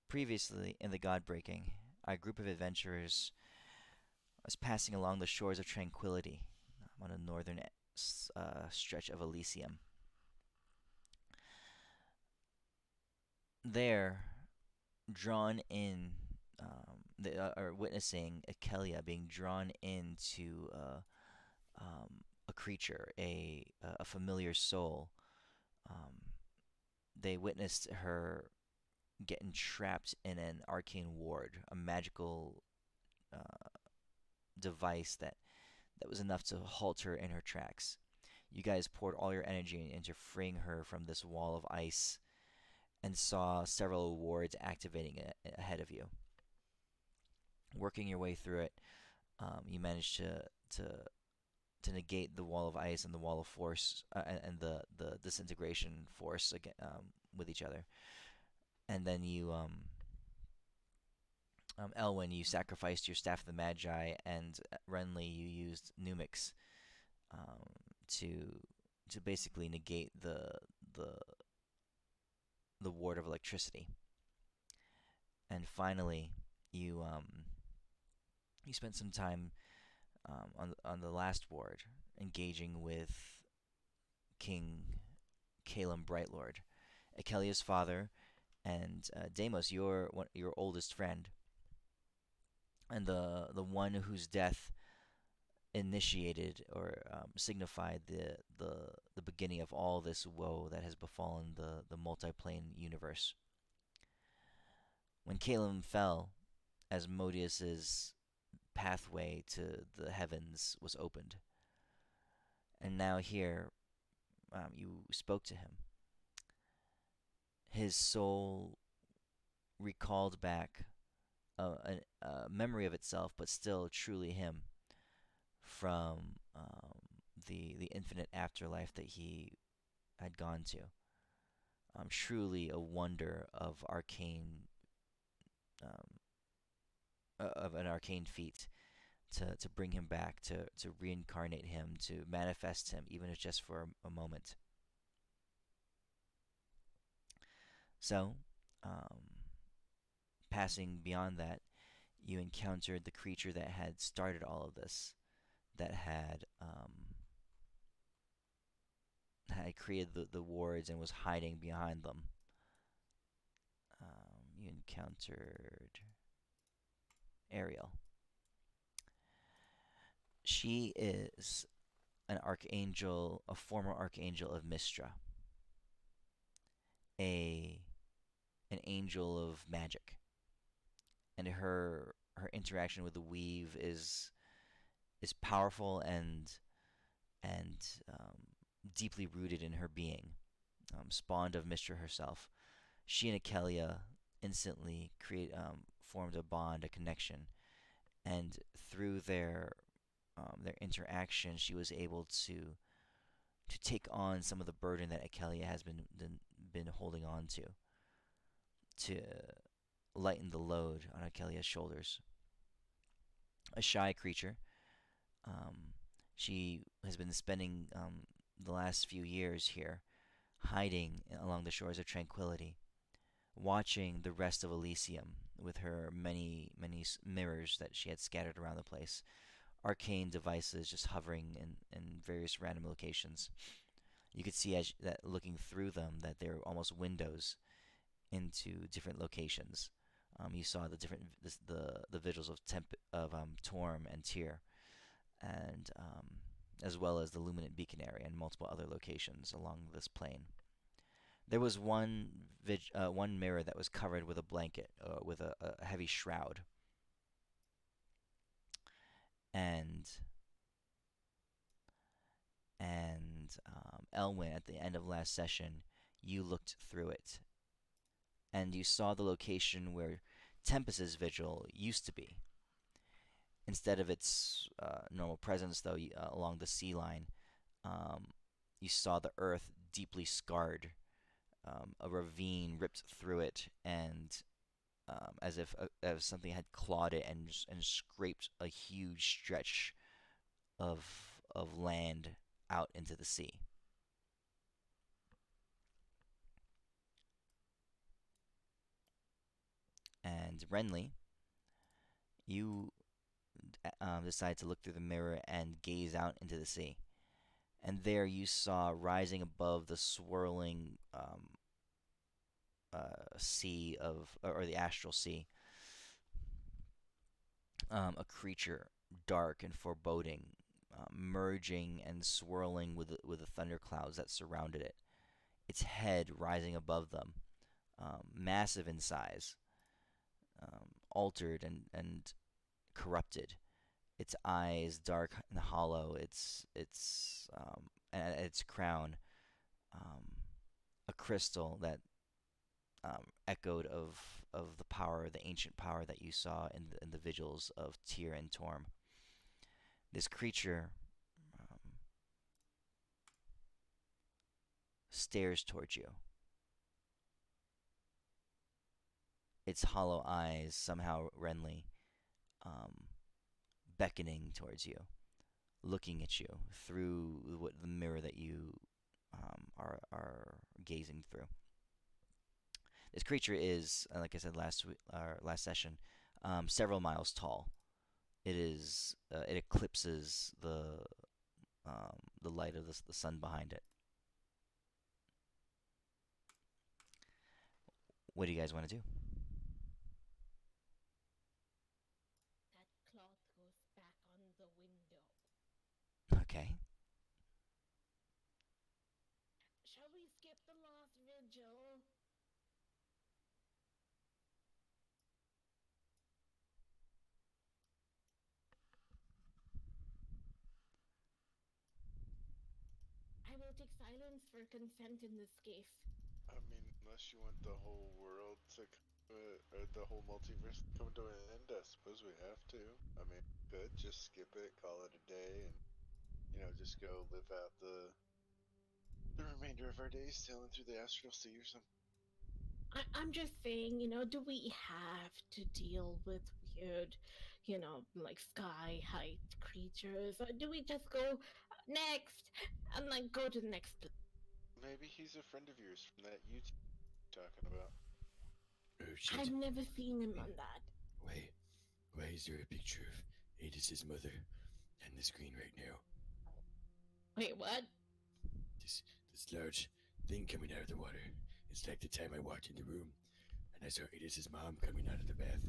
Previously, in the GodBreaking, our group of adventurers was passing along the shores of tranquility on a northern stretch of Elysium. There, drawn in, they are witnessing Akelia being drawn into a creature, a familiar soul. Um, they witnessed her getting trapped in an arcane ward, a magical uh, device that was enough to halt her in her tracks. You guys poured all your energy into freeing her from this wall of ice and saw several wards activating ahead of you. Working your way through it, you managed to negate the wall of ice and the wall of force and the disintegration force again, with each other. And then Elwyn, you sacrificed your staff of the Magi, and Renly, you used Numix um, to to basically negate the ward of electricity. And finally, you you spent some time on the last ward engaging with King Calum Brightlord, Akelia's father, and Deimos, your oldest friend, and the one whose death initiated or signified the beginning of all this woe that has befallen the multiplane universe. When Calum fell, Asmodeus's pathway to the heavens was opened, and now here you spoke to him. His soul recalled back a memory of itself, but still truly him, from the infinite afterlife that he had gone to. Truly a wonder um, of an arcane feat to bring him back, to reincarnate him, to manifest him, even if just for a moment. So, um, passing beyond that, you encountered the creature that had started all of this, that had created the wards and was hiding behind them. You encountered Ariel. She is an archangel, a former archangel of Mystra, a an angel of magic, and her interaction with the weave is powerful and deeply rooted in her being, spawned of Mystra herself. She and Akelia instantly formed a bond, a connection, and through their interaction, she was able to take on some of the burden that Akelia has been holding on to lighten the load on Akelia's shoulders. A shy creature, um, she has been spending the last few years here, hiding along the shores of tranquility, watching the rest of Elysium with her many mirrors that she had scattered around the place, arcane devices just hovering in various random locations. You could see as that looking through them that they're almost windows into different locations. You saw the vigils of Torm and Tyr, and as well as the Luminant Beacon area and multiple other locations along this plane. There was one mirror that was covered with a blanket, with a heavy shroud, and Elwyn, at the end of last session, you looked through it, and you saw the location where Tempest's vigil used to be. Instead of its normal presence, though, along the sea line, um, you saw the earth deeply scarred, a ravine ripped through it, and as something had clawed it and scraped a huge stretch of land out into the sea. And Renly, you decide to look through the mirror and gaze out into the sea. And there you saw rising above the swirling sea or the astral sea, a creature dark and foreboding, merging and swirling with the thunderclouds that surrounded it. Its head rising above them, massive in size, altered and corrupted. Its eyes dark and hollow. And its crown, um, a crystal that echoed of the power, the ancient power that you saw in the vigils of Tyr and Torm. This creature um, stares towards you. Its hollow eyes somehow Renly, um, beckoning towards you, looking at you through the mirror that you are gazing through. This creature is, like I said last session, several miles tall. It eclipses the light of the sun behind it. What do you guys want to do? That cloth goes back on the window. Okay. Shall we skip the last vigil? I will take silence for consent in this case. I mean, unless you want the whole world to or the whole multiverse to come to an end, I suppose we have to. I mean, we could just skip it, call it a day, and just go live out the remainder of our days sailing through the astral sea or something. I'm just saying, do we have to deal with weird, like sky height creatures? Or do we just go next and like go to the next? Maybe he's a friend of yours from that YouTube you're talking about. Oh shit. I've never seen him on that. Why is there a picture of Adis's mother on the screen right now? Wait, what? This large thing coming out of the water. It's like the time I walked in the room and I saw Adis's mom coming out of the bath.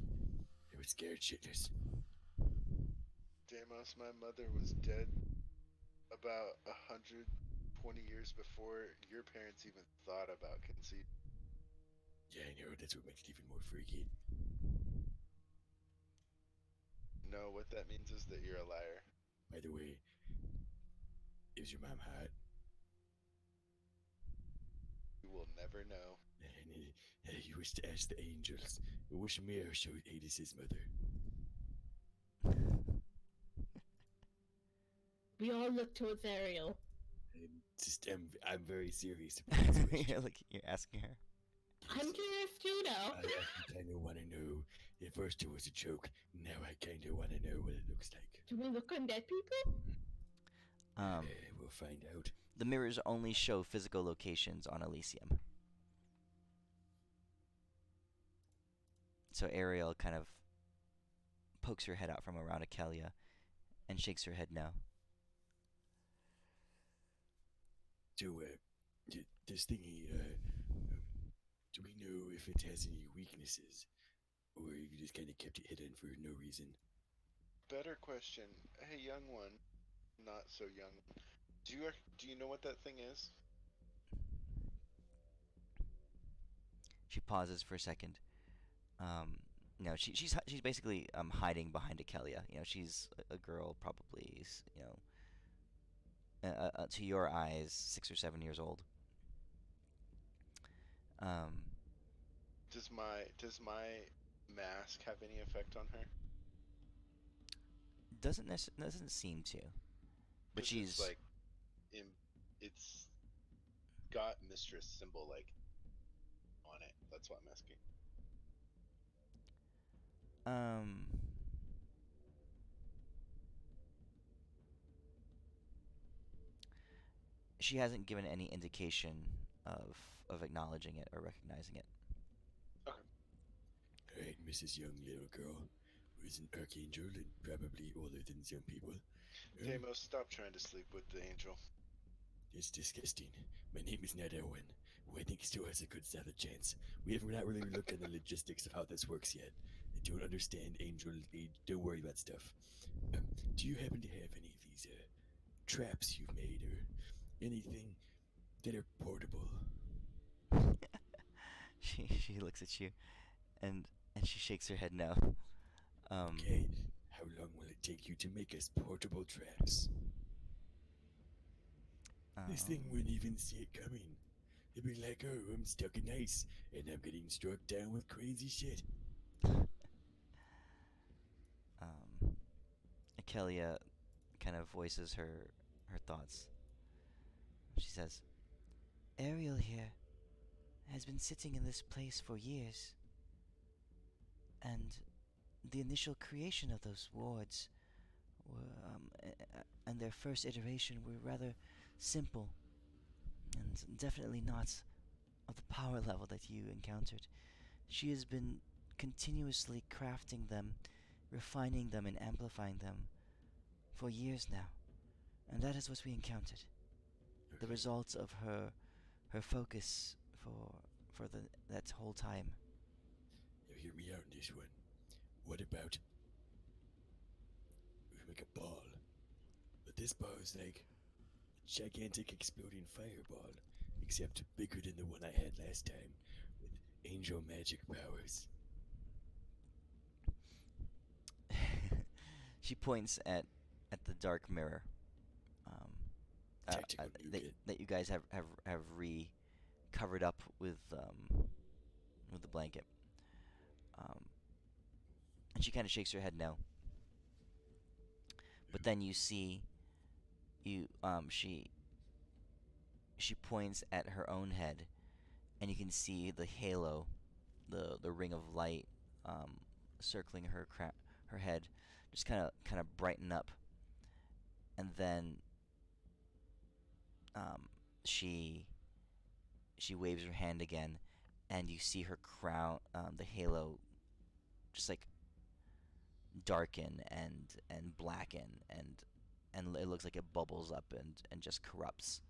I was scared shitless. Damos, my mother was dead about 120 years before your parents even thought about conceiving. Yeah, I know, that's what makes it even more freaky. No, what that means is that you're a liar. By the way, is your mom hot? You will never know. And you wish to ask the angels. Which mirror showed Adis's mother? We all look towards Ariel. I'm very serious about this question. You're asking her. I'm curious too now. I actually kind of want to know. At first it was a joke. Now I kind of want to know what it looks like. Do we look on dead people? We'll find out. The mirrors only show physical locations on Elysium. So Ariel kind of pokes her head out from around Akelia and shakes her head no. So, this thingy, do we know if it has any weaknesses? Or you just kind of kept it hidden for no reason? Better question. Hey, young one. Not so young. Do you know what that thing is? She pauses for a second. She's basically hiding behind Akelia. She's a girl, probably, to your eyes, 6 or 7 years old. Does my mask have any effect on her? Doesn't seem to. But she's like, it's got mistress symbol like on it. That's what I'm asking. She hasn't given any indication of acknowledging it or recognizing it. Okay. Alright, Mrs. Young little girl, who is an archangel and probably older than some people. Um, Deimos, stop trying to sleep with the angel. it's disgusting. My name is not Owen, who I think still has a good solid chance. We have not really looked at the logistics of how this works yet. I don't understand angel aid. Don't worry about stuff. Do you happen to have any of these traps you've made or anything that are portable? She looks at you and she shakes her head no. Um, Okay, how long will it take you to make us portable traps? This thing um, wouldn't even see it coming. It'd be like, oh, I'm stuck in ice and I'm getting struck down with crazy shit. um, Akelia kind of voices her thoughts. She says, Ariel here has been sitting in this place for years, and the initial creation of those wards were, and their first iteration were rather simple, and definitely not of the power level that you encountered. She has been continuously crafting them, refining them, and amplifying them for years now, and that is what we encountered. The Okay, results of her focus for that whole time. now hear me out on this one. What about we make a ball? But this ball is like a gigantic exploding fireball, except bigger than the one I had last time, with angel magic powers. She points at the dark mirror, um, Tactical nougat. that you guys have re covered up with the blanket. Um, and she kind of shakes her head no. But then you see you she points at her own head, and you can see the halo, the ring of light, um, circling her head, just kind of brighten up, and then um, she she waves her hand again, and you see her crown, the halo, just like darken and blacken, and it looks like it bubbles up and just corrupts,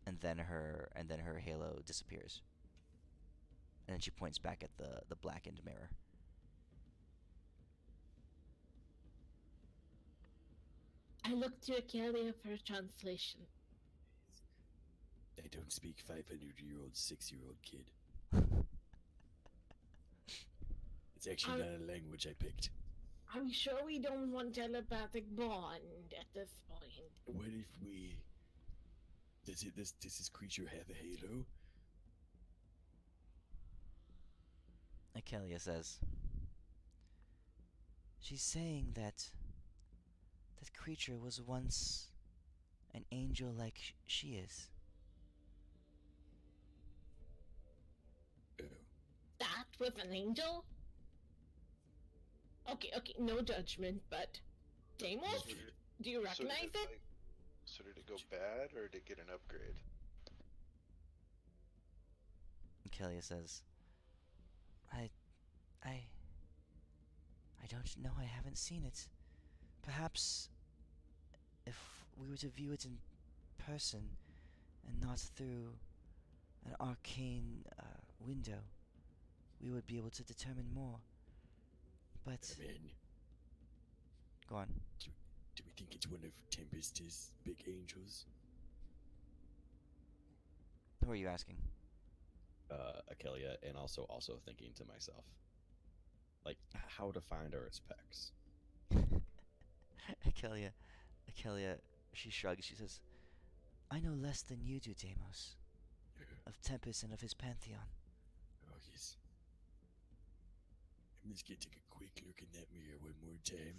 and then her halo disappears, and then she points back at the blackened mirror. I look to Akelia for a translation. I don't speak 500-year-old, 6-year-old kid. It's actually Are, not a language I picked. are we sure we don't want telepathic bond at this point? What if we. Does this creature have a halo? Akelia says, she's saying that creature was once an angel like she is. Oh, That was an angel? Okay, okay, no judgment, but Deimos, So did, do you so did recognize it it? like, so did it go bad or did it get an upgrade? Akelia says, I, I, I don't know. I haven't seen it. Perhaps if we were to view it in person and not through an arcane window, we would be able to determine more. But man. go on. Do we think it's one of Tempest's big angels? Who are you asking? Akelia, and also thinking to myself, like how to find our specs. Akelia, Akelia, she shrugs. She says, I know less than you do, Deimos, of Tempest and of his pantheon. Oh, yes. I'm just gonna take a quick look in that mirror one more time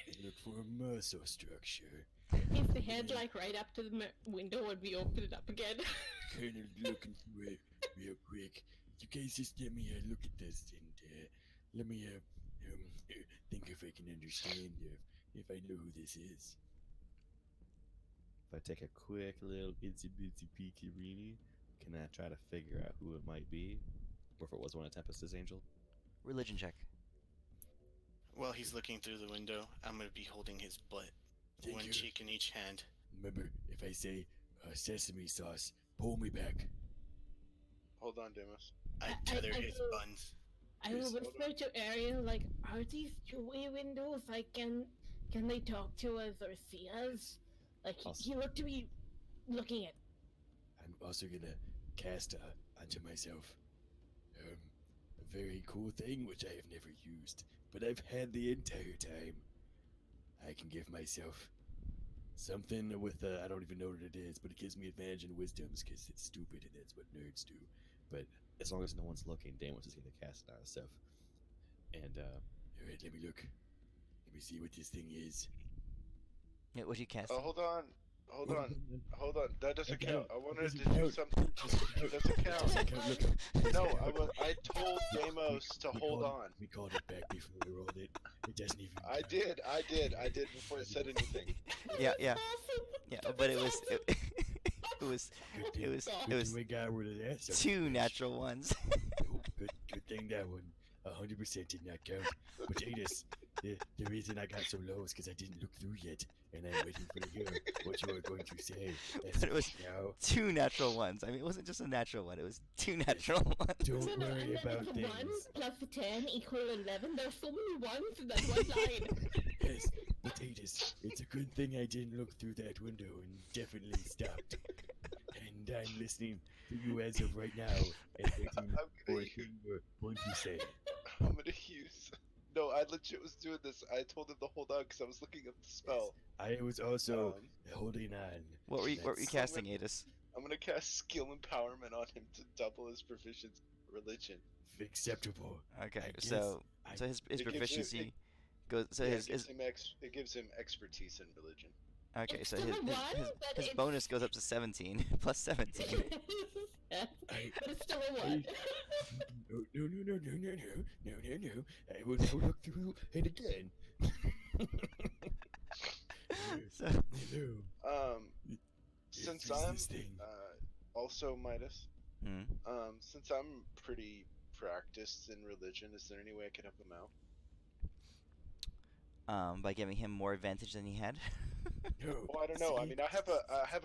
and look for a muscle structure. Is the head like right up to the window when we open it up again? Kind of looking through it real quick. You guys just let me look at this and let me think if I can understand if I know who this is. If I take a quick little itsy bitsy peeky reenie, can I try to figure out who it might be? Or if it was one of Tempest's angel. Religion check. While he's looking through the window, I'm gonna be holding his butt, Thank one you. cheek in each hand. Remember, if I say sesame sauce, pull me back. Hold on, Deimos. I I- tether I his do- buns. I will Yes, hold whisper to Ariel, like, are these two-way windows? Like, can they talk to us or see us? Like, he looked to be looking at. I'm also gonna cast onto myself a very cool thing which I have never used, but I've had the entire time. I can give myself something with I don't even know what it is, but it gives me advantage in wisdoms because it's stupid and that's what nerds do. But As long as no one's looking, Deimos is going to cast it on himself. And all right, let me look. Let me see what this thing is. Yeah, what you cast? Oh, hold on. Hold on. Hold on. That doesn't Okay, count. I it wanted doesn't to do count. something. It doesn't count. Doesn't count. Look, No, I told Deimos to hold on. We called it back before we rolled it. It doesn't even. I count. did before it said anything. Yeah, yeah, Awesome. yeah. But it was it was Good thing, it was good it was thing we got rid of that. son of a two bitch. natural ones. Oh, good thing that one 100% did not count. Potatoes. The reason I got so low is because I didn't look through yet, and I'm waiting for to hear what you are going to say. As But it was of now, Two natural ones. I mean, it wasn't just a natural one. It was two natural ones. don't No, worry and then about it's things. 1 plus 10 equal 11. There's so many ones in that one line. Yes, potatoes. It's a good thing I didn't look through that window and definitely stopped. And I'm listening to you as of right now and waiting I'm for gonna a thing you're going to say. I'm gonna use. No, I legit was doing this. I told him to hold on because I was looking up the spell. I was also Um, holding on. What were you That's- casting, Adis? I'm gonna cast skill empowerment on him to double his proficiency in religion. Acceptable. Okay, I guess so I- his It gives you- proficiency goes. So Yeah, his it gives him expertise in religion. okay. It's So still his a one, but his it's- bonus goes up to 17 plus 17. I- but it's still a 1. No. I will now look through it again. So Hello. Since Is I'm this thing? also Midas, hmm. since I'm pretty practiced in religion, is there any way I can help him out? By giving him more advantage than he had. No. Well, I don't know. I See? mean, I have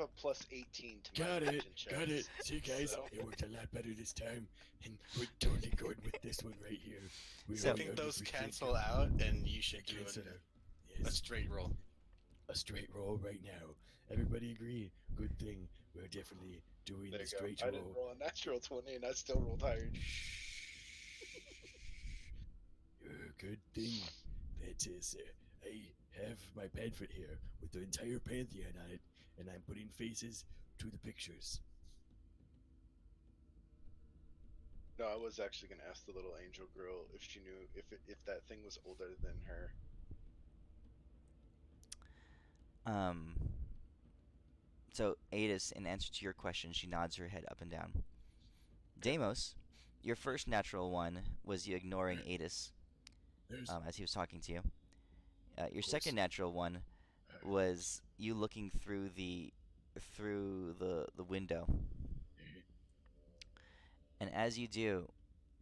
a plus 18 to my Got it. religion checks. Got it. See, guys, So- it worked a lot better this time, and we're totally going with this one right here. We So- I are think those 100% cancel out, and you should do Cancel. a Yes, straight roll. a straight roll right now. Everybody agree? Good thing we're definitely doing There the you go. straight I didn't roll. roll a natural 20, and I still rolled higher. Good thing that is, I have my pamphlet here with the entire pantheon on it, and I'm putting faces to the pictures. No, I was actually gonna ask the little angel girl if she knew if that thing was older than her. So Adis, in answer to your question, she nods her head up and down. Deimos, your first natural one was you ignoring Adis There's as he was talking to you. Your course. second natural one was you looking through the window. And as you do,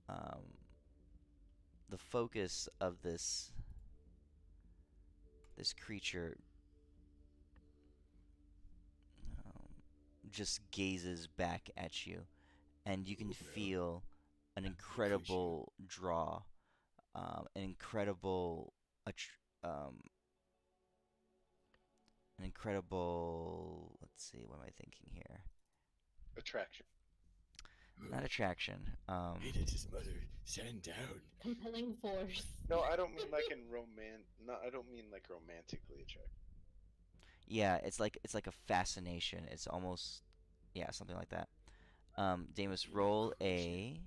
the focus of this creature just gazes back at you, and you can feel an incredible draw, an incredible let's see, what am I thinking here? Attraction. Not attraction. Hey, did his mother stand down? Compelling force. No, I don't mean like in No, I don't mean like romantically attracted. Yeah, it's like a fascination. It's almost, yeah, something like that. Deimos, roll a.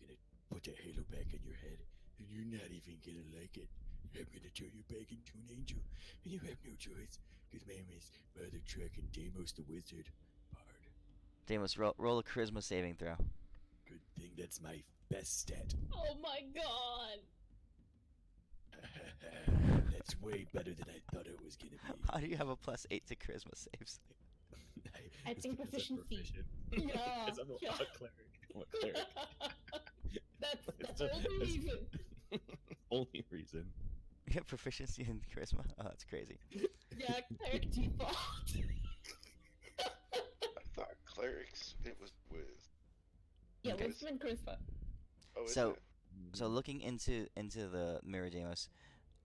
Gonna put that halo back in your head, and you're not even gonna like it. I'm gonna turn you back into an angel, and you have no choice, because my name is Mother Trek and Deimos the Wizard. Bard. Deimos, roll a charisma saving throw. Good thing that's my best stat. Oh my god. That's way better than I thought it was gonna be. How do you have a +8 to charisma saves? I It's think because I'm proficiency. proficient. Yeah. Because I'm a cleric. I'm a cleric. Only That's- reason. Only reason. You have proficiency in charisma. Oh, that's crazy. Yeah, cleric default. I thought clerics it was with. Yeah, Okay. wisdom and charisma. Oh, is So, it? so looking into the mirror, Deimos,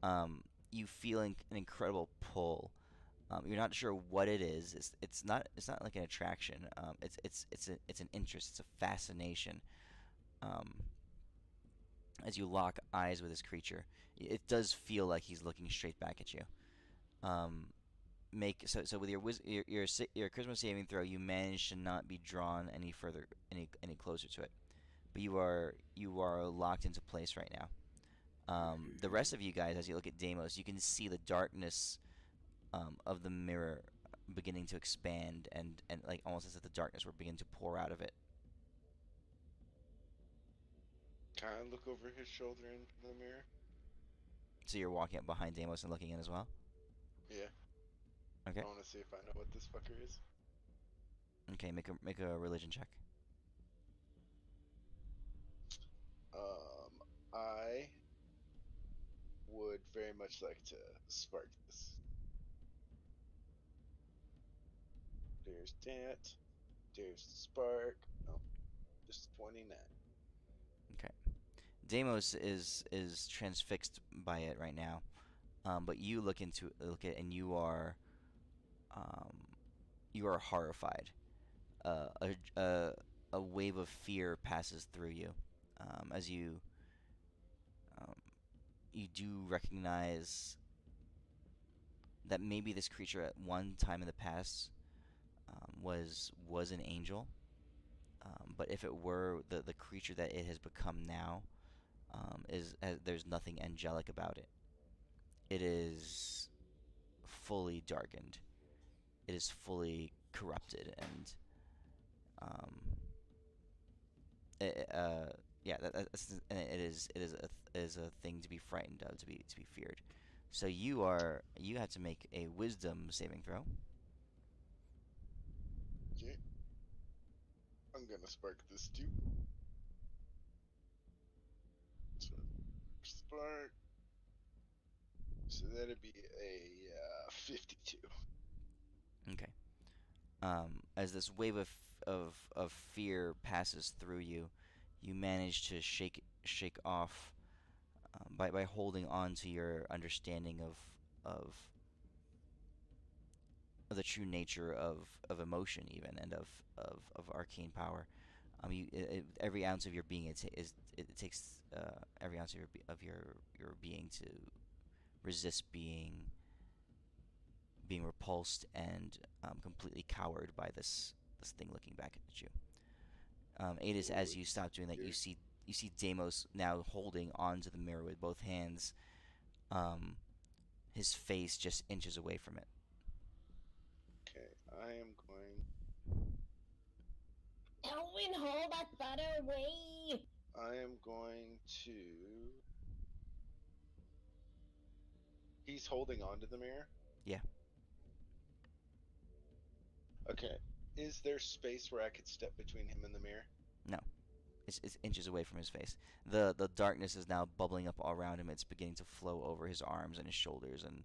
um, you feel an incredible pull. You're not sure what it is. It's not like an attraction. It's an interest. It's a fascination. Um, as you lock eyes with this creature, it does feel like he's looking straight back at you. Um, so with your charisma saving throw, you manage to not be drawn any further any closer to it, but you are locked into place right now. The rest of you guys, as you look at Deimos, you can see the darkness of the mirror beginning to expand and like almost as if the darkness were beginning to pour out of it. Can I look over his shoulder into the mirror? So you're walking up behind Deimos and looking in as well. Yeah. Okay. I want to see if I know what this fucker is. Okay. Make a religion check. I would very much like to spark this. There's that. There's the spark. Oh, just 29. Okay. Deimos is transfixed by it right now. But you look at it and um, you are horrified. A wave of fear passes through you, as um, you do recognize that maybe this creature at one time in the past was an angel. But if it were the creature that it has become now, there's nothing angelic about it. It is fully darkened. It is fully corrupted, and um, it, yeah, and it is a thing to be frightened of, to be feared. So you have to make a wisdom saving throw. Okay. I'm gonna spark this too. So, spark. So that'd be a 52. Okay. As this wave of fear passes through you, you manage to shake off by holding on to your understanding of the true nature of emotion, even, and of arcane power. Every ounce of your being, it takes every ounce of your being to resist being repulsed and completely cowered by this thing looking back at you. Adis, as you stop doing that, you see Deimos now holding onto the mirror with both hands. His face just inches away from it. Okay, I am going. Elwin, hold that butter away. I am going to. He's holding on to the mirror. Yeah. Okay. Is there space where I could step between him and the mirror? No. It's inches away from his face. The darkness is now bubbling up all around him. It's beginning to flow over his arms and his shoulders and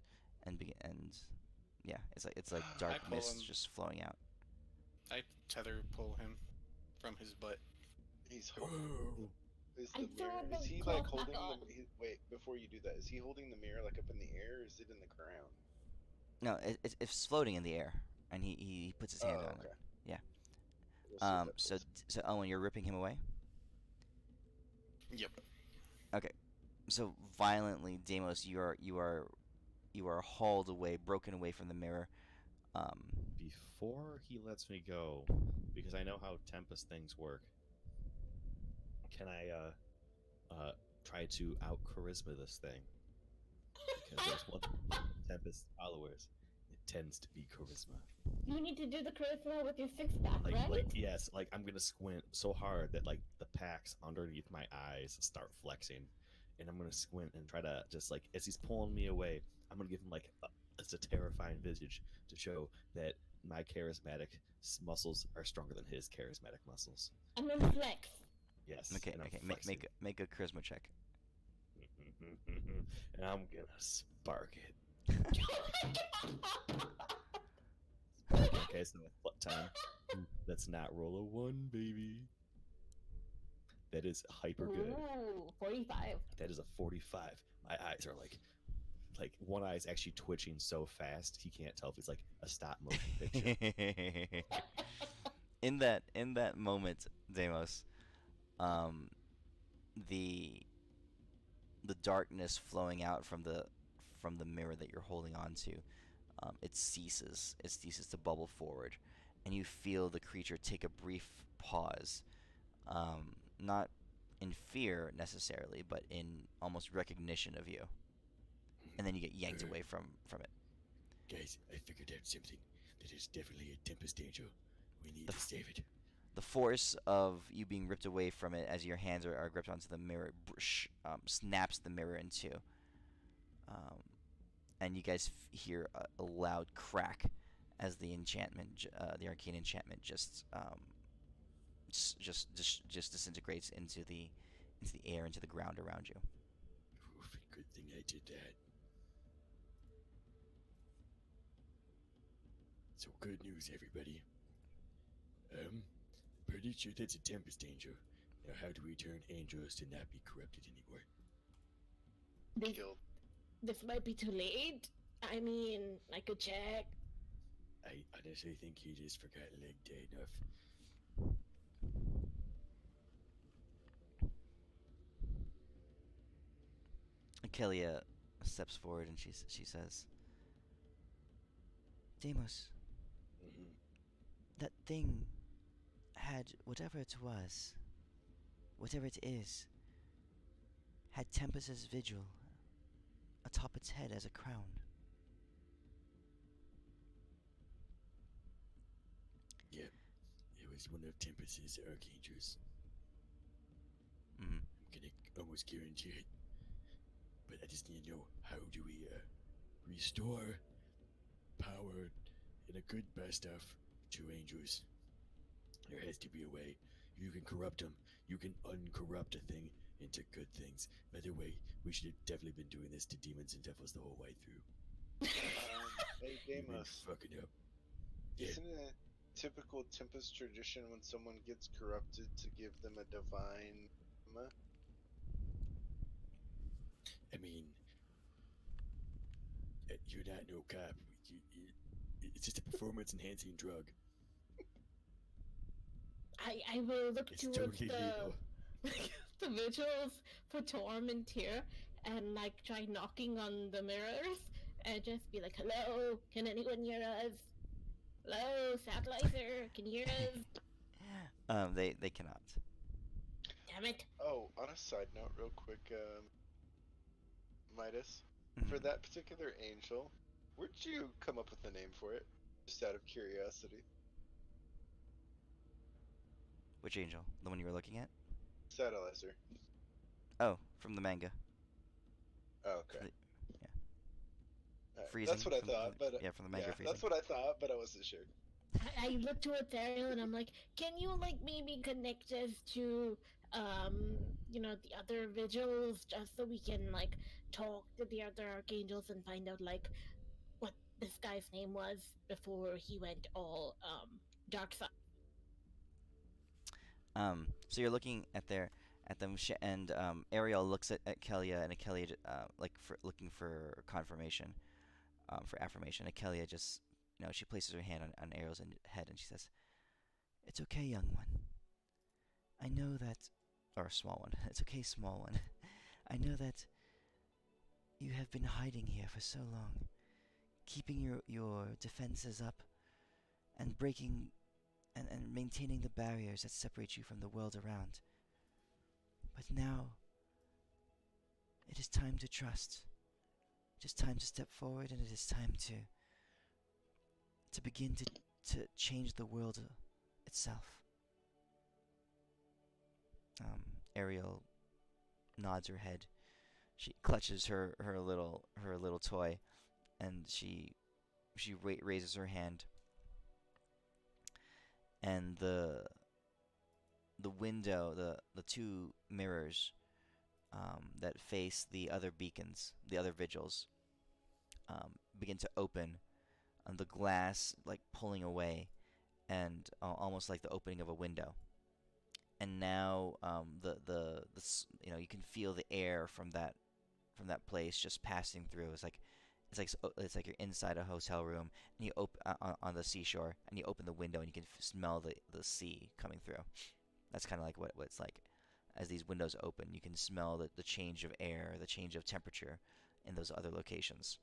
yeah, it's like dark pull mist him. just flowing out. I tether pull him from his butt. He's holding. Is I the mirror? threw Is the he cloth like back holding on. Wait, before you do that, is he holding the mirror like up in the air, or is it in the ground? No, it's floating in the air, and he puts his hand on okay. it. Yeah. We'll see if that So Owen, you're ripping him away. Yep. Okay. So violently, Deimos, you are hauled away, broken away from the mirror. Before he lets me go, because I know how Tempest things work, can I try to out charisma this thing? Because there's one thing with Tempest followers, it tends to be charisma. You need to do the charisma with your six pack, right? Like yes, like I'm gonna squint so hard that like the packs underneath my eyes start flexing, and I'm gonna squint and try to just like as he's pulling me away, I'm gonna give him like it's a terrifying visage to show that my charismatic muscles are stronger than his charismatic muscles. I'm gonna flex. Yes, Yes. Okay, And I'm okay. flexing. Make a charisma check. And I'm gonna spark it. Okay, so a flip 10. That's not roll a 1, baby. That is hyper good. Ooh, 45. That is a 45. My eyes are like one eye is actually twitching so fast he can't tell if it's like a stop motion picture. In that moment, Deimos, um, the the darkness flowing out from the mirror that you're holding on to, it ceases. It ceases to bubble forward, and you feel the creature take a brief pause, not in fear necessarily, but in almost recognition of you, and then you get yanked away from it. Guys, I figured out something. That is definitely a Tempest Angel. We need The to save it. the force of you being ripped away from it as your hands are gripped onto the mirror snaps the mirror in two. Um, and you guys hear a loud crack as the enchantment, the arcane enchantment, just disintegrates into the air, into the ground around you. Oof, good thing I did that. So good news, everybody. Pretty sure that's a Tempest Angel. Now, how do we turn angels to not be corrupted anymore? This, Killed. this might be too late. I mean, I could check. I honestly think he just forgot leg day enough. Akelia steps forward and she says, "Deimos, Mm-hmm. that thing had whatever it was, whatever it is, had Tempest's vigil atop its head as a crown. Yep, it was one of Tempest's archangels. Mm-hmm. I'm gonna almost guarantee it. But I just need to know, how do we restore power and a good best stuff to angels? There has to be a way. You can corrupt them. You can uncorrupt a thing into good things. By the way, we should have definitely been doing this to demons and devils the whole way through. Hey, We've been Deimos, fucking up. Yeah, isn't it typical Tempest tradition when someone gets corrupted to give them a divine? I mean, you're not no cop. It's just a performance enhancing drug. I will look It's towards totally legal. the vigils for torment here and like try knocking on the mirrors and just be like, "Hello, can anyone hear us? Hello, Satelliter, can you hear us?" They cannot. Damn it! Oh, on a side note, real quick, Midas, for Mhm. that particular angel, where'd you come up with a name for it? Just out of curiosity. Which angel? The one you were looking at? Satellizer. Oh, from the manga. Oh, okay. The, yeah, Alright, freezing. that's what I from, thought, but yeah, from the manga yeah, freezing. that's what I thought, but I wasn't sure. I look towards Ariel and I'm like, "Can you like maybe connect us to the other vigils just so we can like talk to the other archangels and find out like what this guy's name was before he went all dark side?" So you're looking at them, and Ariel looks at Kelia, and Kelia, like for looking for confirmation, for affirmation. And Kelia just, she places her hand on Ariel's head, and she says, "It's okay, young one. I know that, or small one. It's okay, small one. I know that you have been hiding here for so long, keeping your defenses up, and breaking and maintaining the barriers that separate you from the world around. But now, it is time to trust. It is time to step forward, and it is time to begin to change the world itself." Ariel nods her head. She clutches her little toy, and she raises her hand, and the window, the two mirrors that face the other beacons, the other vigils, begin to open, the glass like pulling away, and almost like the opening of a window. And now you can feel the air from that place just passing through. It's like you're inside a hotel room, and you open on the seashore, and you open the window, and you can smell the sea coming through. That's kind of like what it's like. As these windows open, you can smell the change of air, the change of temperature in those other locations.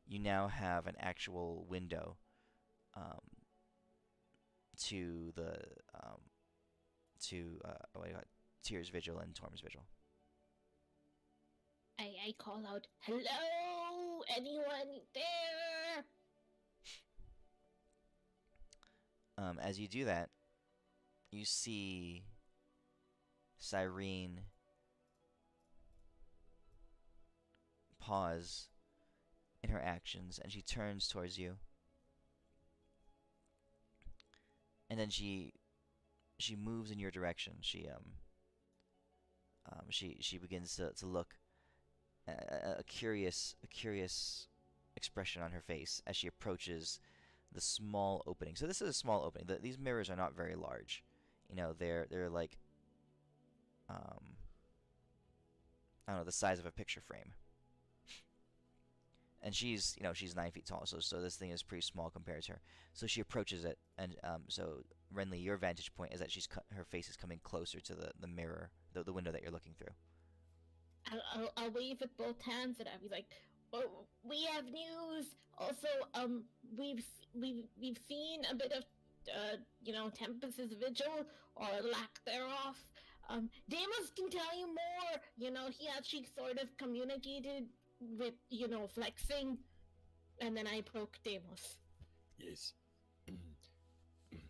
You now have an actual window um, to the what do you call it? Tyr's Vigil and Torm's Vigil. I call out, "Hello, anyone there?" As you do that, you see Cyrene pause in her actions, and she turns towards you, and then she moves in your direction. She begins to look, a curious expression on her face as she approaches the small opening. So this is a small opening. These mirrors are not very large. They're like I don't know, the size of a picture frame. And she's 9 feet tall, so this thing is pretty small compared to her. So she approaches it, and so Renly, your vantage point is that her face is coming closer to the mirror, the window that you're looking through. I'll wave with both hands, and I'll be like, "Oh, we have news. Also, we've seen a bit of Tempest's vigil or lack thereof. Deimos can tell you more. He actually sort of communicated with flexing, and then I poke Deimos. Yes.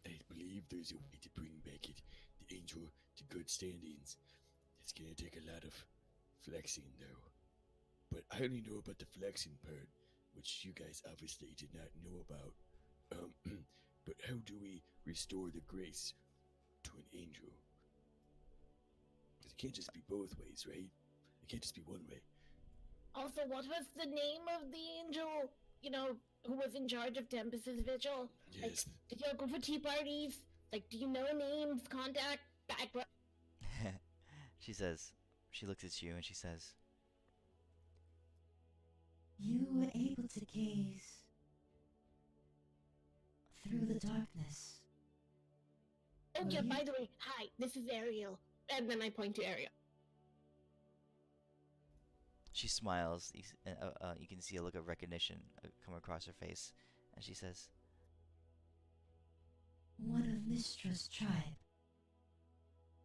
I believe there's a way to bring back the angel to good standings. It's gonna take a lot of flexing, though. But I only know about the flexing part, which you guys obviously did not know about. But how do we restore the grace to an angel? Because it can't just be both ways, right? It can't just be one way. Also, what was the name of the angel? Who was in charge of Tempest's vigil? Yes. Did y'all go for tea parties? Do you know names, contact, background? She looks at you and she says, You were able to gaze through the darkness. Oh, Were yeah, you? by the way, hi, this is Ariel. And then I point to Ariel. she smiles. You can see a look of recognition come across her face, and she says, One of Mistra's tribe.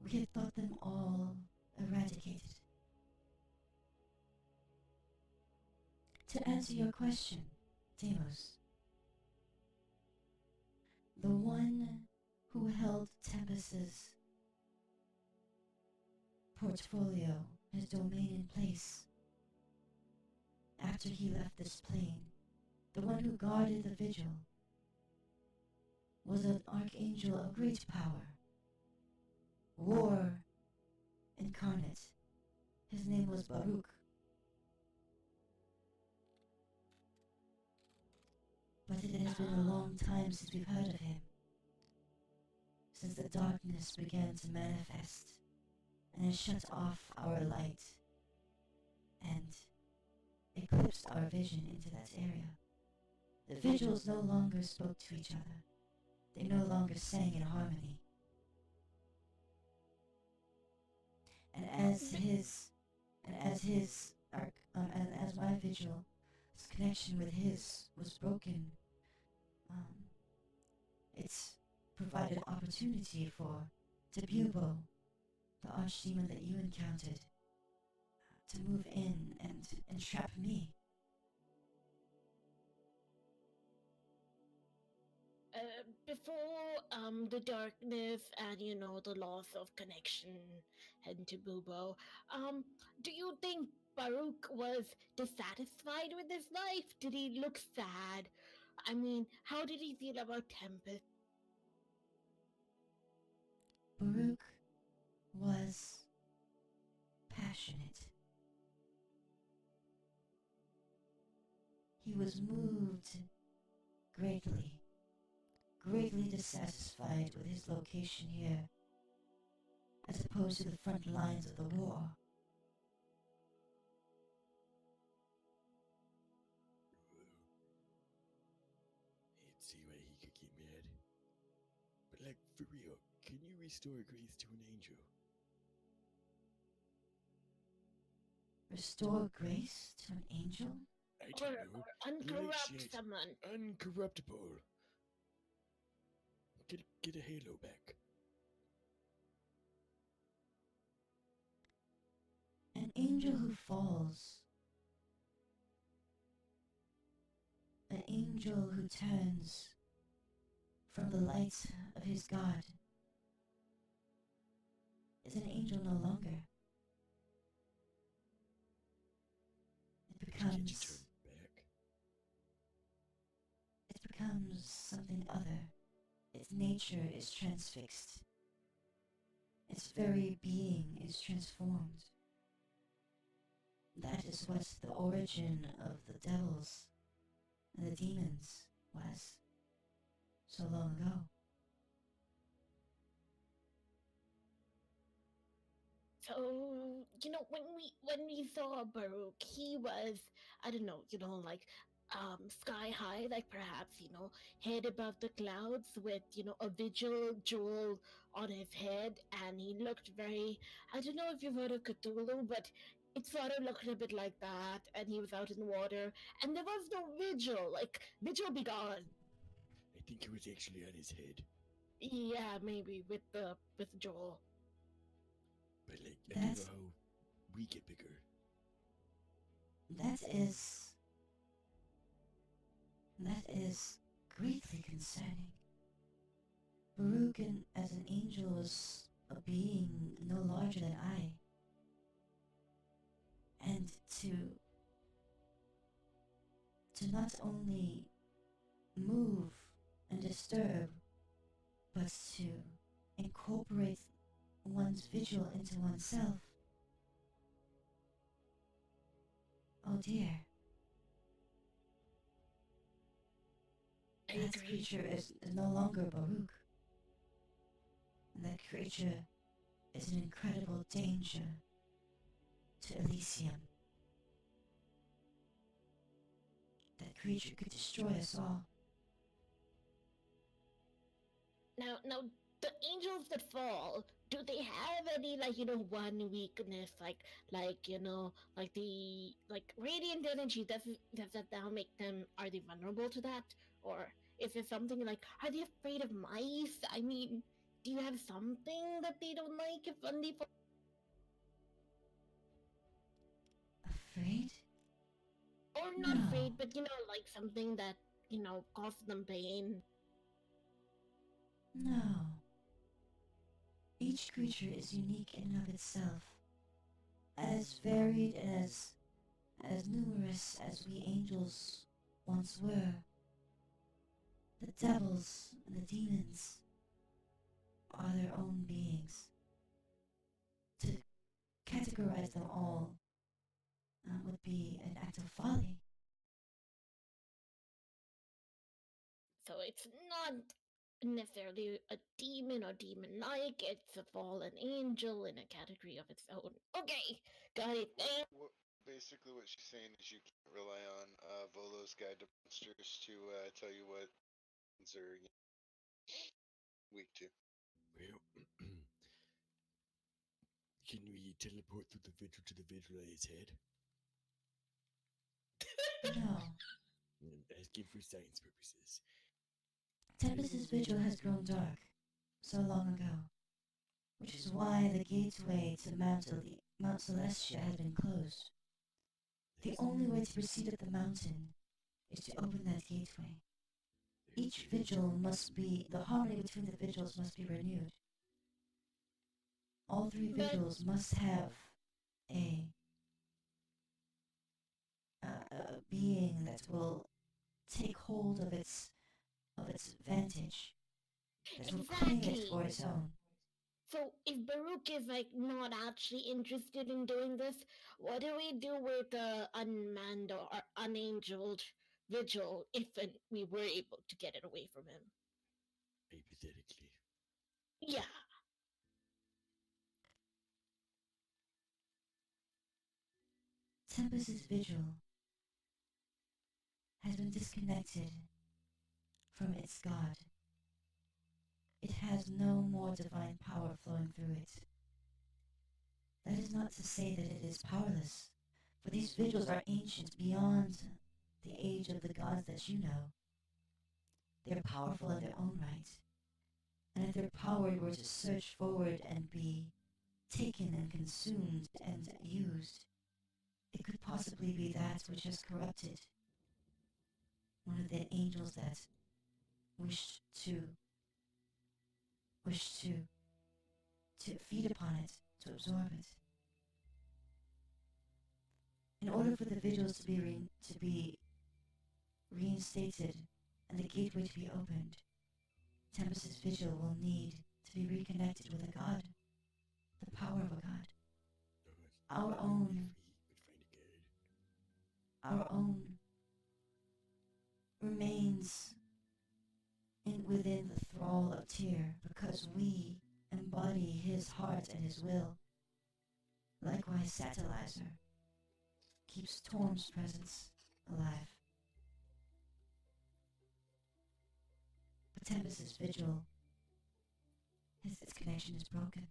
We had thought them all eradicated. To answer your question, Deimos, the one who held Tempest's portfolio, his domain in place, after he left this plane, the one who guarded the vigil, was an archangel of great power, war incarnate. His name was Baruch. But it has been a long time since we've heard of him, since the darkness began to manifest and has shut off our light and eclipsed our vision into that area. The vigils no longer spoke to each other. They no longer sang in harmony. And as my vigil's connection with his was broken, it's provided opportunity for Tebubo, the archdemon that you encountered, to move in and entrap me. Before the darkness and the loss of connection and to Bubo, do you think Baruch was dissatisfied with his life? Did he look sad? I mean, how did he feel about Tempest? Baruch was passionate. He was moved greatly dissatisfied with his location here, as opposed to the front lines of the war. I'd see why he could get mad. But, like, for real, can you restore grace to an angel? Restore grace to an angel? I Or, don't know. or uncorrupt Glaciate. someone. Uncorruptible. Get a halo back. An angel who falls. An angel who turns from the light of his God is an angel no longer. It Can't you turn back? becomes something other. Its nature is transfixed. Its very being is transformed. That is what the origin of the devils and the demons was so long ago. So, when we saw Baruch, he was, I don't know, like sky high, like perhaps, head above the clouds with, a vigil jewel on his head, and he looked very, I don't know if you've heard of Cthulhu, but it sort of looked a bit like that, and he was out in the water, and there was no vigil, like, vigil be gone. I think it was actually on his head. Yeah, maybe with the jewel. But, like, I don't know how we get bigger. That is greatly concerning. Baruch as an angel was a being no larger than I. And to not only move and disturb, but to incorporate one's vigil into oneself. Oh dear. That creature is no longer Baruch. And that creature is an incredible danger to Elysium. That creature could destroy us all. Now, the angels that fall, do they have any, like, one weakness, like radiant energy? Does that now make them, are they vulnerable to that? Or is there something like, are they afraid of mice? I mean, do you have something that they don't like if when they fall? Afraid? Or not No. afraid, but, like something that, causes them pain? No. Each creature is unique in and of itself, as varied and as numerous as we angels once were. The devils and the demons are their own beings. To categorize them all would be an act of folly. So it's not necessarily a demon or demon-like, it's a fallen angel in a category of its own. Okay, got it. Basically, what she's saying is you can't rely on Volo's Guide to Monsters to tell you what ones are weak to. Well, can we teleport through the vigil to the vigil on his head? No. Asking for science purposes. Tempest's vigil has grown dark so long ago, which is why the gateway to Mount Celestia has been closed. The only way to proceed up the mountain is to open that gateway. Each vigil the harmony between the vigils must be renewed. All three vigils must have a being that will take hold of its vantage, that will claim it for its own. So if Baruch is like not actually interested in doing this, what do we do with the unmanned or unangeled vigil if we were able to get it away from him? Hypothetically. Yeah. Tempest's vigil has been disconnected from its god. It has no more divine power flowing through it. That is not to say that it is powerless, for these vigils are ancient beyond the age of the gods that you know. They are powerful in their own right, and if their power were to surge forward and be taken and consumed and used, it could possibly be that which has corrupted one of the angels that wished to feed upon it, to absorb it. In order for the vigils to be reinstated and the gateway to be opened, Tempest's vigil will need to be reconnected with a god, the power of a god. Our own, our own remains within the thrall of Tyr because we embody his heart and his will. Likewise, Satellizer keeps Torm's presence alive. But Tempest's vigil, its connection is broken.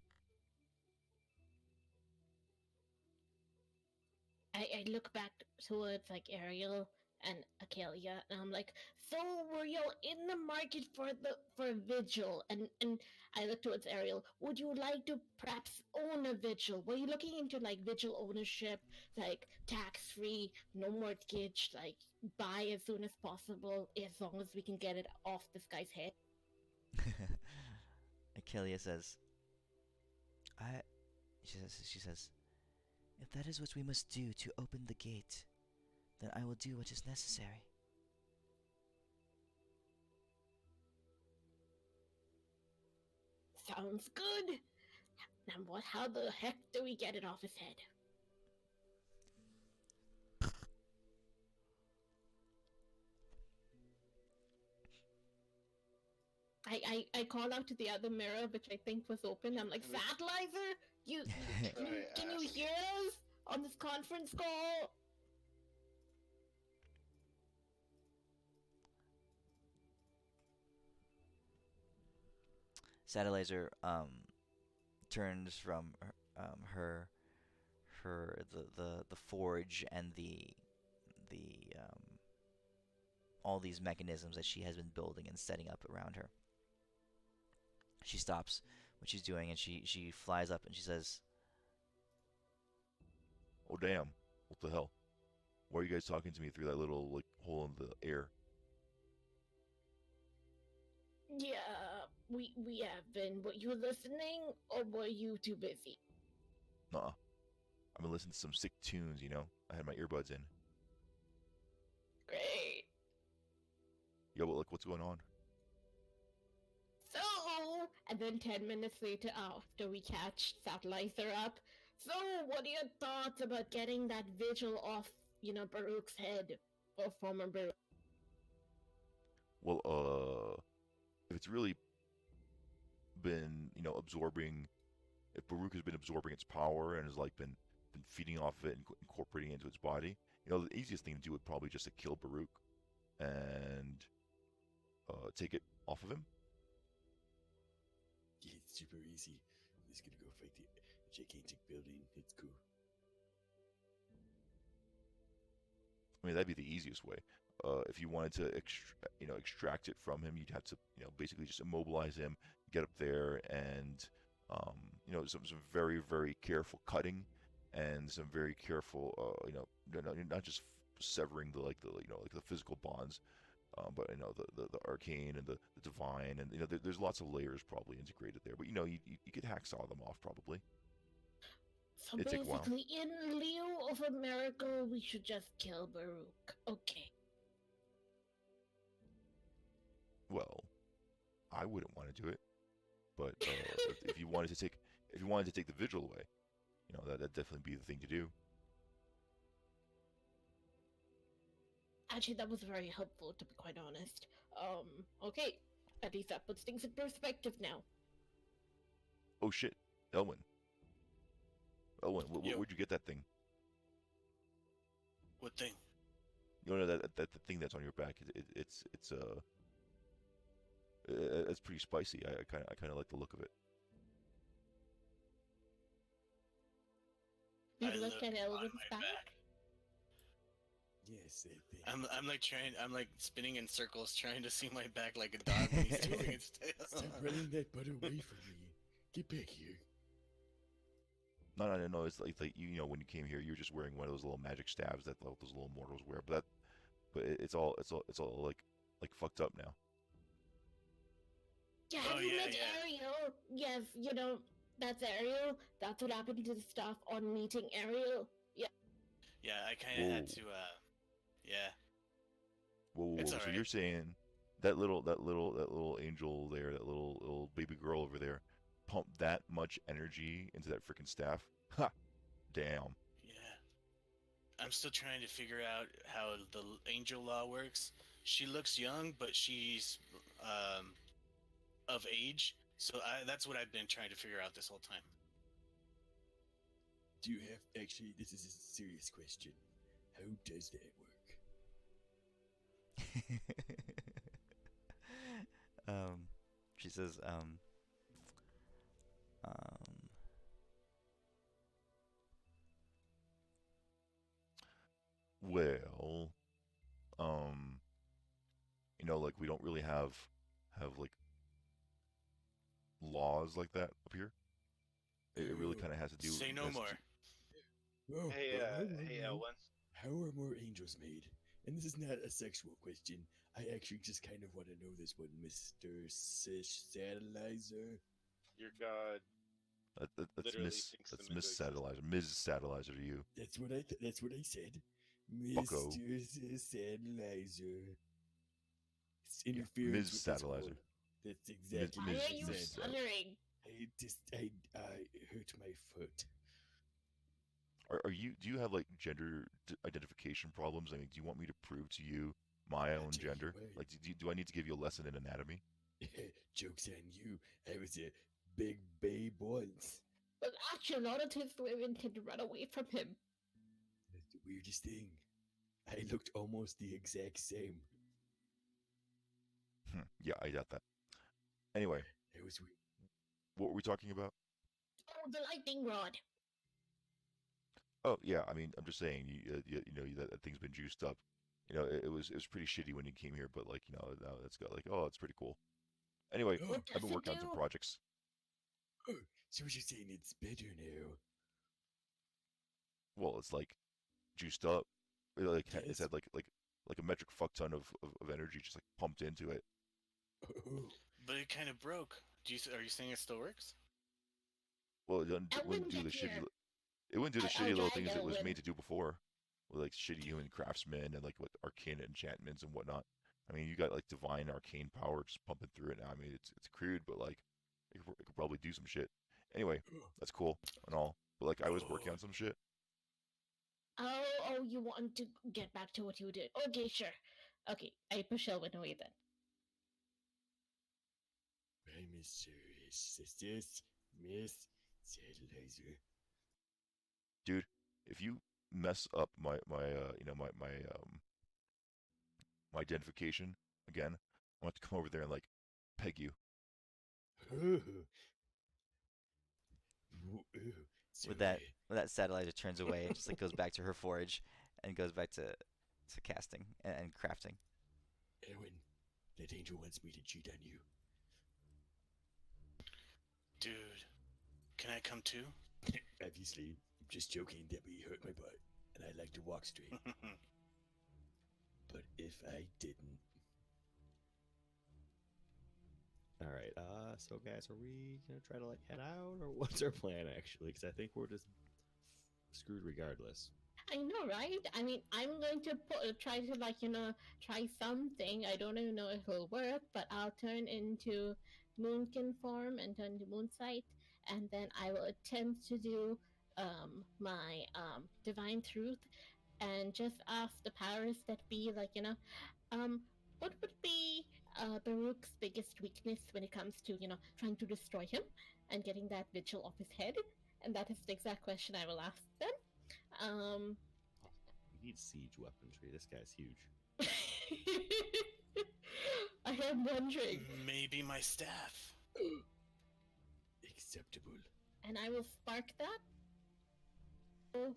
I look back towards like Ariel and Akelia, and I'm like, so were you in the market for a vigil? And I look towards Ariel. Would you like to perhaps own a vigil? Were you looking into like vigil ownership, like tax free, no mortgage, like buy as soon as possible, as long as we can get it off this guy's head? Akelia says, I. She says, if that is what we must do to open the gate, then I will do what is necessary. Sounds good. Now, how the heck do we get it off his head? I call out to the other mirror, which I think was open. I'm like, Satlizer, can you hear us on this conference call? Satellizer turns from her the forge and the all these mechanisms that she has been building and setting up around her. She stops what she's doing and she flies up and she says, Oh damn! What the hell? Why are you guys talking to me through that little like hole in the air? Yeah, we have been. Were you listening, or were you too busy? Nuh-uh. I've been listening to some sick tunes. I had my earbuds in. Great. Yo, but look, what's going on? So, and then 10 minutes later, after we catch Satlizer up, so what are your thoughts about getting that vigil off, Baruch's head, or former Baruch? Well, if it's really been, absorbing, if Baruch has been absorbing its power and has like been feeding off of it and incorporating it into its body, the easiest thing to do would probably just to kill Baruch and take it off of him. Yeah, it's super easy. I'm just gonna go fight the gigantic building. It's cool. I mean, that'd be the easiest way. If you wanted to, extract it from him, you'd have to, basically just immobilize him, get up there, and, some very, very careful cutting, and some very careful, not just severing the physical bonds, but the arcane and the divine, and there's lots of layers probably integrated there. But you could hacksaw them off probably. So It'd take a while. basically, in lieu of a miracle, we should just kill Baruch. Okay. Well, I wouldn't want to do it, But if you wanted to take the vigil away, that'd definitely be the thing to do. Actually, that was very helpful, to be quite honest. Okay. At least that puts things in perspective now. Oh shit, Elwin. Elwin, Yo. where'd you get that thing? What thing? That the thing that's on your back. It's pretty spicy. I kind of like the look of it. We I looked look at on Elvin's my back. Yes, that thing. I'm like spinning in circles trying to see my back like a dog when he's chasing its tail. Stop running that butt away from me. Get back here. No. It's like when you came here, you were just wearing one of those little magic stabs that those little mortals wear. But it's all like fucked up now. Yeah, Oh, have you yeah, met yeah. Ariel? Yes, that's Ariel. That's what happened to the stuff on meeting Ariel. Yeah. Yeah, I kind of had to. Yeah. Whoa. It's So alright. you're saying that little angel there, that little baby girl over there, pumped that much energy into that freaking staff? Ha! Damn. Yeah. I'm still trying to figure out how the angel law works. She looks young, but she's of age. So that's what I've been trying to figure out this whole time. Do you have actually? This is a serious question. How does that work? She says, Well, like we don't really have like laws like that up here. It really kind of has to do. Say no more. Whoa, Hey, whoa, hey, whoa. Elwin. How are more angels made? And this is not a sexual question. I actually just kind of want to know this one, Mr. Satelliter. Your god That's literally Miss. thinks That's them Miss into existence. Satellizer. Ms. Satellizer to you. That's what I said. Bucko. Mr. Satelliter. It's Yeah, interference Ms. with this Satellizer. whole. That's exactly Why Ms. are you what I Ms. said. stuttering? I hurt my foot. Are you? Do you have like gender identification problems? I mean, do you want me to prove to you my I'll own tell you gender? what. Like, do I need to give you a lesson in anatomy? Joke's on you. I was a big babe once. But actually, a lot of times women tend to run away from him. That's the weirdest thing. I looked almost the exact same. Yeah, I doubt that. Anyway, It was weird. what were we talking about? Oh, the lightning rod. Oh yeah, I mean, I'm just saying, that thing's been juiced up. It was pretty shitty when you came here, but like, now it's got like, oh, it's pretty cool. Anyway, Oh, What I've does been it working on some do? projects. so what you're saying it's better now? Well, it's like juiced up. It's Yes. had like a metric fuck ton of energy just like pumped into it. Oh, But it kind of broke. Are you saying it still works? Well, it wouldn't do Elwin, the get shitty. here. It wouldn't do the I'll shitty little drag things it was Elwin. made to do before, with like shitty human craftsmen and like what arcane enchantments and whatnot. I mean, you got like divine arcane power just pumping through it now. I mean, it's crude, but like it could probably do some shit. Anyway, that's cool and all, but like I was working on some shit. Oh, you want to get back to what you did? Okay, sure. Okay, I push Elwin away then. by Mr. Sisters, Miss Satelliter. Dude, if you mess up my my identification again, I want to come over there and like peg you. Oh. with that Satellizer turns away and just like goes back to her forge and goes back to casting and crafting. Erwin, that angel wants me to cheat on you. Dude, can I come too? Obviously, I'm just joking that we hurt my butt, and I like to walk straight. But if I didn't, All right. So guys, are we gonna try to like head out, or what's our plan actually? Because I think we're just screwed regardless. I know, right? I mean, I'm going to try to try something. I don't even know if it'll work, but I'll turn into moonkin form and turn to moonsight, and then I will attempt to do my divine truth and just ask the powers that be, like, what would be Baruch's biggest weakness when it comes to, trying to destroy him and getting that vigil off his head? And that is the exact question I will ask them. We need siege weaponry. This guy's huge. I am wondering. Maybe my staff. Acceptable. And I will spark that. Oh.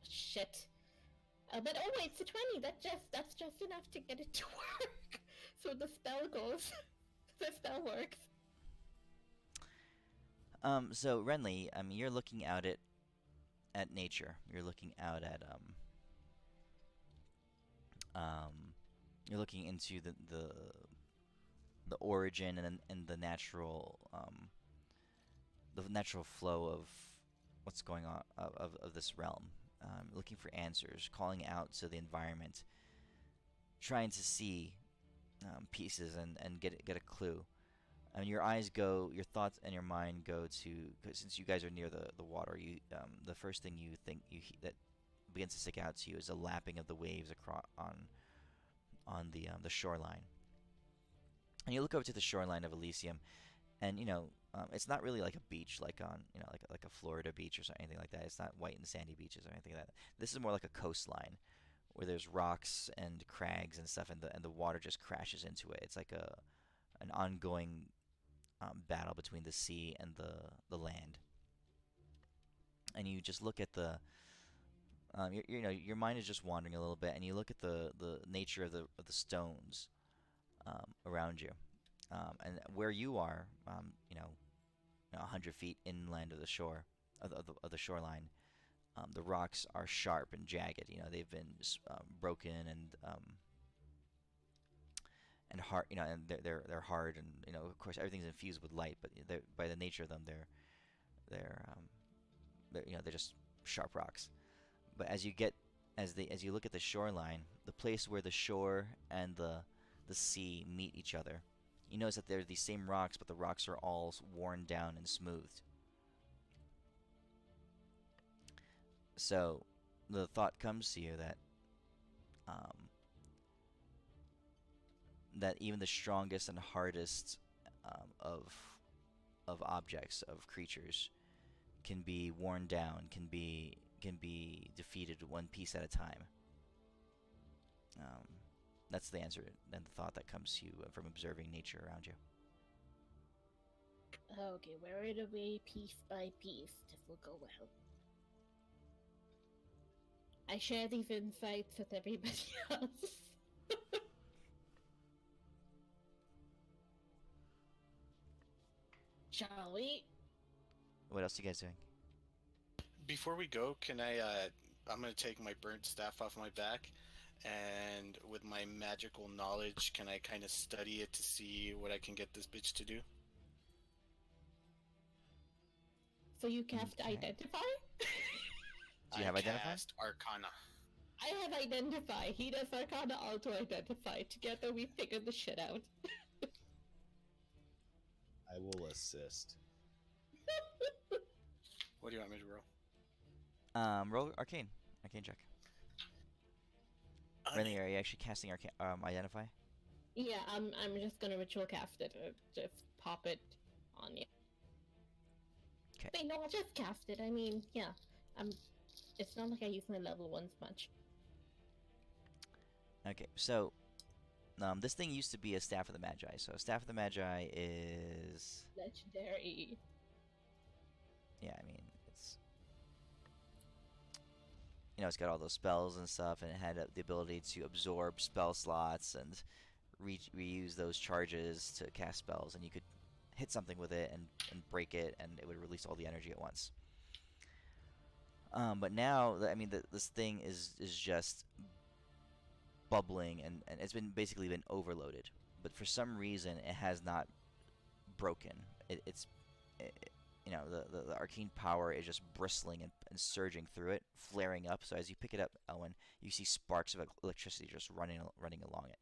Shit. But oh wait, it's a 20. That's just enough to get it to work. So the spell goes. The spell works. So Renly, I mean, you're looking out at nature. You're looking out at you're looking into the origin and the natural flow of what's going on of this realm. Looking for answers, calling out to the environment, trying to see pieces and get a clue. I mean, your thoughts and your mind go to, 'cause since you guys are near the water, the first thing you think that begins to stick out to you is the lapping of the waves across on the shoreline. And you look over to the shoreline of Elysium, and it's not really like a beach, like on like a Florida beach or anything like that. It's not white and sandy beaches or anything like that. This is more like a coastline where there's rocks and crags and stuff, and the water just crashes into it. It's like an ongoing battle between the sea and the land. And you just look at your mind is just wandering a little bit, and you look at the nature of the stones around you, and where you are, 100 feet inland of the shore of the shoreline. The rocks are sharp and jagged. They've been broken and hard. And they're hard, and of course everything's infused with light. But by the nature of them, they're just sharp rocks. But as you look at the shoreline, the place where the shore and the sea meet each other, you notice that they're these same rocks, but the rocks are all worn down and smoothed. So the thought comes to you that even the strongest and hardest of objects, of creatures, can be worn down, can be defeated one piece at a time. That's the answer and the thought that comes to you from observing nature around you. Okay, wear it away piece by piece. This will go well. I share these insights with everybody else. Shall we? What else are you guys doing? Before we go, can I'm gonna take my burnt staff off my back, and with my magical knowledge, can I kind of study it to see what I can get this bitch to do? So you cast Okay. Identify? Do you have Identify? Cast Arcana. I have Identify. He does Arcana, I'll do Identify. Together we figured the shit out. I will assist. What do you want me to roll? Roll Arcane check. Renly, are you actually casting Identify? Yeah, I'm just gonna ritual cast it. Just pop it on you. 'Kay. Wait, no, I'll just cast it. I mean, yeah. It's not like I use my level 1s much. Okay, so this thing used to be a Staff of the Magi. So Staff of the Magi is Legendary. yeah, I mean it's got all those spells and stuff, and it had the ability to absorb spell slots and reuse those charges to cast spells, and you could hit something with it and break it, and it would release all the energy at once. But now, I mean, this thing is just bubbling, and it's basically been overloaded. But for some reason, it has not broken. The arcane power is just bristling and surging through it, flaring up. So as you pick it up, Elwyn, you see sparks of electricity just running along it.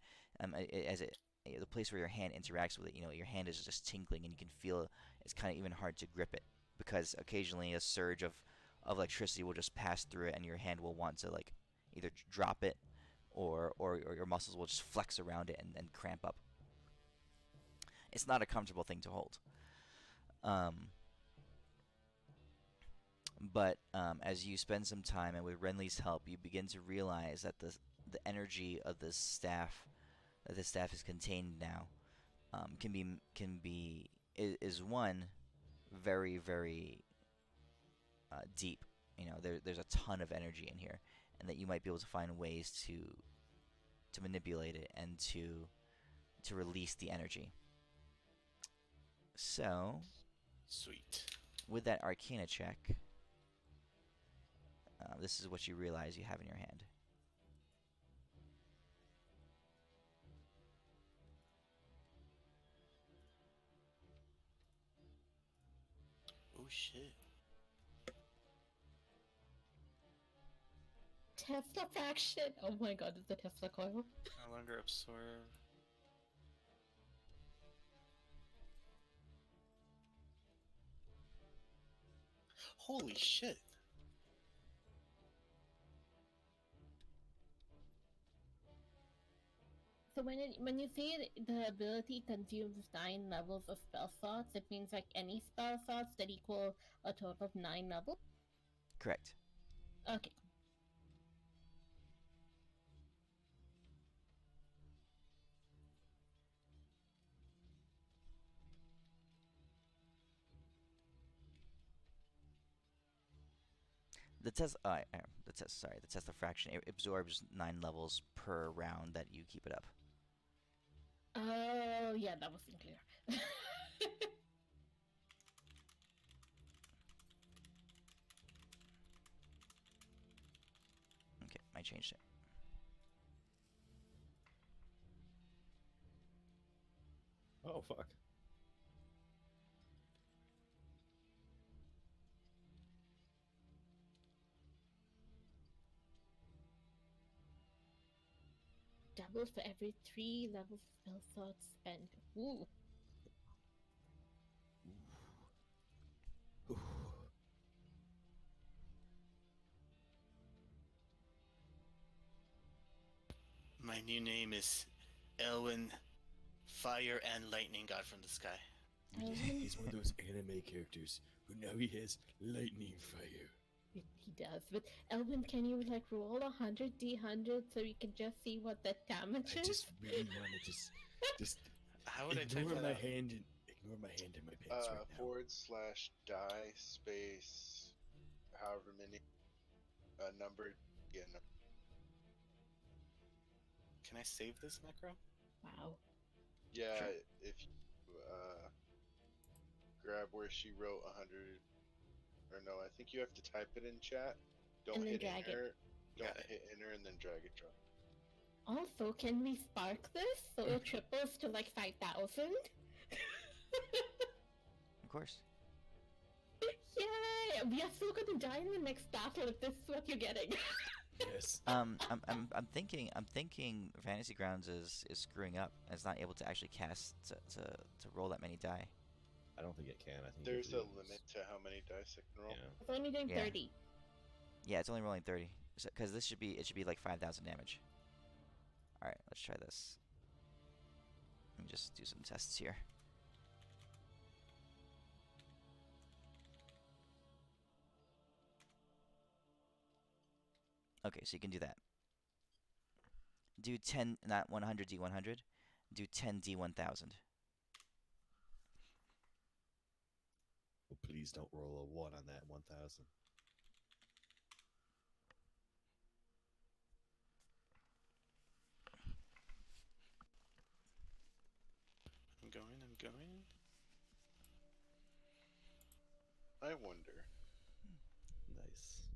As it the place where your hand interacts with it, your hand is just tingling, and you can feel it's kind of even hard to grip it because occasionally a surge of electricity will just pass through it, and your hand will want to like either drop it or your muscles will just flex around it and cramp up. It's not a comfortable thing to hold. But as you spend some time, and with Renly's help, you begin to realize that the energy of the staff that the staff is contained now is one very very deep. There's a ton of energy in here, and that you might be able to find ways to manipulate it and to release the energy. So, Sweet. with that Arcana check, this is what you realize you have in your hand. Oh shit. Tesla fraction. Oh my god, it's the Tesla coil. No longer absorb. Holy shit. So when you say the ability consumes 9 levels of spell slots, it means like any spell slots that equal a total of 9 levels? Correct. Okay. The Tesla fraction, it absorbs 9 levels per round that you keep it up. Oh, yeah, that wasn't clear. Okay, I changed it. Oh fuck. Doubles for every 3 levels of spell slots spent. Ooh. Ooh. My new name is Elwin, Fire and Lightning God from the Sky. He's one of those anime characters who now he has lightning fire. He does. But Elvin, can you like roll 100 d100 so we can just see what that damage I is? just really want to just How would I type ignore that my out? hand and ignore my hand in my pants right now. / die space however many number yeah no. Can I save this macro? Wow. Yeah, Sure. if you grab where she wrote 100, or no, I think you have to type it in chat. Don't And then hit drag it. enter. Don't Got it. hit enter and then drag it drop. Also, can we spark this so it triples to like 5,000? Of course. Yay! We are still gonna die in the next battle if this is what you're getting. Yes. I'm thinking Fantasy Grounds is screwing up and is not able to actually cast to roll that many die. I don't think it can. I think There's it a leaves. limit to how many dice it can roll. Yeah. It's only doing Yeah. 30. Yeah, it's only rolling 30. Because it should be like 5,000 damage. All right, let's try this. Let me just do some tests here. Okay, so you can do that. Do 10, not 100 D100. Do 10 D1000. Oh, please don't roll a 1 on that 1,000. I'm going. I wonder. Nice.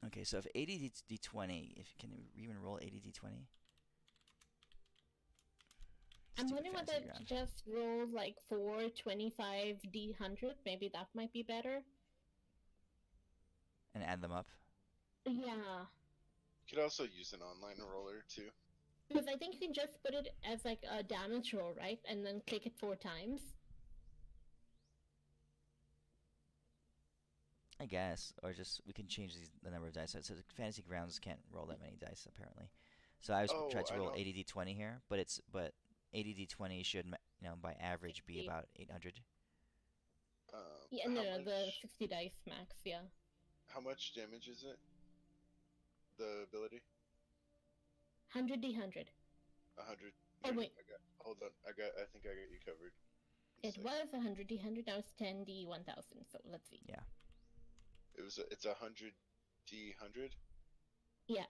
Okay, so if 80 D20, if can you even roll 80 D20? I'm Stupid wondering whether Fantasy to Ground. just roll like 4 25 d100. Maybe that might be better. And add them up. Yeah. You could also use an online roller too. Because I think you can just put it as like a damage roll, right? And then click it 4 times. I guess, or just we can change the number of dice. So fantasy grounds can't roll that many dice apparently. So I was Oh, tried to I roll know. 80d20 here, but 80d20 should by average be 60. about 800. Yeah, How no, the much? 60 dice max, yeah. How much damage is it? The ability? 100d100. 100. Oh, wait. Hold on. I think I got you covered. It was 100d100, now it's 10d1000, so let's see. Yeah. It's 100d100. Yeah.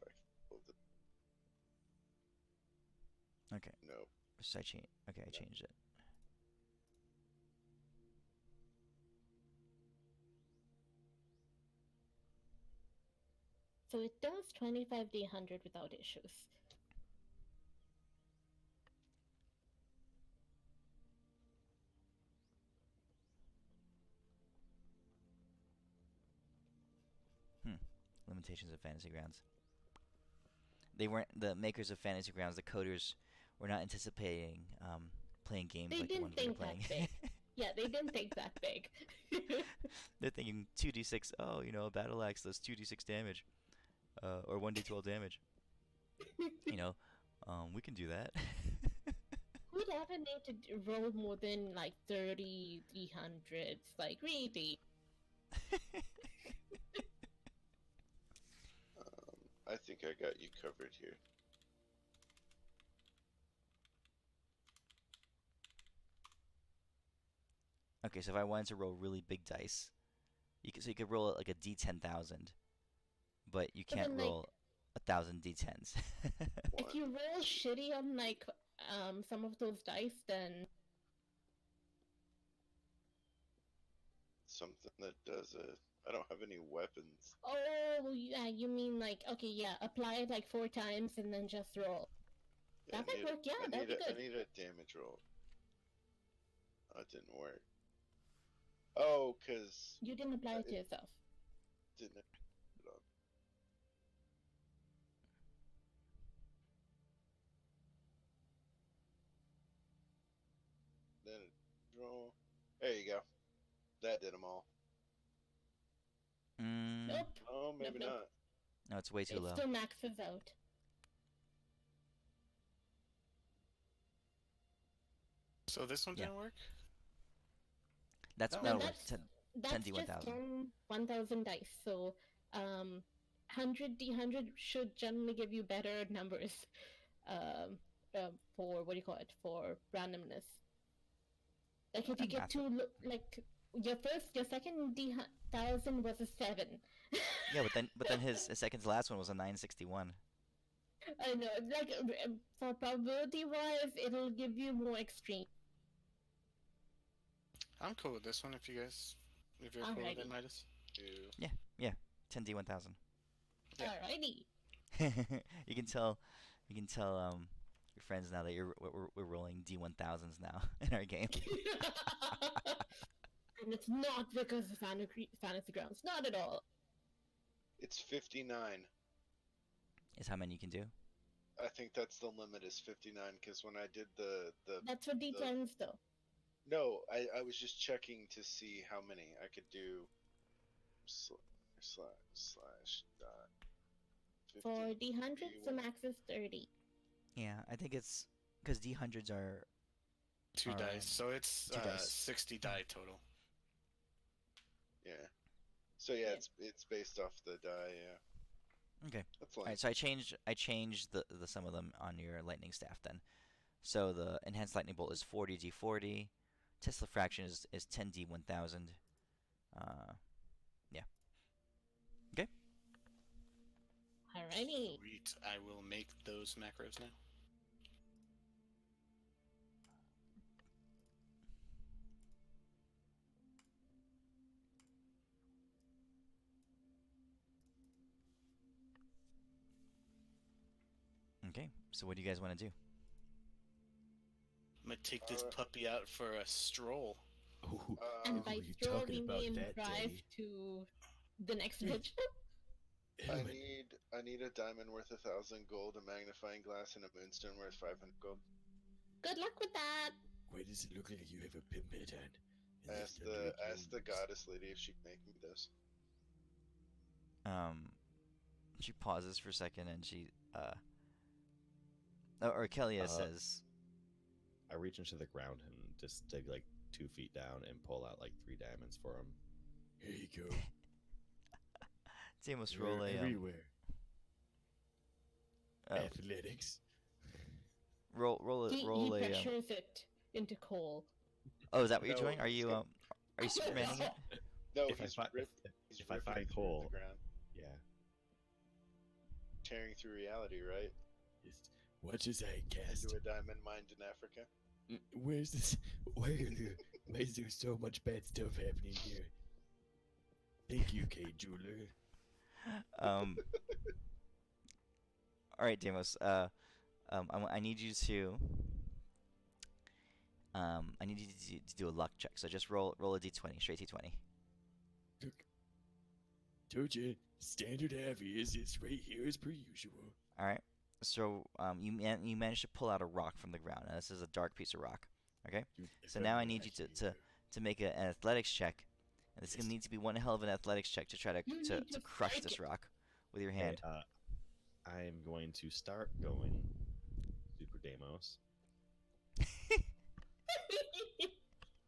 If I can hold it. Okay. No. So I change. Okay, I changed it. So it does 25d100 without issues. Limitations of Fantasy Grounds. They weren't the makers of Fantasy Grounds. The coders were not anticipating playing games They like the didn't ones we were think that playing. big. Yeah, they didn't think that big. They're thinking 2d6. Oh, a battle axe does 2d6 damage, or 1d12 damage. We can do that. Who'd ever need to roll more than like 30d100s? Like, really? I think I got you covered here. Okay, so if I wanted to roll really big dice, you could roll it like a d10,000, but you But can't then, roll 1,000 d10s. if you roll shitty on like some of those dice, then Something that does it. I don't have any weapons. oh yeah, you mean like okay, yeah, apply it like 4 times and then just roll. Yeah, That might work. Yeah, that'd be I good. need a damage roll. Oh, it didn't work. Oh, cause You didn't apply it to yourself. didn't put it on. Then roll. There you go. That did them all. Nope. Oh, maybe Nope. not. No, it's way too It low. still maxes out. So this one Yeah. didn't work? That'll No, work. that's 10 just 10d1000. 1000 dice. So 100d100 should generally give you better numbers for what do you call it, for randomness. Like if you I'm get math- to like your second d1000 was a 7. Yeah, but then his second to last one was a 961. I know, like for probability wise, it'll give you more extreme. I'm cool with this one if you're cool with it, Alrighty. Midas. Ew. Yeah, 10d1000. Yeah. Alrighty. You can tell your friends now that we're rolling d1000s now in our game. And it's not because of fantasy grounds, not at all. It's 59. Is how many you can do. I think that's the limit is 59 because when I did the That's for d10s though. no, I was just checking to see how many I could do. Slash dot. 50, For d100s, the D1. max is 30. Yeah, I think it's because d100s are 2 dice. So it's 2 dice. 60 die total. Yeah. So yeah, Yeah. it's based off the die. Yeah. Okay. That's All fine. right, so I changed the sum of them on your lightning staff then. So the enhanced lightning bolt is 40d40. Tesla fraction is 10d1000. Yeah. Okay. Alrighty. Sweet. I will make those macros now. Okay. So what do you guys want to do? I'm gonna take this Alright. puppy out for a stroll. Ooh, And Um, by were you stroll, talking we about mean that, drive Danny? to The next Wait. pitch. I Elwin, need a diamond worth 1,000 gold, a magnifying glass, and a moonstone worth 500 gold. Good luck with that. why does it look like you have a pimp hat on? And Ask left under the clothes? goddess lady if she can make me those. She pauses for a second and she or Kelia says, I reach into the ground and just dig like 2 feet down and pull out like 3 diamonds for him. Here you go. Deimos, They're roll a everywhere. oh, Athletics. roll He a pressures it into Cole. oh, is that what you're No, doing? Are he's you gonna- are you Supermaning it? No, If I he's fi- ripped. if- He's if I ripping find it through coal- the ground, Yeah. tearing through reality, right? Yes. Watch as I cast. Into a diamond mined in Africa. Where's this? Why is there so much bad stuff happening here? Thank you, K. Jeweler. All right, Deimos. I need you to to do a luck check. So just roll a d20, straight d20. Look. Told you, standard heavy is it's right here as per usual. All right. So you managed to pull out a rock from the ground. Now, this is a dark piece of rock. Okay. Dude, So if now I'm I need you right to here- to make an athletics check. And this is Yes. gonna need to be one hell of an athletics check to try to You to, need to to crush strike this it. rock with your Okay, hand. I am going to start going Super Deimos.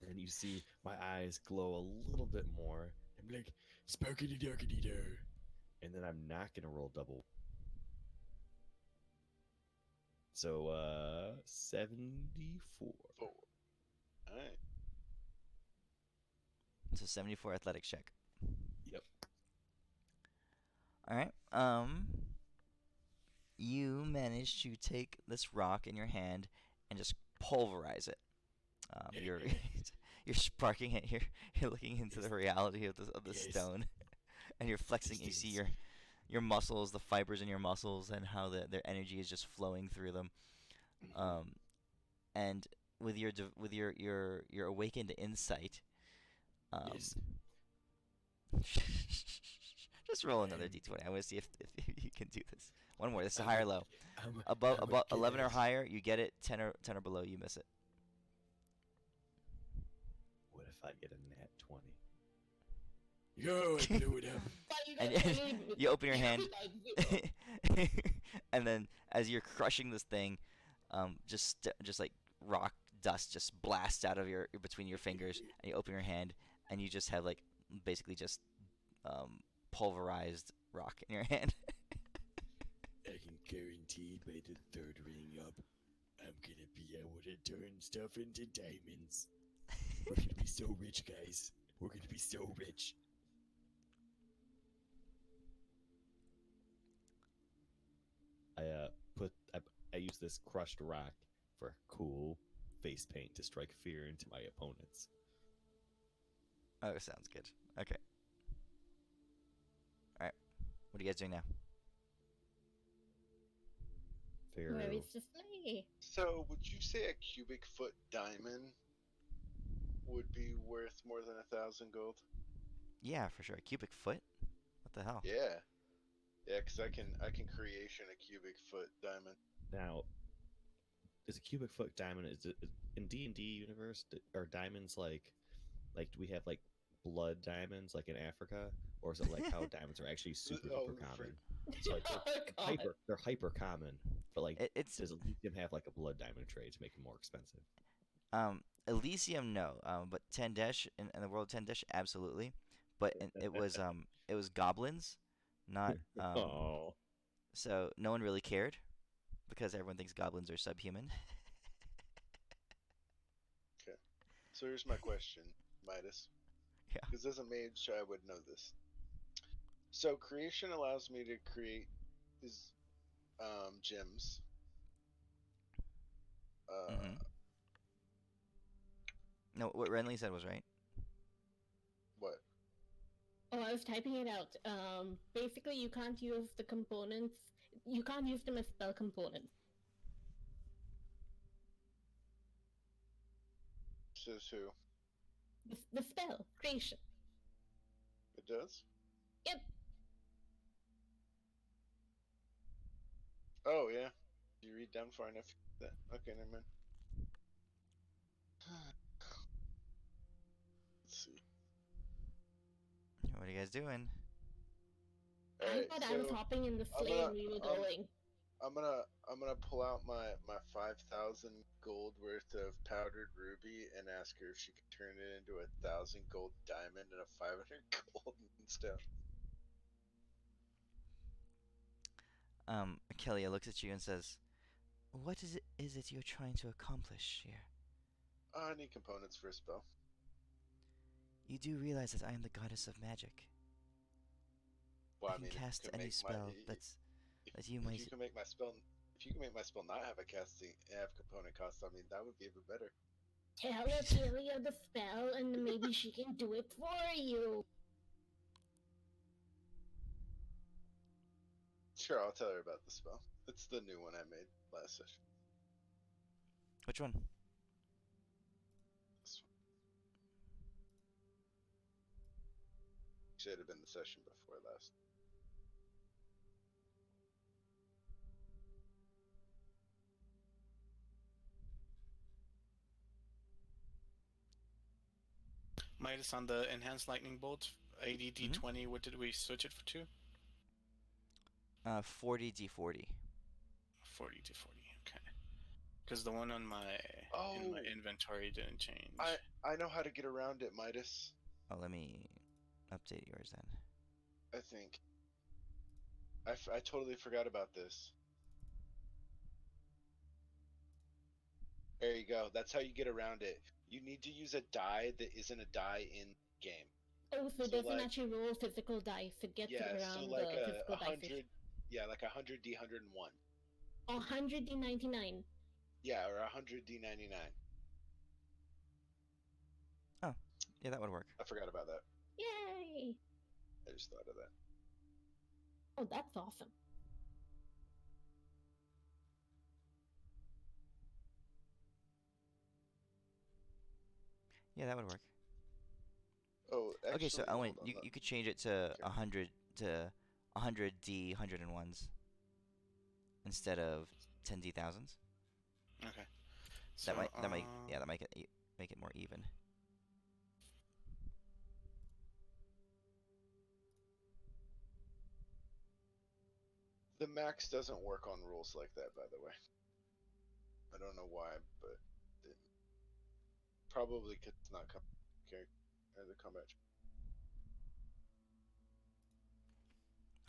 And you see my eyes glow a little bit more. I'm like, sparkity darkity dar. And then I'm not going to roll double. So, 74. 4. All right. It's a 74 athletics check. Yep. All right. You manage to take this rock in your hand and just pulverize it. You're you're sparking it. You're looking into the reality of the Yes. stone, and you're flexing. You see your muscles, the fibers in your muscles, and how their energy is just flowing through them. And with your awakened insight, Yes. just roll another d20. I want to see if you can do this. One more. This is I'm high or a- low. I'm Above a 11 or gas. higher, you get it. 10 or below, you miss it. What if I get a nat 20? Yo, I blew it up. And you open your hand, and then as you're crushing this thing, just like rock dust just blasts out of between your fingers, and you open your hand, and you just have like basically just pulverized rock in your hand. I can guarantee by the third ring up, I'm gonna be able to turn stuff into diamonds. We're gonna be so rich, guys. We're gonna be so rich. I use this crushed rock for cool face paint to strike fear into my opponents. Oh, sounds good. Okay. All right. What are you guys doing now? Pharaoh. Where is the sleigh? So, would you say a cubic foot diamond would be worth more than 1,000 gold? Yeah, for sure. A cubic foot? What the hell? Yeah. Yeah, because I can creation a cubic foot diamond. Now, is a cubic foot diamond in D&D universe? Are diamonds like do we have like blood diamonds like in Africa, or is it like how diamonds are actually super Oh, duper for- common? So like Oh, God. they're hyper common, but like It's does Elysium have like a blood diamond trade to make them more expensive? Elysium, no. But Tendesh in the world of Tendesh, absolutely. But it was goblins, not Oh, so no one really cared because everyone thinks goblins are subhuman. So here's my question, Midas. Yeah. Because as a mage, I would know this. So creation allows me to create these gems. Mhm. No, what Renly said was right. What? Oh, I was typing it out. Basically, you can't use the components. You can't use them as spell components. Says who? The spell creation. It does? Yep. Oh yeah. You read down far enough. Okay, never mind. Let's see. What are you guys doing? All I right, thought I was so hopping in the I'm sleigh gonna and we were um going. I'm gonna pull out my 5,000 gold worth of powdered ruby and ask her if she can turn it into 1,000 gold diamond and a 500 gold moonstone. Akelia looks at you and says, "What is it you're trying to accomplish here? Oh, I need components for a spell. You do realize that I am the goddess of magic. Well, I I can mean, if cast you can any make my spell that you if you might." can make my spell if you can make my spell not have a casting have component cost, I mean that would be even better. Tell Akelia the spell and maybe she can do it for you. Sure, I'll tell her about the spell. It's the new one I made last session. Which one? This one. Should have been the session before last. Midas on the enhanced lightning bolt, 80d20. What did we switch it to? 40d40. 40d40. Okay. Because the one on my in my Oh, inventory didn't change. I know how to get around it, Midas. Oh, let me update yours then. I think. I totally forgot about this. There you go. That's how you get around it. You need to use a die that isn't a die in game. Oh, so it So doesn't like, actually roll physical dice to get yeah, so around like the physical a dice. hundred, yeah, like 100d101. 100d99. Yeah, or 100d99. Oh, yeah, that would work. I forgot about that. Yay! I just thought of that. Oh, that's awesome. Yeah, that would work. Oh, actually, Okay, so Owen, hold on. you could change it to Okay. 100d 101s instead of 10d thousands. Okay. So, That might yeah, that might make it more even. The max doesn't work on rules like that, by the way. I don't know why, but it probably could not come the combat.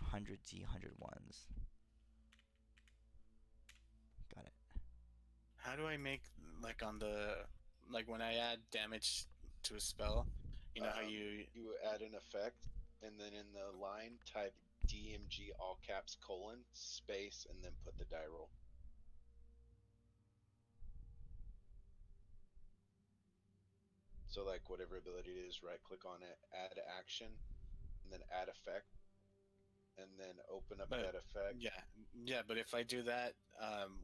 100d 101s. Got it. how do I make like on the like when I add damage to a spell? You know how you You add an effect, and then in the line type DMG all caps colon space, and then put the die roll. So like whatever ability it is, right click on it, add action, and then add effect, and then open up but that effect. yeah, but if I do that,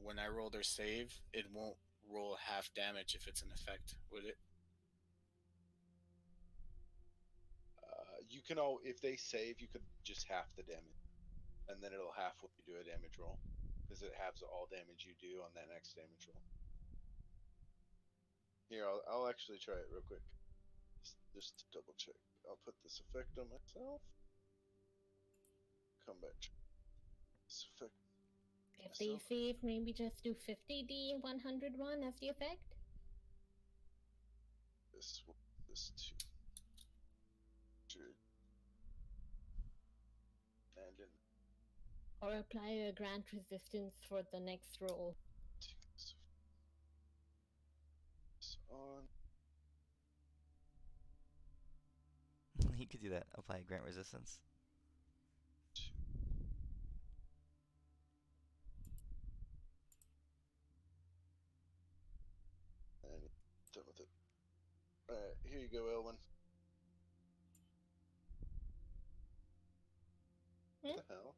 when I roll their save, it won't roll half damage if it's an effect, would it? You can if they save, you could just half the damage, and then it'll half when you do a damage roll, because it halves all damage you do on that next damage roll. Here, I'll actually try it real quick, just to double check. I'll put this effect on myself. Come back. This effect. If they Myself. save, maybe just do 50d 101 as the effect? This 200. And then Or apply a grant resistance for the next roll. take this on. You could do that. Apply grant resistance. And done with it. Alright, here you go, Elwin. What the hell?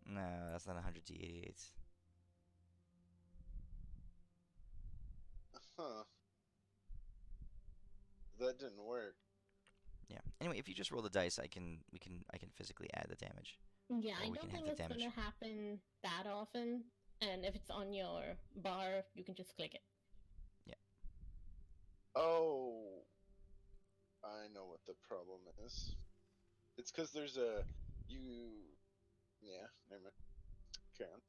No, that's not 100d 88s. Huh. That didn't work. Yeah. Anyway, if you just roll the dice, I can physically add the damage, Yeah, I or we can don't have think the it's gonna damage. happen that often. And if it's on your bar, you can just click it. Yeah. Oh, I know what the problem is. It's because there's a you. Yeah, never mind. Carry on.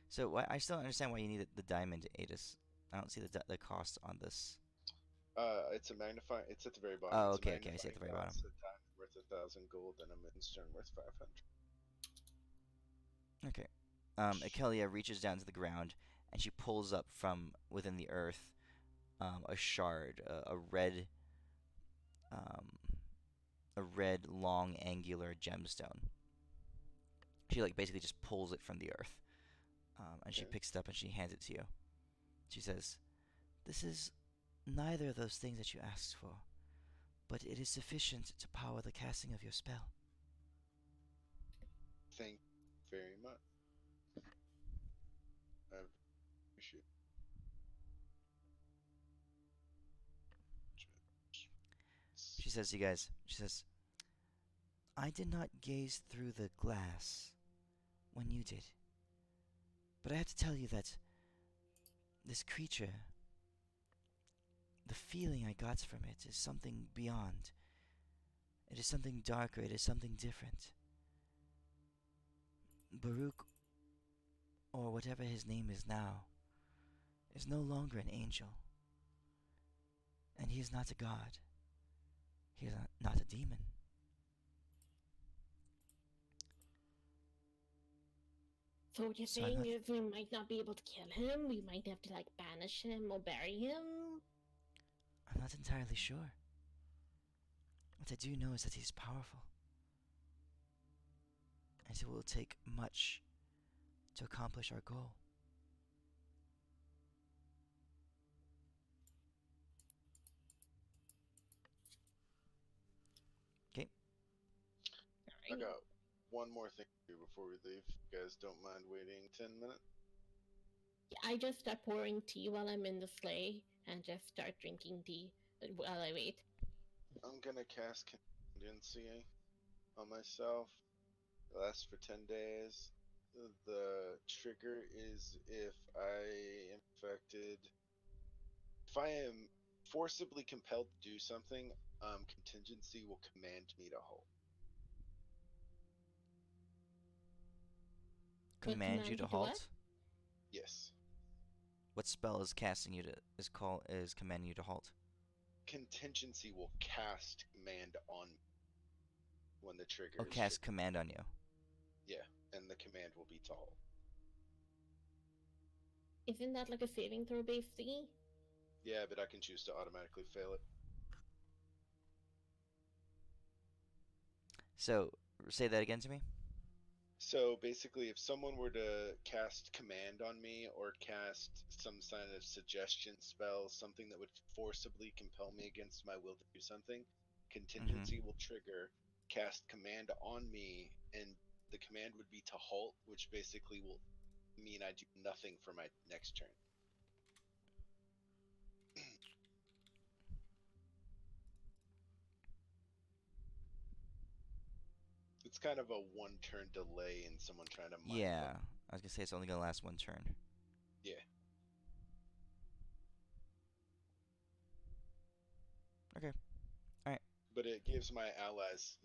So I still don't understand why you need the diamond, Adis. I don't see the cost on this. It's a magnifying. It's at the very bottom. Oh, It's a okay, okay, I see at magnifying the very bottom. glass. A diamond worth 1,000 gold, and a moonstone worth 500. Okay. Akelia reaches down to the ground, and she pulls up from within the earth a shard, um, a red, long, angular gemstone. She like basically just pulls it from the earth, and she Okay. picks it up and she hands it to you. She says, "This is neither of those things that you asked for, but it is sufficient to power the casting of your spell." Thank you very much. I appreciate. She says to you guys, she says, "I did not gaze through the glass when you did, but I have to tell you that this creature, the feeling I got from it is something beyond. It is something darker, it is something different. Baruch, or whatever his name is now, is no longer an angel. And he is not a god. He is not a demon. So what you're So I'm saying not, is we might not be able to kill him. We might have to like banish him or bury him. I'm not entirely sure. What I do know is that he's powerful. And it will take much to accomplish our goal. Okay? I got one more thing to do before we leave. If you guys don't mind waiting 10 minutes. I just start pouring tea while I'm in the sleigh and just start drinking tea while I wait. I'm gonna cast contingency on myself. It lasts for 10 days. The trigger is if I am affected. If I am forcibly compelled to do something, contingency will command me to halt. Would Command you to to what? halt. Yes. What spell is casting you to is commanding you to halt? Contingency will cast command on me when the trigger Oh, is cast triggered. command on you. Yeah, and the command will be to halt. Isn't that like a saving throw based thingy? Yeah, but I can choose to automatically fail it. So, say that again to me. So basically, if someone were to cast command on me or cast some kind of suggestion spell, something that would forcibly compel me against my will to do something, contingency will trigger, cast command on me, and the command would be to halt, which basically will mean I do nothing for my next turn. It's kind of a one-turn delay in someone trying to mind Yeah, fuck. I was gonna say it's only gonna last one turn. Yeah. Okay. Alright. But it gives my allies,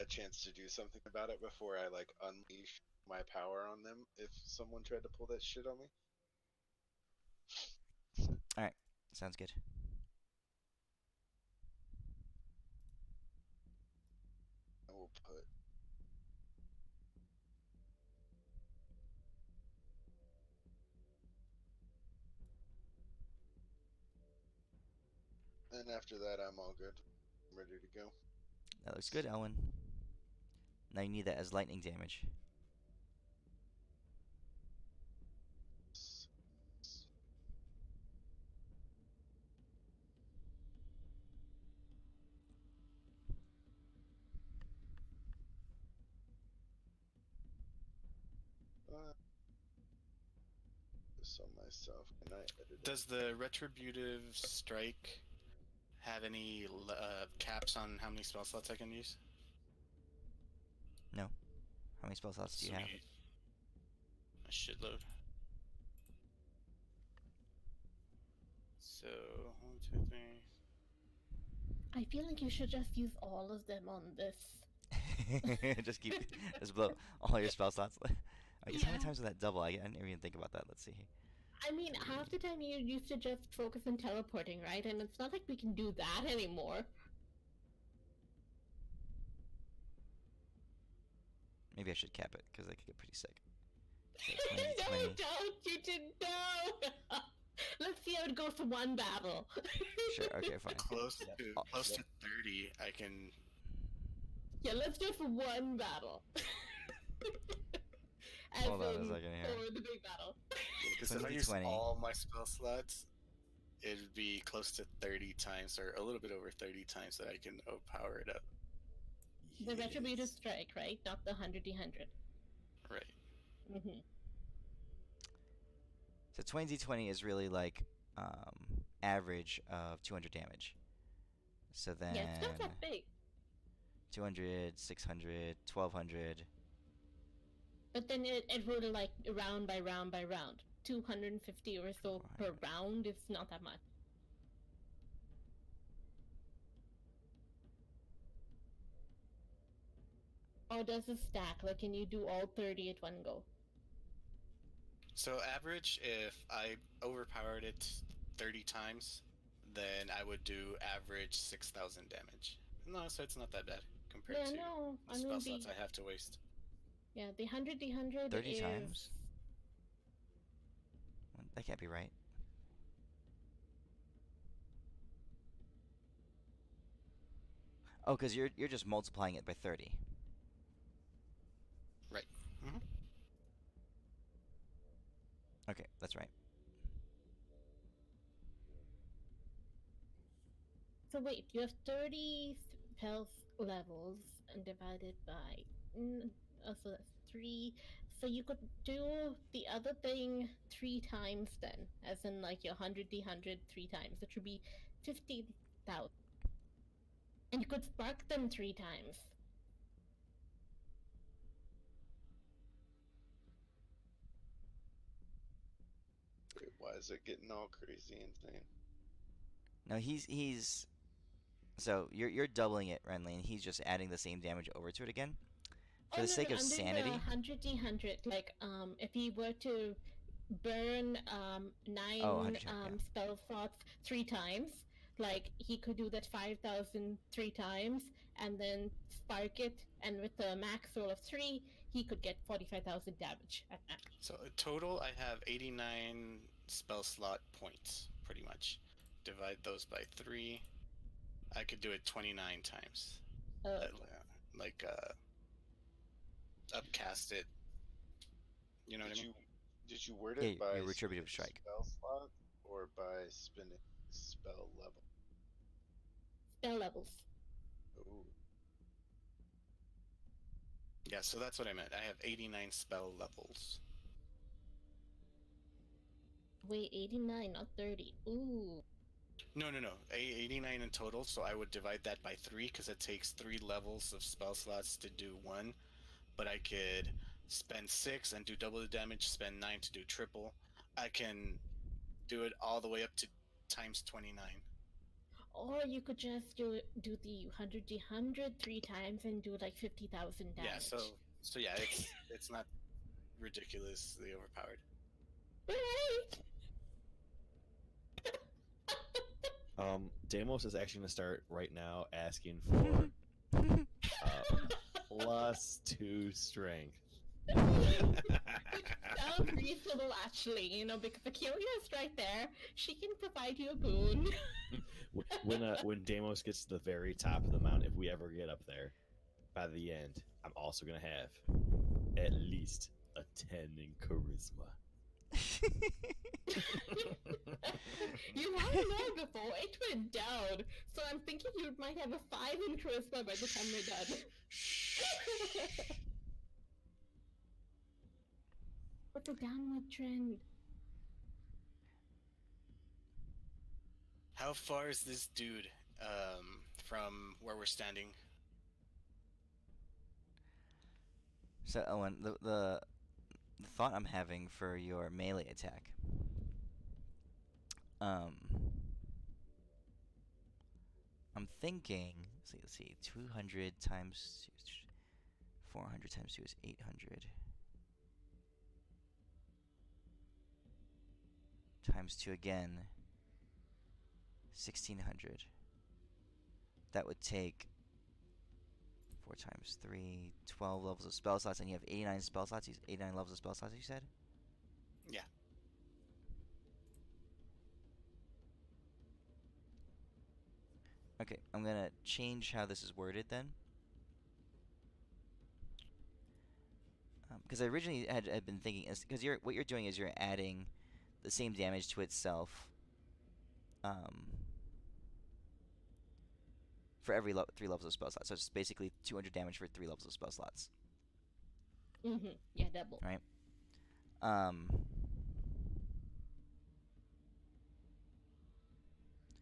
a chance to do something about it before I like unleash my power on them if someone tried to pull that shit on me. Alright. Sounds good. I will put and after that I'm all good. I'm ready to go. That looks good, Elwin. Now you need that as lightning damage. on myself. Can I edit it? Does the retributive strike have any caps on how many spell slots I can use? No. How many spell slots do you have? Sweet. A shitload. So 1, 2, 3. I feel like you should just use all of them on this. just blow all your spell slots. I guess how many Yeah. times would that double? I didn't even think about that. Let's see. I mean, half the time you used to just focus on teleporting, right? And it's not like we can do that anymore. Maybe I should cap it because that could get pretty sick. No, 20. don't! You didn't know! Let's see how it goes for one battle. Sure. Okay. Fine. Close to Oh. close to 30. I can. Yeah, let's do it for one battle. As Hold on a in second here. for the big battle. Because if I 20, use 20. all my spell slots, it'd be close to 30 times, or a little bit over 30 times that I can power it up. The retributive Yes. strike, right? Not the 100d100. Right. Mm-hmm. So 20d20 is really like average of 200 damage. So then Yeah, it's not that big. 200, 600, 1200. But then it would like round by round by round. 250 or so per 400. round is not that much. Or does it stack? Like, can you do all 30 at one go? So average, if I overpowered it 30 times, then I would do average 6,000 damage. No, so it's not that bad compared Yeah, to no. the I spell mean, slots I have to waste. yeah, the 100d100 30 is... times? That can't be right. Oh, because you're just multiplying it by 30. Right. Mm-hmm. Okay, that's right. So wait, you have 30 spell levels and divided by... so that's 3. So you could do the other thing 3 times then. As in like your 100d100 3 times. That should be 50,000. And you could spark them 3 times. Wait, why is it getting all crazy insane? No, he's so you're doubling it, Renly, and he's just adding the same damage over to it again. For the sake of I'm doing sanity. the 100d100. Like, if he were to burn 9 100, yeah. spell slots 3 times, like he could do that 5,000 3 times, and then spark it, and with a max roll of 3, he could get 45,000 damage at that. So total, I have 89 spell slot points, pretty much. Divide those by 3. I could do it 29 times. Like, upcast it. You know what I mean? Did you word Yeah, it by your retributive spinning strike. spell slot or by spinning spell level? Spell levels. Ooh. Yeah, so that's what I meant. I have 89 spell levels. Wait, 89, not 30. Ooh. No. 89 in total, so I would divide that by 3 because it takes 3 levels of spell slots to do 1. But I could spend 6 and do double the damage, spend 9 to do triple. I can do it all the way up to times 29. Or you could just do the 100d100 3 times and do like 50,000 damage. Yeah, so yeah, it's not ridiculously overpowered. Right! Deimos is actually going to start right now asking for +2 strength. Sounds reasonable, actually, because Akelia is right there. She can provide you a boon. When Deimos gets to the very top of the mountain, if we ever get up there, by the end, I'm also going to have at least a 10 in charisma. You had more before. It went down. So I'm thinking you might have a 5 in charisma by the time we're done. What's a downward trend? How far is this dude from where we're standing? So Owen, the thought I'm having for your melee attack, um, I'm thinking. Let's see. 200 times 400 times 2 is 800. Times 2 again, 1600. That would take 4 times 3, 12 levels of spell slots, and you have 89 spell slots. 89 levels of spell slots, you said? Yeah. Okay, I'm gonna change how this is worded then. Because I originally had been thinking, because what you're doing is you're adding the same damage to itself for every 3 levels of spell slots. So it's basically 200 damage for 3 levels of spell slots, Yeah, double. right?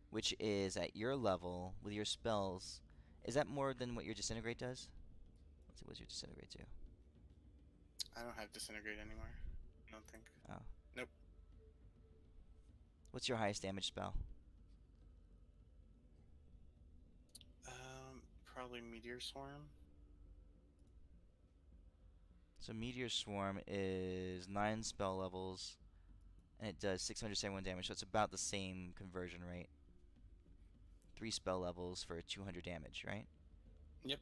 Which is at your level with your spells. Is that more than what your disintegrate does? Let's see, what's your disintegrate do? I don't have disintegrate anymore. I don't think. Oh. Nope. What's your highest damage spell? Probably meteor swarm. So Meteor Swarm is 9 spell levels, and it does 671 damage, so it's about the same conversion rate. 3 spell levels for 200 damage, right? Yep.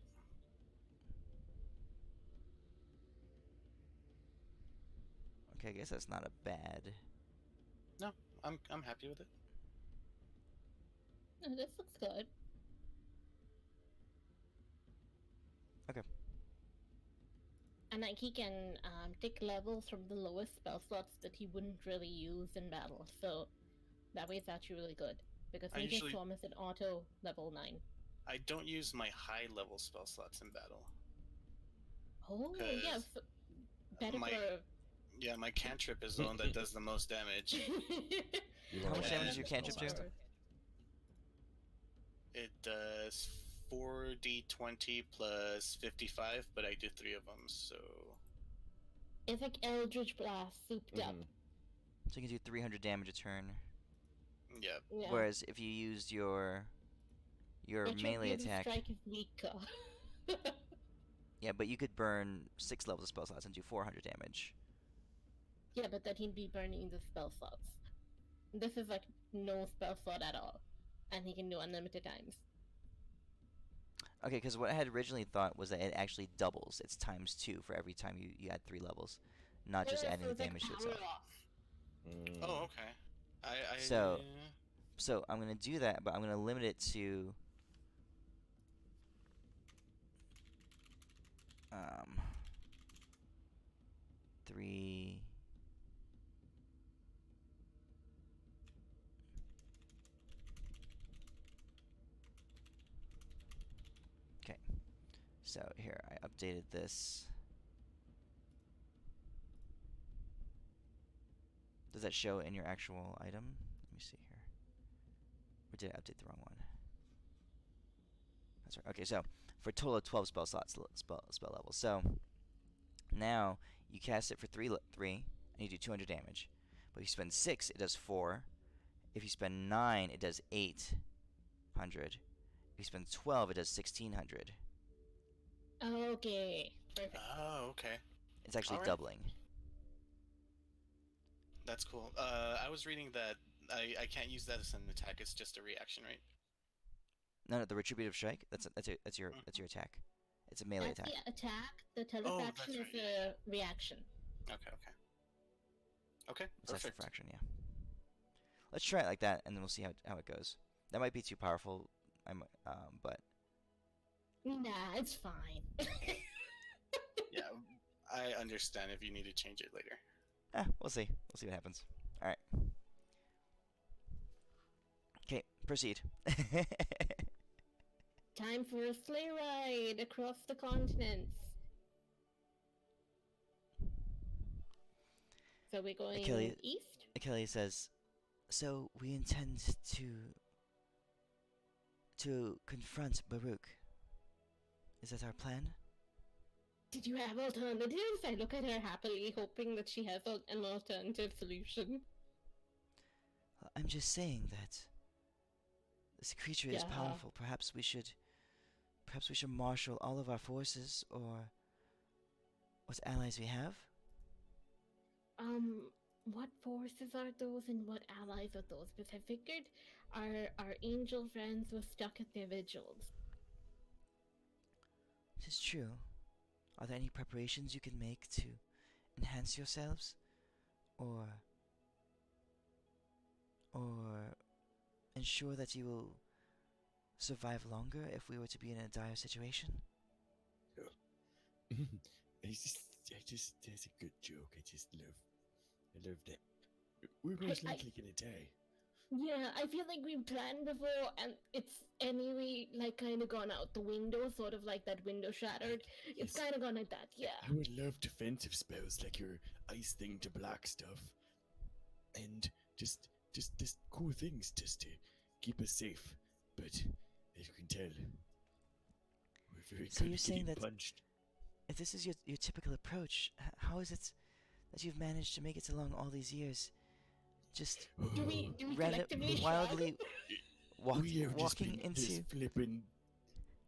Okay, I guess that's not a bad. No, I'm happy with it. Oh, this looks good. Okay. And like he can take levels from the lowest spell slots that he wouldn't really use in battle. So that way it's actually really good. Because I Meteor usually- Swarm is an auto level 9. I don't use my high level spell slots in battle. Oh, yeah. 'Cause So better my- for. Yeah, my cantrip is the one that does the most damage. How much damage does your And- cantrip do? It does 4d20 plus 55, but I do 3 of them, so It's like Eldritch Blast souped up. So you can do 300 damage a turn. yeah. Yeah. Whereas if you used your But melee your attack, strike is weaker. yeah, but you could burn 6 levels of spell slots and do 400 damage. Yeah, but then he'd be burning the spell slots. This is like no spell slot at all. And he can do unlimited times. Okay, because what I had originally thought was that it actually doubles. It's times 2 for every time you add 3 levels, not just Yeah, adding so the it's like damage to power itself. off. Oh, okay. I So I'm gonna do that, but I'm gonna limit it to 3. Okay, so here I updated this. Does that show in your actual item? Let me see here. Or did I update the wrong one? That's right. Okay, so for a total of 12 spell slots, spell levels. So now you cast it for 3, and you do 200 damage. But if you spend 6, it does 4. If you spend 9, it does 800. If you spend 12, it does 1600. Okay, perfect. Oh, okay. It's actually Alright. doubling. That's cool. I was reading that I can't use that as an attack. It's just a reaction, right? No, the retributive strike. That's your Mm-hmm. attack. It's a melee That's attack. the attack. The telefaction that's is a reaction. Okay. Okay. It's extra Perfect. fraction, yeah. Let's try it like that, and then we'll see how it goes. That might be too powerful. But Nah, it's fine. Yeah, I understand if you need to change it later. we'll see. We'll see what happens. All right. Okay, proceed. Time for a sleigh ride across the continents. So we're going Achilles- east? Achilles says, "So we intend to to confront Baruch. Is that our plan? Did you have alternatives? I look at her happily, hoping that she has an alternative solution. I'm just saying that this creature is Yeah. powerful. Perhaps we should marshal all of our forces, or what allies we have. What forces are those and what allies are those? Because I figured our angel friends were stuck at their vigils. It is true. Are there any preparations you can make to enhance yourselves, or ensure that you will survive longer if we were to be in a dire situation? That's a good joke. I love that. We're most likely gonna die. Yeah, I feel like we've planned before, and it's anyway like kind of gone out the window, sort of like that window shattered. It's Yes. kind of gone like that, yeah. I would love defensive spells like your ice thing to block stuff, and just cool things just to keep us safe. But as you can tell, we're very So good you're at saying getting that punched. if this is your typical approach, how is it that you've managed to make it along all these years? Just Do we random, collectively wildly we have just walking been into. just flipping.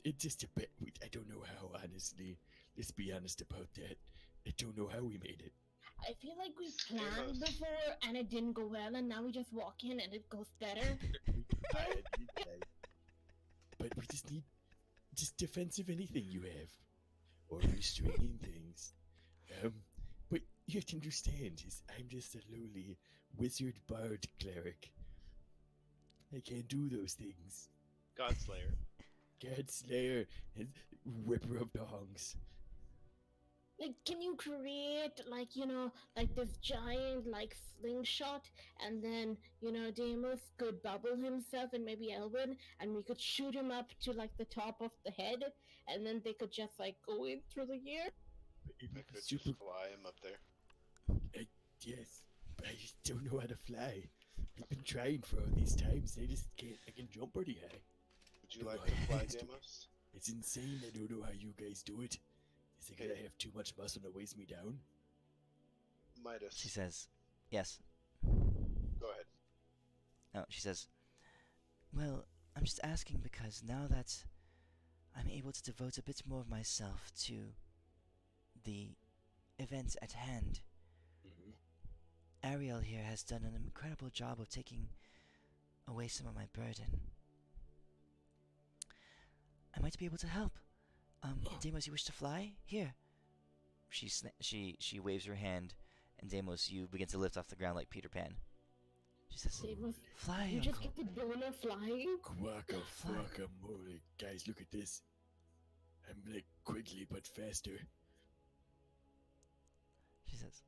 It's just a bit. I don't know how, honestly. Let's be honest about that. I don't know how we made it. I feel like we planned before and it didn't go well, and now we just walk in and it goes better. We tried. But we just need defensive anything you have, or restraining things. But you have to understand, I'm just a lowly wizard bard cleric. I can't do those things. Godslayer. God Slayer and Ripper of Dongs. Like, can you create, like, like this giant, like, slingshot, and then, Deimos could bubble himself and maybe Elwyn, and we could shoot him up to, like, the top of the head, and then they could just, like, go in through the ear? I could just fly him up there. Yes, but I just don't know how to fly. I've been trying for all these times. I just can't. I can jump pretty high. Would you like to fly, Demos? It's insane. I don't know how you guys do it. Is it 'cause I have too much muscle that weighs me down? Midas. She says, yes. Go ahead. Oh, she says, well, I'm just asking because now that I'm able to devote a bit more of myself to the events at hand, Ariel here has done an incredible job of taking away some of my burden. I might be able to help. Deimos, you wish to fly? Here. She waves her hand, and Deimos, you begin to lift off the ground like Peter Pan. She says, Deimos, fly, you Uncle. just get the boner flying? Quacka flocka moly. Guys, look at this. I'm like Quigley, but faster. She says,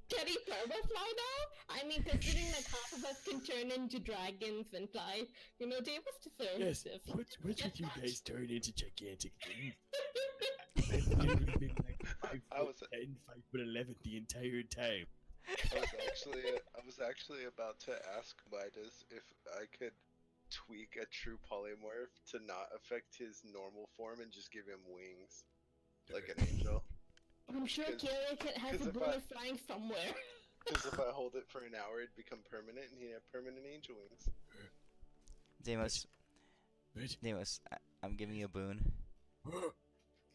Can he perma-fly now? I mean, considering like half of us can turn into dragons and fly, Deimos deserves Yes, this. what's with you guys turn into gigantic things? I've literally been like 5'10", 5'11" the entire time. I was actually about to ask Midas if I could tweak a true polymorph to not affect his normal form and just give him wings, like an angel. I'm sure Kira has a boner flying somewhere. Because if I hold it for an hour, it'd become permanent, and he'd have permanent angel wings. Deimos, I'm giving you a boon.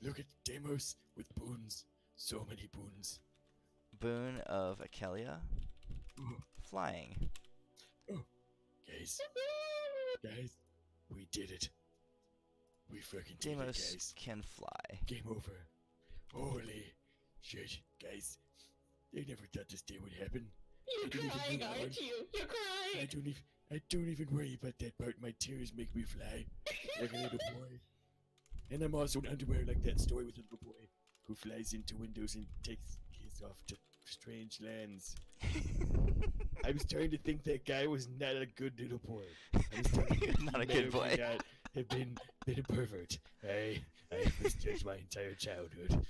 Look at Deimos with boons. So many boons. Boon of Akelia. Flying. Guys, we did it. We fucking did it, Deimos guys. can fly. Game over. Holy shit, guys. I never thought this day would happen. You're crying, aren't you? You're crying! I don't even worry about that part. My tears make me fly like a little boy. And I'm also in underwear like that story with a little boy who flies into windows and takes kids off to strange lands. I was starting to think that guy was not a good little boy. I was starting to think Not a he good may or may boy. not have been a pervert. I misjudged my entire childhood.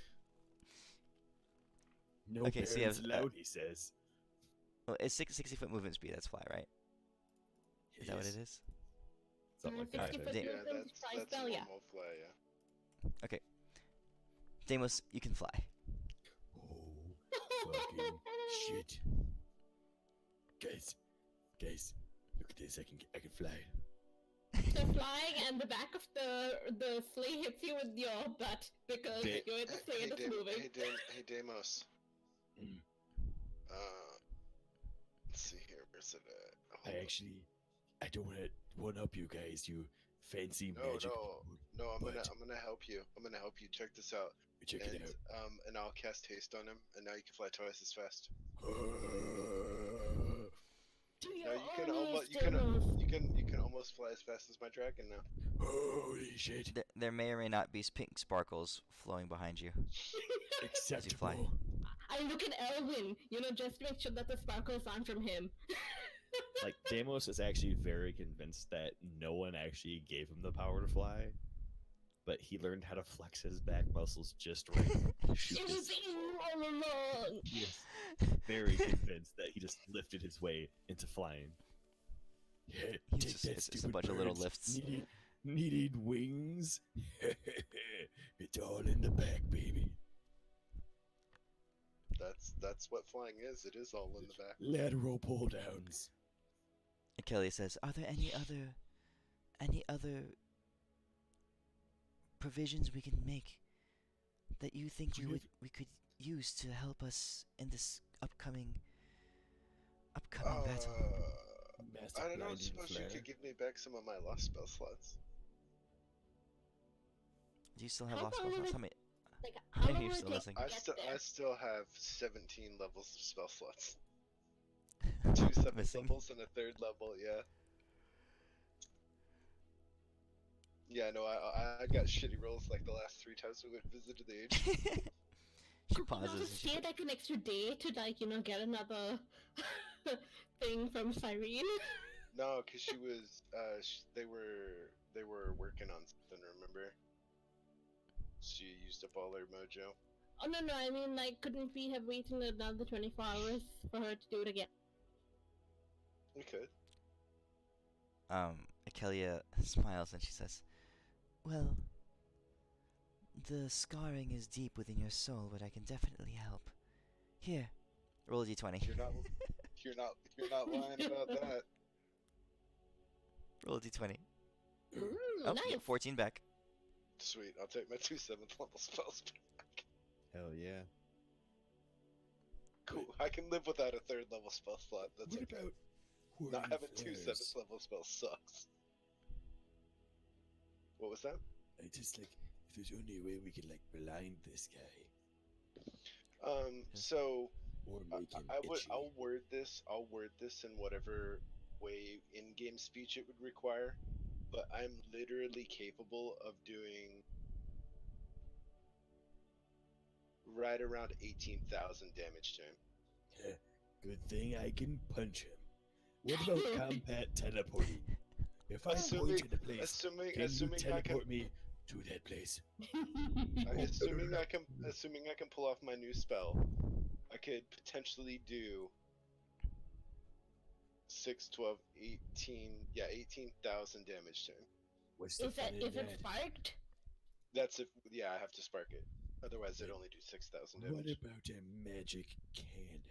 No Okay, so you parents have, allowed, he says. Well, it's 60-foot movement speed. That's fly, right? Is that what Yes. it is? Something like that. I 60 think. foot Yeah, movement, that's try spell, yeah. normal fly. Yeah. Okay. Deimos, you can fly. Oh, fucking shit. Guys, look at this. I can fly. So flying, and the back of the sleigh hits you with your butt because Da- you're in the sleigh and it's moving. Hey, Deimos. Mm. Let's see here. Where's it at? Hold on. I don't want to one up you guys. You fancy No, magic. no. I'm but gonna help you. I'm gonna help you. Check this out. check it out. And I'll cast haste on him, and now you can fly twice as fast. Do No, your you can honors, almost Deimos. you can almost fly as fast as my dragon now. Holy shit! There may or may not be pink sparkles flowing behind you. Acceptable. I look at Elwin, just to make sure that the sparkles aren't from him. Like Deimos is actually very convinced that no one actually gave him the power to fly, but he learned how to flex his back muscles just right. to shoot It his- was you all along. Yes, very convinced that he just lifted his way into flying. Yeah, He's take just- that it's a stupid bunch of little birds. lifts. Needed wings. It's all in the back, baby. That's what flying is. It is all in the back. Lateral pull downs. Kelly says, "Are there any other provisions we can make that you think we could use to help us in this upcoming battle?" Massive I don't know. blinding Suppose flare. you could give me back some of my lost spell slots. Do you still have How lost long spell will slots? it- How many? Like, How how many long are will it still take missing? to I get still there? I still have 17 levels of spell slots. 2 seventh Missing. levels and a 3rd level. Yeah. Yeah, no, I got shitty rolls like the last 3 times we went visited the age. She Could you not pauses have and she stayed like an extra day to get another thing from Cyrene? No, because she was they were working on something. Remember? She used up all her mojo. Oh no, I mean like, couldn't we have waited another 24 hours for her to do it again? We could. Akelia smiles and she says, "Well, the scarring is deep within your soul, but I can definitely help. Here, roll a d20. You're not lying about that. Roll a d20. Ooh, Oh, you nice. get 14 back. Sweet, I'll take my 2 7th level spells back. Hell yeah. Cool. I can live without a 3rd level spell slot. That's What okay. about Not whirling having 2 flares? 7th level spells sucks. What was that? I just like if there's only a way we could like blind this guy So or make him itchy. I'll word this in whatever way in-game speech it would require, but I'm literally capable of doing right around 18,000 damage to him. Good thing I can punch him. What about combat teleporting? If I point in a place, Assuming can you I can teleport me to that place? assuming I can pull off my new spell, I could potentially do 6, 12, 18, 18,000 damage to him. What's the Is fun it in is it that? sparked? That's if I have to spark it. Otherwise, it'd only do 6,000 What damage. about a magic cannon?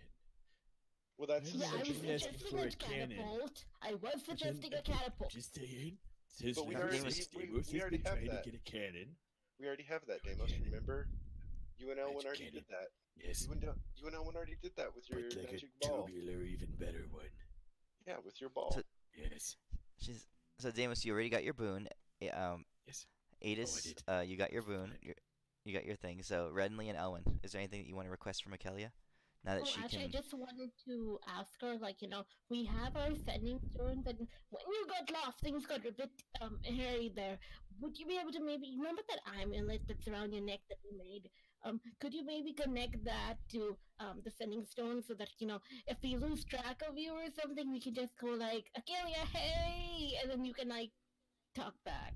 Well, that's Yeah, Yeah, I was Essentially asking suggesting for a a cannon. catapult. I was But then- suggesting a catapult. Just saying. Says But we Damos already- has we been already have trying that. to get a cannon. We already have that, Your Damos. cannon. Remember? You and Elwin Magic already cannon. did that. Yes, You and Elwin already did that with your but like magic a ball. tubular, even better one. Yeah, with your ball. So- Yes. So Deimos, you already got your boon. Yes. Adis, did. you got your boon. Fine. You got your thing. So Renly and Elwin, is there anything that you want to request from Akelia? Now that Oh, she actually, can. I just wanted to ask her, like, we have our sending stones, and when you got lost, things got a bit hairy there. Would you be able to maybe remember that amulet that's around your neck that we made? Could you maybe connect that to the sending stone so that if we lose track of you or something, we can just go like, Akelia, hey, and then you can like talk back.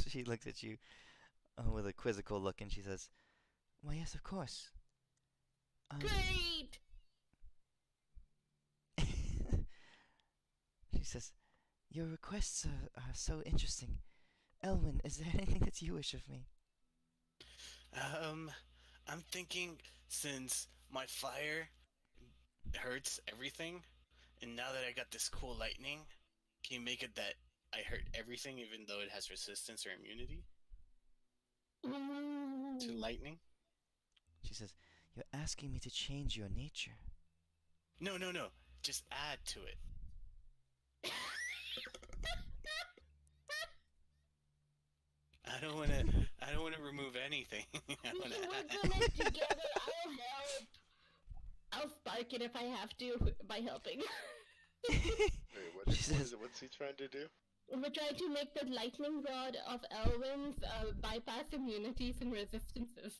She looks at you with a quizzical look and she says, "Why, yes, of course. Great. says, "Your requests are so interesting. Elwyn, is there anything that you wish of me?" Um, I'm thinking since my fire hurts everything, and now that I got this cool lightning, can you make it that I hurt everything even though it has resistance or immunity to Ooh. lightning? She says, "You're asking me to change your nature." No, no, no. Just add to it. I don't want to. I don't want to remove anything. I We want can to work add. on it together. I'll help. I'll spark it if I have to by helping. Wait, what She is, says, what's he trying to do? We're trying to make the lightning rod of Elwyn's bypass immunities and resistances.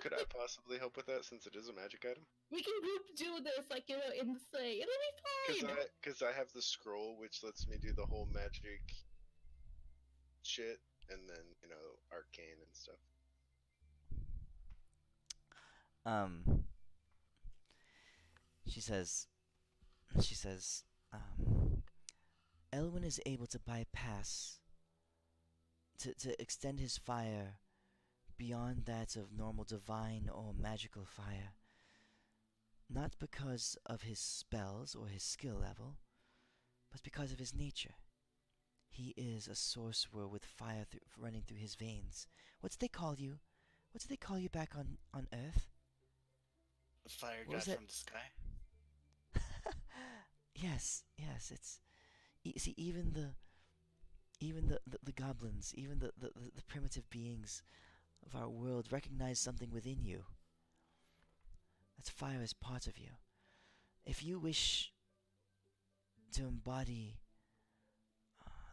Could I possibly help with that since it is a magic item? We can group do this, like, in the sleigh. It'll be fine. Because I have the scroll which lets me do the whole magic shit, and then arcane and stuff. um, she says, she says, um, Elwyn is able to bypass, to extend his fire beyond that of normal divine or magical fire, not because of his spells or his skill level, but because of his nature. He is a sorcerer with fire running through his veins. What did they call you? What did they call you back on Earth? Fire What god was it? from the sky. Yes, yes. It's see, even the goblins, even the primitive beings of our world recognize something within you. That fire is part of you. If you wish to embody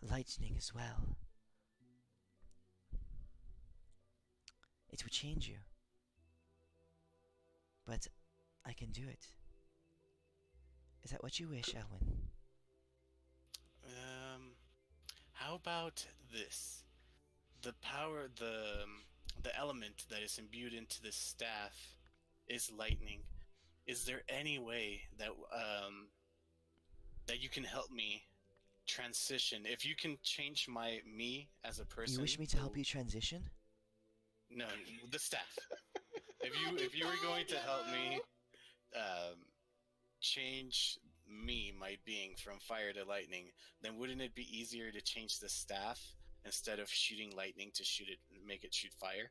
lightning as well, it would change you. But I can do it. Is that what you wish, Elwyn? How about this? The power, the element that is imbued into the staff is lightning. Is there any way that you can help me transition? If you can change me as a person. You wish me to help you transition? No, the staff. If Happy you were going to help me Kyle! change me, my being, from fire to lightning, then wouldn't it be easier to change the staff instead of shooting lightning to shoot it, make it shoot fire?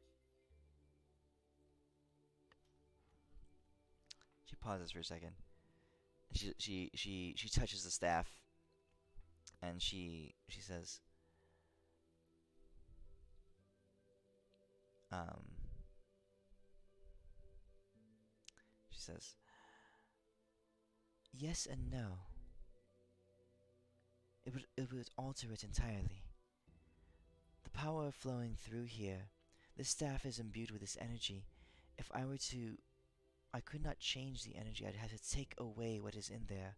She pauses for a second. She touches the staff, and she says, um, she says, yes and no. It would alter it entirely. The power flowing through here, this staff is imbued with this energy. If I were to, I could not change the energy. I'd have to take away what is in there,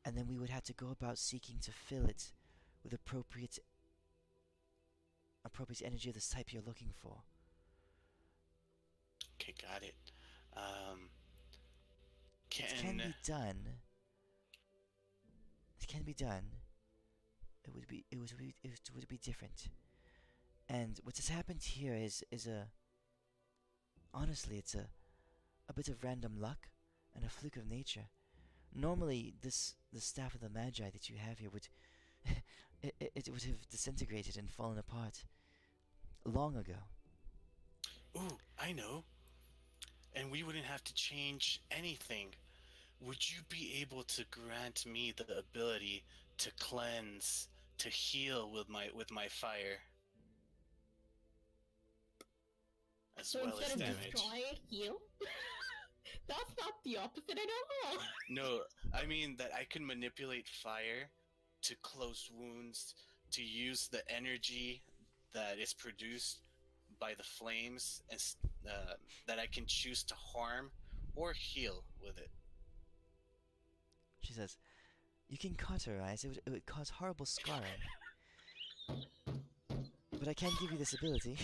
and then we would have to go about seeking to fill it with appropriate energy of this type you're looking for. Okay, got it. It can be done. It can be done. It would be different. And what has happened here is honestly, it's a bit of random luck and a fluke of nature. Normally, the staff of the Magi that you have here would it would have disintegrated and fallen apart long ago. Ooh, I know. And we wouldn't have to change anything. Would you be able to grant me the ability to cleanse, to heal with my fire, as So well as instead of damage? destroy, heal? That's not the opposite at all. No, I mean that I can manipulate fire to close wounds, to use the energy that is produced by the flames, and that I can choose to harm or heal with it. She says, "You can cauterize. It would cause horrible scarring, but I can give you this ability."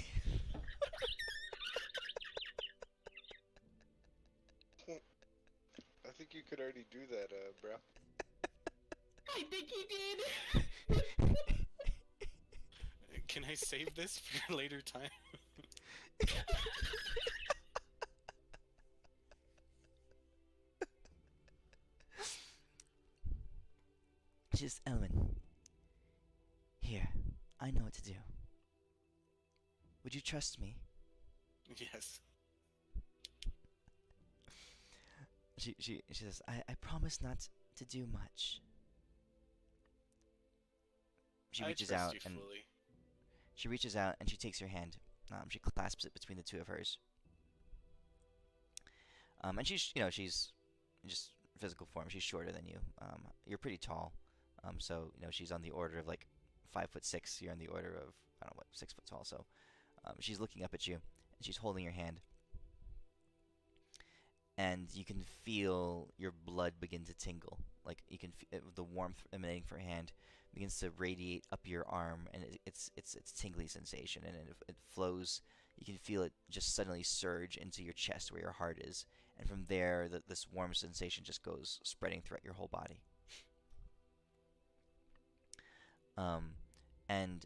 I think you could already do that, bro. I think you did. Can I save this for later time? Just Elwin. Here, I know what to do. Would you trust me? Yes. She says, I promise not to do much. She I reaches trust out you and fully. she takes your hand. She clasps it between the two of hers. And she's just physical form. She's shorter than you. You're pretty tall. So she's on the order of like 5'6". You're on the order of I don't know what 6 foot tall. So she's looking up at you and she's holding your hand. And you can feel your blood begin to tingle. Like you can feel the warmth emanating from her hand begins to radiate up your arm, and it's tingly sensation, and it flows. You can feel it just suddenly surge into your chest where your heart is, and from there, this warm sensation just goes spreading throughout your whole body. And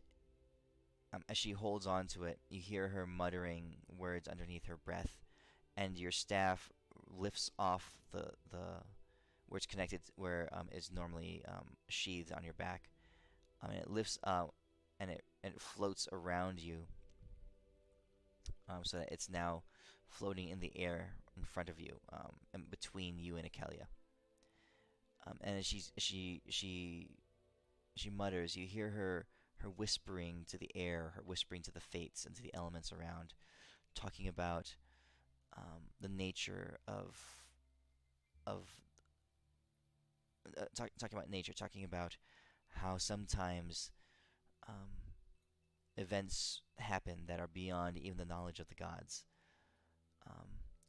as she holds on to it, you hear her muttering words underneath her breath, and your staff lifts off the where it's connected, where is normally sheathed on your back. And it lifts out, and it floats around you, so that it's now floating in the air in front of you, and between you and Akelia. And as she mutters, you hear her whispering to the air, her whispering to the fates and to the elements around, talking about the nature of talking about nature, talking about how sometimes events happen that are beyond even the knowledge of the gods.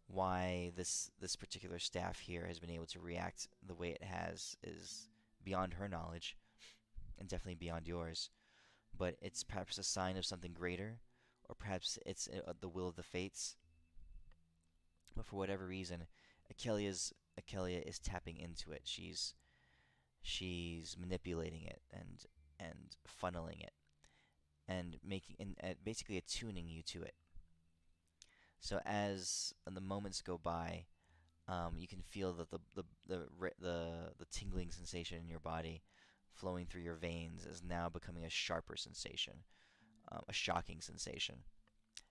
Why this particular staff here has been able to react the way it has is beyond her knowledge, and definitely beyond yours. But it's perhaps a sign of something greater, or perhaps it's the will of the fates. But for whatever reason, Akelia is tapping into it. She's manipulating it and funneling it and making and basically attuning you to it. So as the moments go by, you can feel that the tingling sensation in your body flowing through your veins is now becoming a sharper sensation, a shocking sensation,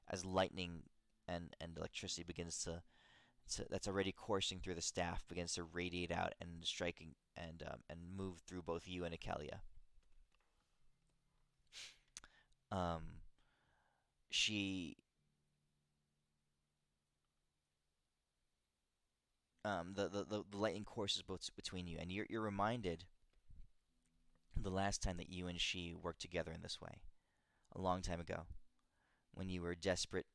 as lightning and electricity begins to that's already coursing through the staff begins to radiate out and striking and move through both you and Akelia. Um, she the lightning courses both between you, and you're reminded the last time that you and she worked together in this way, a long time ago, when you were desperate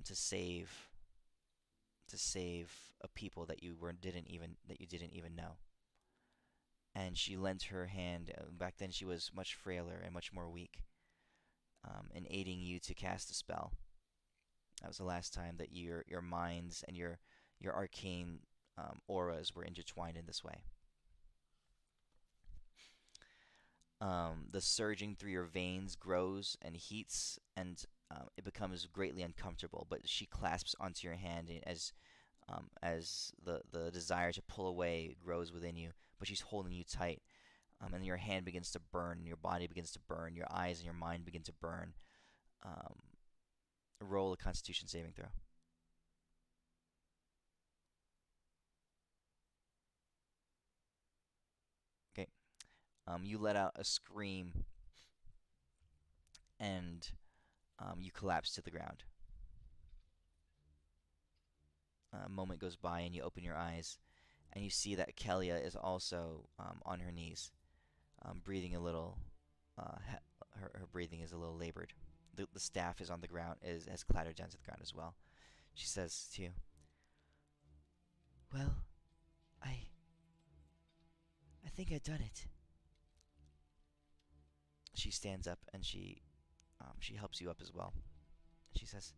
to save a people that you didn't even know. And she lent her hand. Back then, she was much frailer and much more weak, in aiding you to cast a spell. That was the last time that your minds and your arcane auras were intertwined in this way. The surging through your veins grows and heats, and it becomes greatly uncomfortable. But she clasps onto your hand as the desire to pull away grows within you. But she's holding you tight, and your hand begins to burn, your body begins to burn, your eyes and your mind begin to burn. Roll a Constitution saving throw. Okay. You let out a scream, and you collapse to the ground. A moment goes by, and you open your eyes, and you see that Kelia is also on her knees, breathing a little. Her breathing is a little labored. The staff is on the ground, has clattered down to the ground as well. She says to you, "Well, I think I've done it." She stands up and she helps you up as well. She says,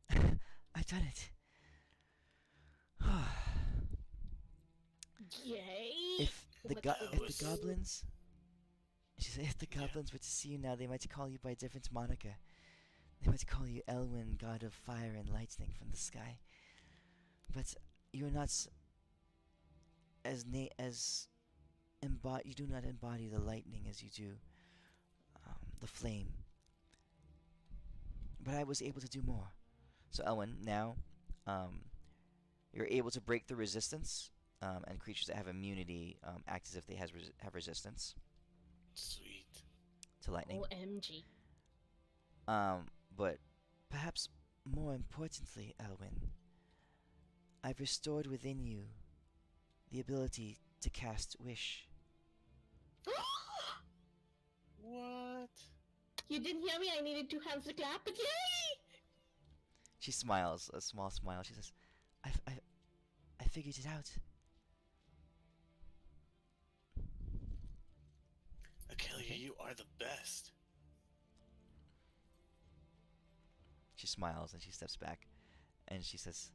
"I've done it." Yay! If What's if the was- goblins, she said, if the Yeah. goblins were to see you now, they might call you by a different moniker. They might call you Elwyn, god of fire and lightning from the sky. But you're not you do not embody the lightning as you do the flame. But I was able to do more. So Elwyn, now um, you're able to break the resistance, and creatures that have immunity act as if they have resistance Sweet. to lightning. OMG. But perhaps more importantly, Elwyn, I've restored within you the ability to cast wish. What? You didn't hear me? I needed 2 hands to clap, but yay! She smiles, a small smile. She says, I figured it out. Akelia, you are the best. She smiles and she steps back, and she says,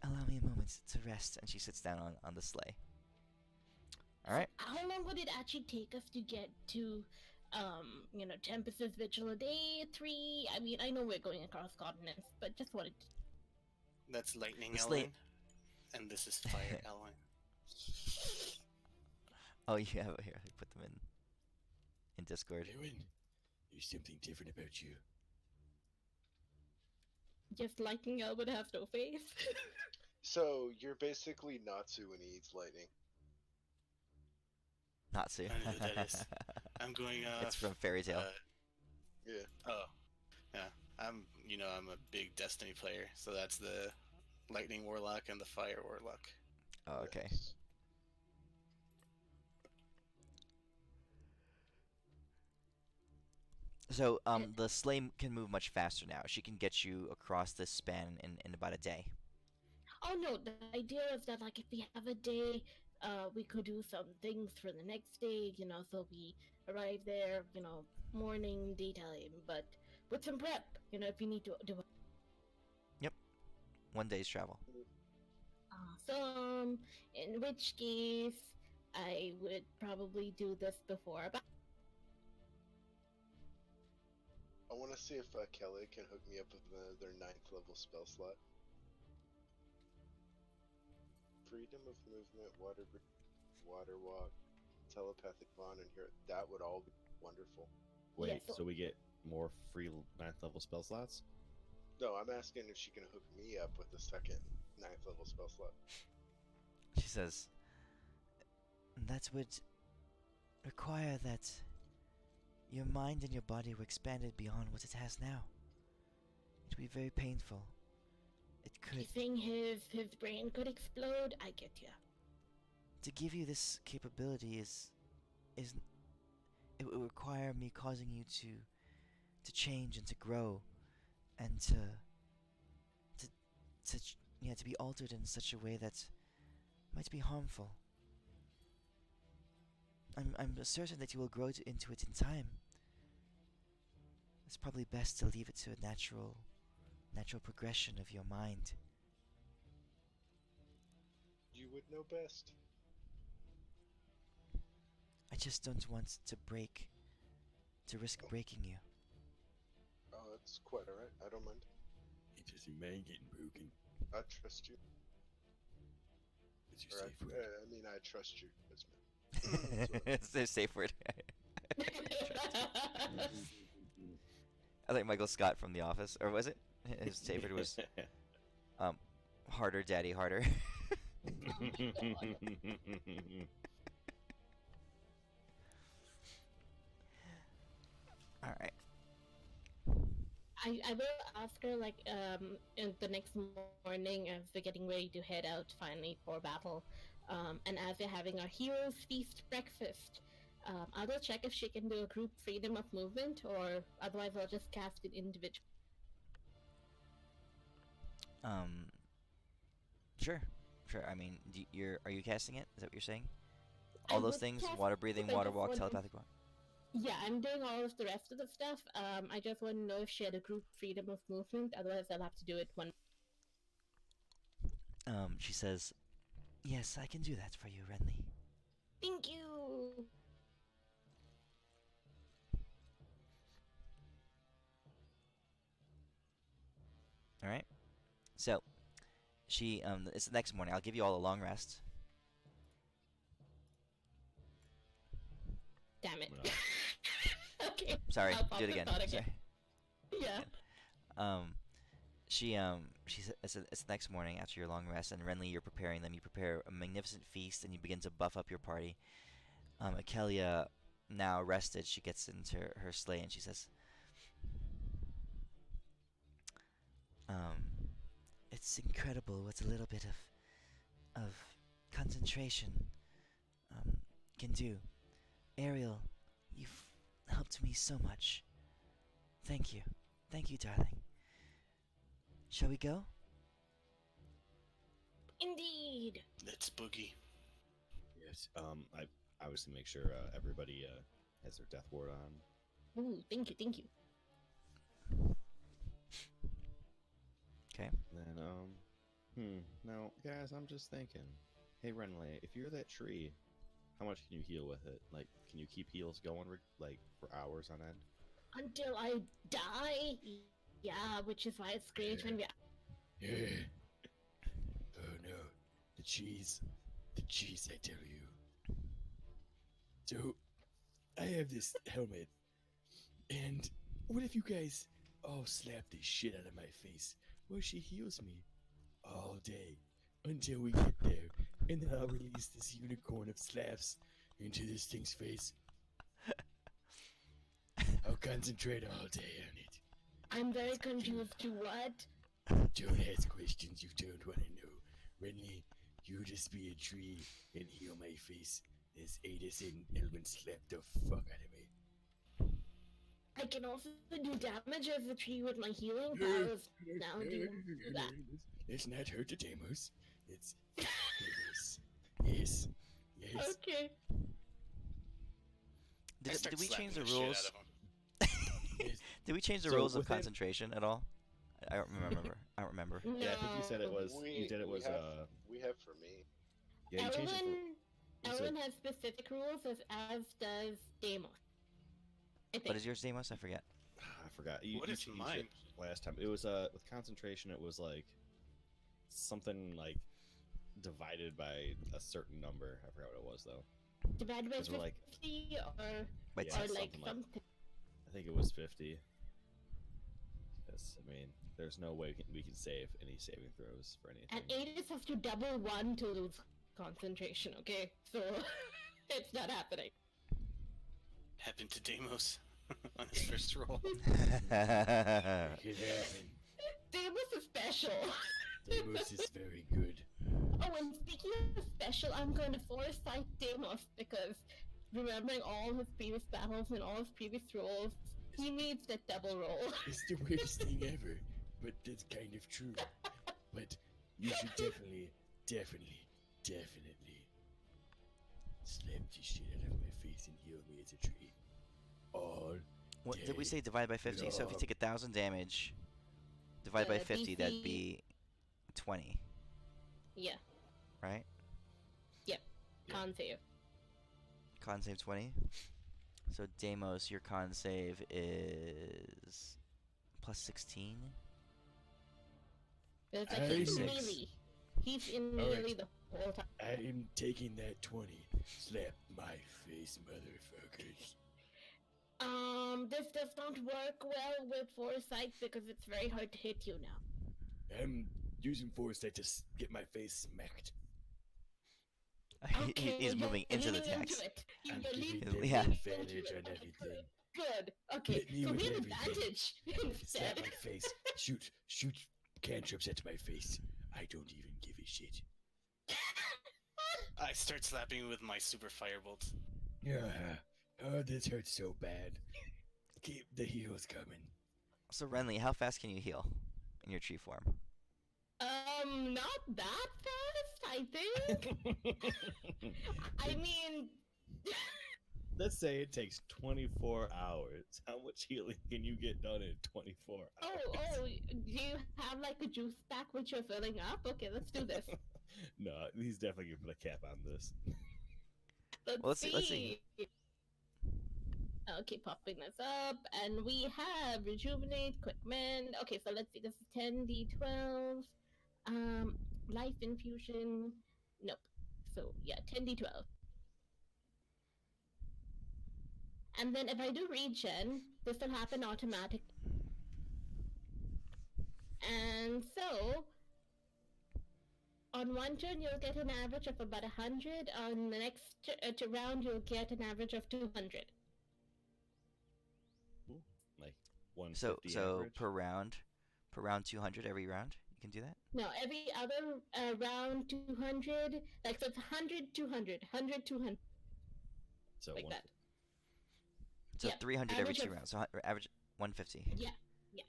allow me a moment to rest, and she sits down on the sleigh. Alright? How long would it actually take us to get to, Tempest's Vigil? A day, 3? I mean, I know we're going across continents, but just wanted to... That's Lightning The Ellen. slate- And this is Fire Ellen. Oh, you have it here. I put them in Discord. Erwin, there's something different about you. Just Lightning Elwood has no face. So you're basically Natsu when he eats lightning. Natsu. I know who that is. I'm going It's from Fairy Tale. Yeah. Oh, yeah. I'm a big Destiny player, so that's the Lightning Warlock and the Fire Warlock. Oh, okay. Yes. So, the sleigh can move much faster now. She can get you across this span in about a day. Oh no, the idea is that like if we have a day, we could do some things for the next day, so we arrive there, morning, daytime, but with some prep, if we need to do it. 1 day's travel. Awesome. In which case, I would probably do this before about. I want to see if Kelly can hook me up with their 9th level spell slot. Freedom of movement, water walk, telepathic bond, and here that would all be wonderful. Wait, Yeah, so we get more free 9th level spell slots? No, I'm asking if she can hook me up with the second 9th level spell slot. She says, that would require that your mind and your body were expanded beyond what it has now. It would be very painful. It You could. think his brain could explode? I get you. To give you this capability it would require me causing you to change and to grow, and to be altered in such a way that might be harmful. I'm certain that you will grow into it in time. It's probably best to leave it to a natural progression of your mind. You would know best. I just don't want to risk breaking you. Oh, that's quite alright. I don't mind. It doesn't mind getting broken. I trust you. It's your Or safe word. I mean, I trust you. That's me. It's their safe word. I think Michael Scott from The Office, or was it? His safe word was harder, daddy, harder. All right. I will ask her in the next morning as we're getting ready to head out finally for battle, and as we're having our heroes feast breakfast, I will check if she can do a group freedom of movement, or otherwise I'll just cast it individually. Sure. I mean, are you casting it? Is that what you're saying? All I those would things: cast water it, breathing, I water just walk, want- telepathic walk. Yeah, I'm doing all of the rest of the stuff. I just want to know if she had a group freedom of movement. Otherwise, I'll have to do it one. She says, "Yes, I can do that for you, Renly." Thank you. All right. So it's the next morning. I'll give you all a long rest. Damn it. No. Okay. Sorry, I'll pop do it the again. thought Sorry. Yeah. It's the next morning after your long rest, and Renly, you're preparing them. You prepare a magnificent feast, and you begin to buff up your party. Akelia, now rested, she gets into her sleigh and she says, um, "It's incredible what a little bit of concentration um, can do. Ariel, you've helped me so much. Thank you, darling. Shall we go?" Indeed. Let's boogie. Yes. I obviously make sure everybody has their death ward on. Ooh, thank you, thank you. Okay. Then now guys, I'm just thinking. Hey Renly, if you're that tree, how much can you heal with it? Like, can you keep heals going like for hours on end? Until I die. Yeah, which is why it's great when we. Yeah. Oh no. The cheese. The cheese, I tell you. So, I have this helmet. And what if you guys all slap the shit out of my face while she heals me all day until we get there, and then I'll release this unicorn of slaps into this thing's face. I'll concentrate all day on it. I'm very confused to what? Don't ask questions you don't want to know. Renly, you just be a tree and heal my face as Adis and Elwin slap the fuck out of me. I can also do damage as a tree with my healing powers. Now do that. Let's not hurt the Demos. It's Demos. Yes. Yes. Okay. I Did start we change the slapping shit rules? out of him. Yes. Did we change the So rules of within- concentration at all? I don't remember. I don't remember. No. Yeah, I think you said it was. You did it was. We have for me. Yeah, you changed it for. you said- Elwin has specific rules as does Deimos. I think. What is yours, Deimos? I forget. I forgot. You, What you is changed mine? it last time? It was with concentration. It was like something like divided by a certain number. I forgot what it was though. Divided by 'Cause we're 50 like- or, Wait, Yeah, or like something like- something. I think it was 50. Yes, I mean, there's no way we can save any saving throws for anything. And Adis has to double one to lose concentration, okay? So it's not happening. Happened to Deimos on his first roll. It happened. Deimos is special. Demos is very good. Oh, and speaking of special, I'm going to foresight Deimos because remembering all his previous battles and all his previous rolls, he needs that double roll. It's the weirdest thing ever, but that's kind of true. But you should definitely slap the shit out of my face and heal me as a tree. All What did we day say? Divide by 50. So if you long. take 1,000 damage, divide by The 50, that'd DC be 20, Yeah, right? con save. Con save 20. So Deimos, your con save is plus 16. But it's like Hey, he's in six. melee. He's in Alright. melee the whole time. I am taking that 20. Slap my face, motherfuckers. This does not work well with foresight because it's very hard to hit you now. I'm using foresight to get my face smacked. He's moving you're into the leaning text. it. I'm You're giving leaning them Yeah. the into advantage it. on Okay, everything. Good. Okay, Hit me so with we have everything. advantage Slap instead. my face. Shoot cantrips at my face. I don't even give a shit. I start slapping with my super firebolt. Oh, this hurts so bad. Keep the heals coming. So Renly, how fast can you heal in your tree form? Not that fast, I think. I mean, Let's say it takes 24 hours. How much healing can you get done in 24 hours? oh, do you have like a juice pack which you're filling up? Okay, let's do this. No, he's definitely gonna put a cap on this. Let's see. I'll keep popping this up, and we have rejuvenate, quick mend. Okay, so let's see. This is 10d12. Life infusion. Nope. So yeah, 10d12. And then if I do regen, this will happen automatic. And so on one turn you'll get an average of about 100. On the next round you'll get an average of 200. Ooh, like So 150 so average. per round 200 every round. You can do that. No, every other round 200. Like so it's 100, 200, 100, 200, So like one. that. So Yeah, 300 every average 2 of rounds. So average 150. yeah, yeah.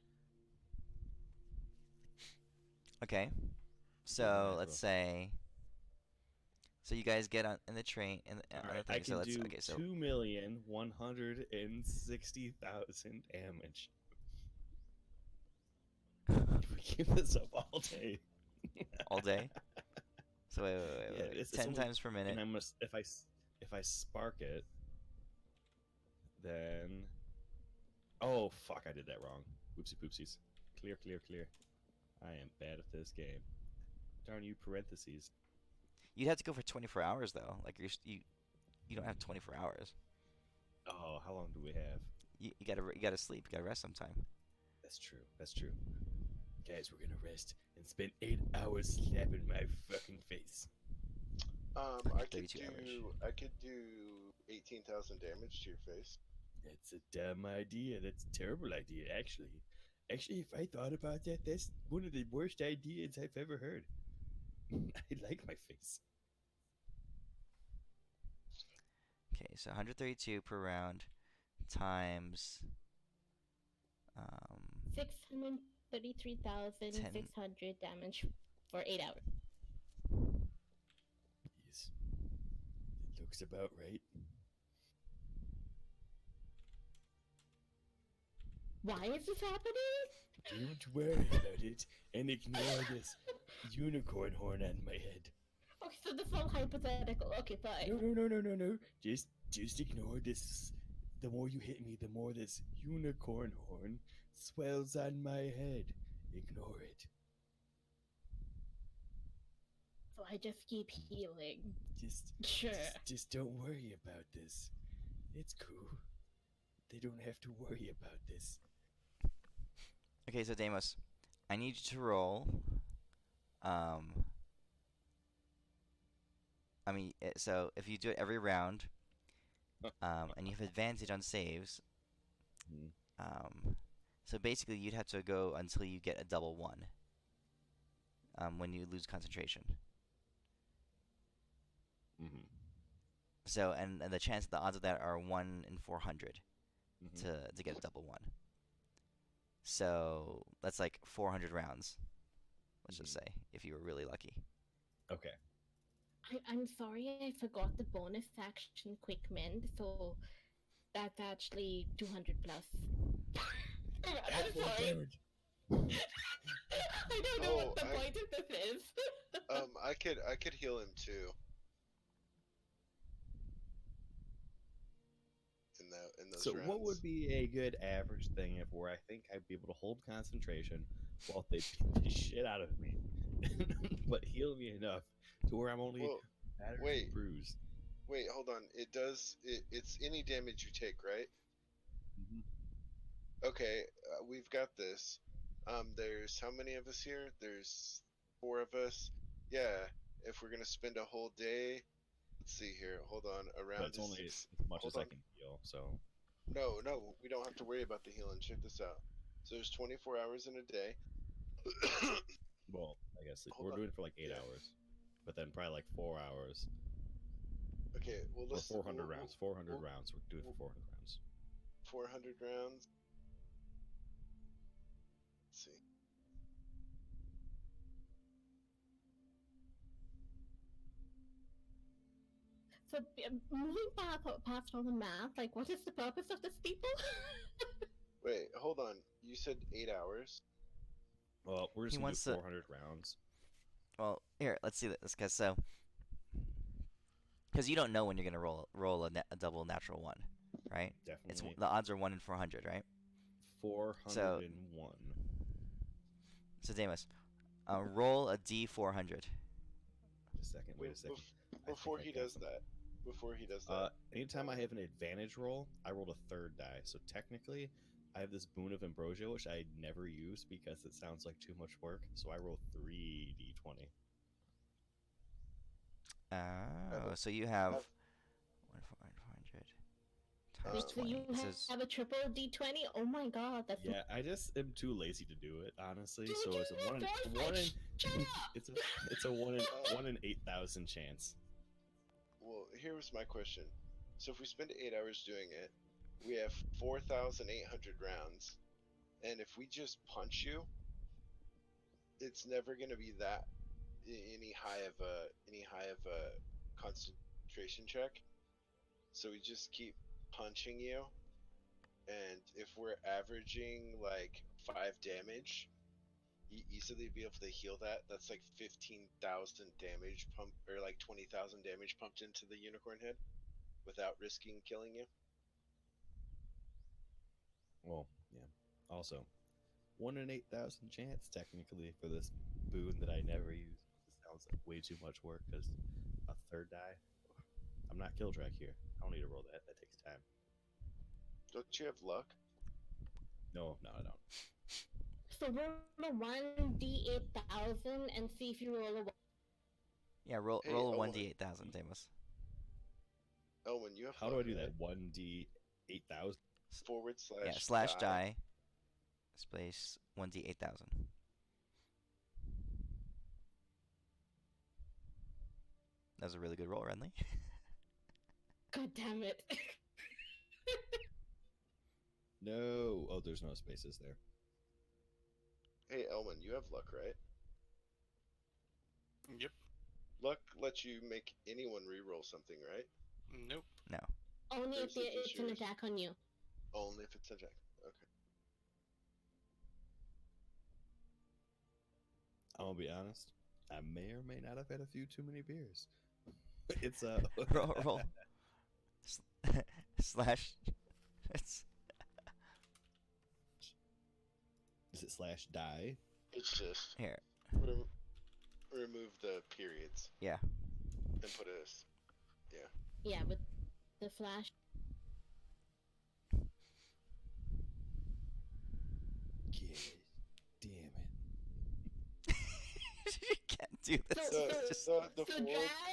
Okay. Do the So math let's real. say. So you guys get on in the train in the, All on the right, I thing. So can let's do okay. So 2,160,000 damage. If we keep this up all day. all day. So Yeah, wait. it's 10 only, times per minute. and I'm gonna if I spark it, then oh fuck, I did that wrong. Whoopsie poopsies. Clear, clear, clear. I am bad at this game. Darn you, parentheses. You'd have to go for 24 hours though. Like you don't have 24 hours. Oh, how long do we have? You gotta sleep. You gotta rest sometime. That's true. That's true. Guys, we're gonna rest and spend 8 hours slapping my fucking face. I could 32 average. do 18,000 damage to your face. That's a dumb idea. That's a terrible idea, actually. Actually, if I thought about that, that's one of the worst ideas I've ever heard. I like my face. Okay, so 132 per round times 10. 633,600 damage for 8 hours. Yes. It looks about right. Why is this happening? Don't worry about it and ignore this unicorn horn on my head. Okay, so this is all hypothetical. Okay, fine. No. Just ignore this. The more you hit me, the more this unicorn horn swells on my head. Ignore it. So I just keep healing. Just, Sure. just don't worry about this. It's cool. They don't have to worry about this. Okay, so Deimos, I need you to roll. So if you do it every round, and you have advantage on saves, Hmm. so basically you'd have to go until you get a double one. When you lose concentration. Mm-hmm. So and the odds of that are 1 in 400 Mm-hmm. to get a double one. So that's like 400 rounds. Let's just say if you were really lucky. Okay. I'm sorry, I forgot the bonus action quick mend, so that's actually 200 plus. I'm sorry. I don't know what the point of this is. I could heal him too. In those So rounds. what would be a good average thing if where I think I'd be able to hold concentration while they beat the shit out of me, but heal me enough to where I'm only Well, battered wait. and bruised. Wait, hold on. It's any damage you take, right? Mm-hmm. Okay, we've got this. There's how many of us here? There's 4 of us. Yeah, if we're gonna spend a whole day, let's see here. Hold on. A But round it's is only 6. as much Hold as I on. can heal. So No, we don't have to worry about the healing. Check this out. So there's 24 hours in a day. well, I guess Hold we're on. doing it for like 8 Yeah. hours, but then probably like 4 hours Okay, well or let's 400 rounds. 400 we'll- rounds. We're doing it for 400 rounds. 400 rounds. Let's see. So moving past all the math, like what is the purpose of this, people? Wait, hold on. You said 8 hours. Well, we're He just gonna do wants to- 400 rounds. Well, here, let's see this, guys. So Because you don't know when you're gonna roll a double natural one, right? It's Definitely the odds are 1 in 400, right? 401. So Damus, roll a d400. Just a second. Wait a second. Before I he got does something. that, Anytime I have an advantage roll, I rolled a third die. So technically, I have this boon of ambrosia, which I never use because it sounds like too much work. So I roll 3d20. Oh, so you have I've- 1 400 Uh, times So 20. you This is have a triple d20? Oh my god, that's Yeah, I just am too lazy to do it, honestly. Dude, So it's a you one in have one in Shut up! it's a one in 8,000 chance. well, here was my question. So if we spend 8 hours doing it, we have 4,800 rounds, and if we just punch you, it's never going to be that any high of a concentration check. So we just keep punching you, and if we're averaging like 5 damage, you easily be able to heal that. That's like 15,000 damage pump, or like 20,000 damage pumped into the unicorn head without risking killing you. Well, yeah. Also, 1 in 8,000 chance technically for this boon that I never use. This sounds like way too much work because a third die. I'm not kill track here. I don't need to roll that. That takes time. Don't you have luck? No, I don't. So roll a 1d8000 and see if you roll a 1. yeah. Roll Hey, roll a Owen. 1d8000, Damus. Owen, you have How do luck, I do right? that? 1d 8,000. / Yeah, slash die. Space 1d8000. That was a really good roll, Renly. God damn it. No. Oh, there's no spaces there. Hey, Elwin, you have luck, right? Yep. Luck lets you make anyone re-roll something, right? Nope. No. Only Or if is it just it's an yours? attack on you. Only if it's a jack. Okay. I'm gonna be honest. I may or may not have had a few too many beers. It's roll. Slash. It's Is it slash die? It's just here. remove the periods Yeah. and put a Yeah, with the slash. God damn it. You can't do this. So, It's so, just the so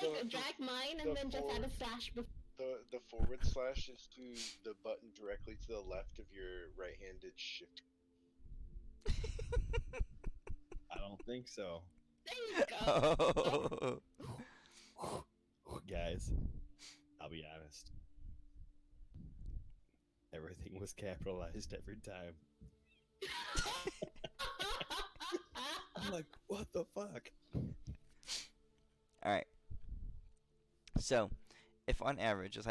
forward drag mine the and then just add a forward- slash before. the forward slash is to the button directly to the left of your right-handed shift. I don't think so. There you go. Oh. Guys, I'll be honest. Everything was capitalized every time. I'm like, what the fuck? All right. So, if on average, just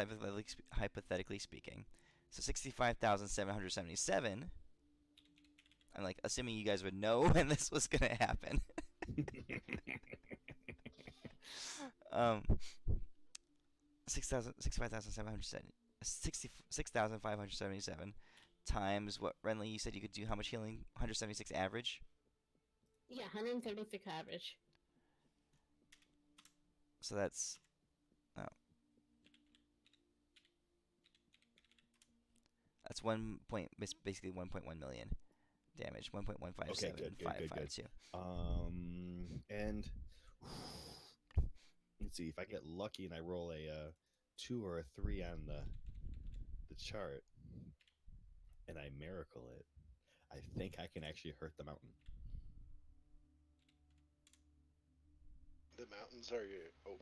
hypothetically speaking, so 65,777. I'm like assuming you guys would know when this was gonna happen. 6,577 times what, Renly, you said you could do how much healing? 176 average? Yeah, 136 average. So that's that's basically 1.1 million damage. 1.157552. And let's see if I get lucky and I roll a 2 or a 3 on the chart, and I miracle it. I think I can actually hurt the mountain. The mountains are your. Oh,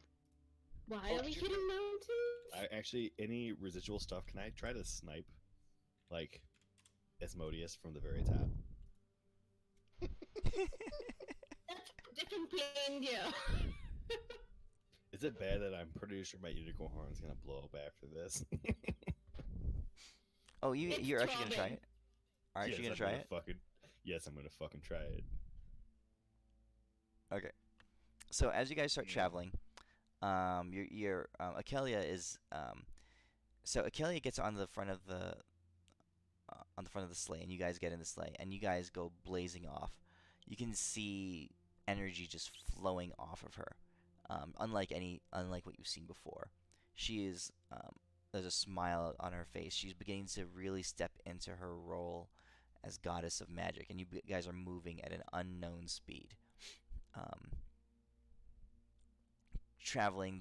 Why Oh, are we did you hitting mountains? I actually, any residual stuff, can I try to snipe like Asmodeus from the very top? That's a different plane, yeah. Is it bad that I'm pretty sure my unicorn horn is gonna blow up after this? Oh, It's you're actually gonna try throbbing. it? Are you actually Yes, gonna I'm try it? Yes, I'm gonna fucking try it. Okay. So as you guys start traveling, your Akelia is so Akelia gets on the front of the sleigh, and you guys get in the sleigh, and you guys go blazing off. You can see energy just flowing off of her, unlike what you've seen before. She is there's a smile on her face. She's beginning to really step into her role as goddess of magic, and you guys are moving at an unknown speed, um, traversing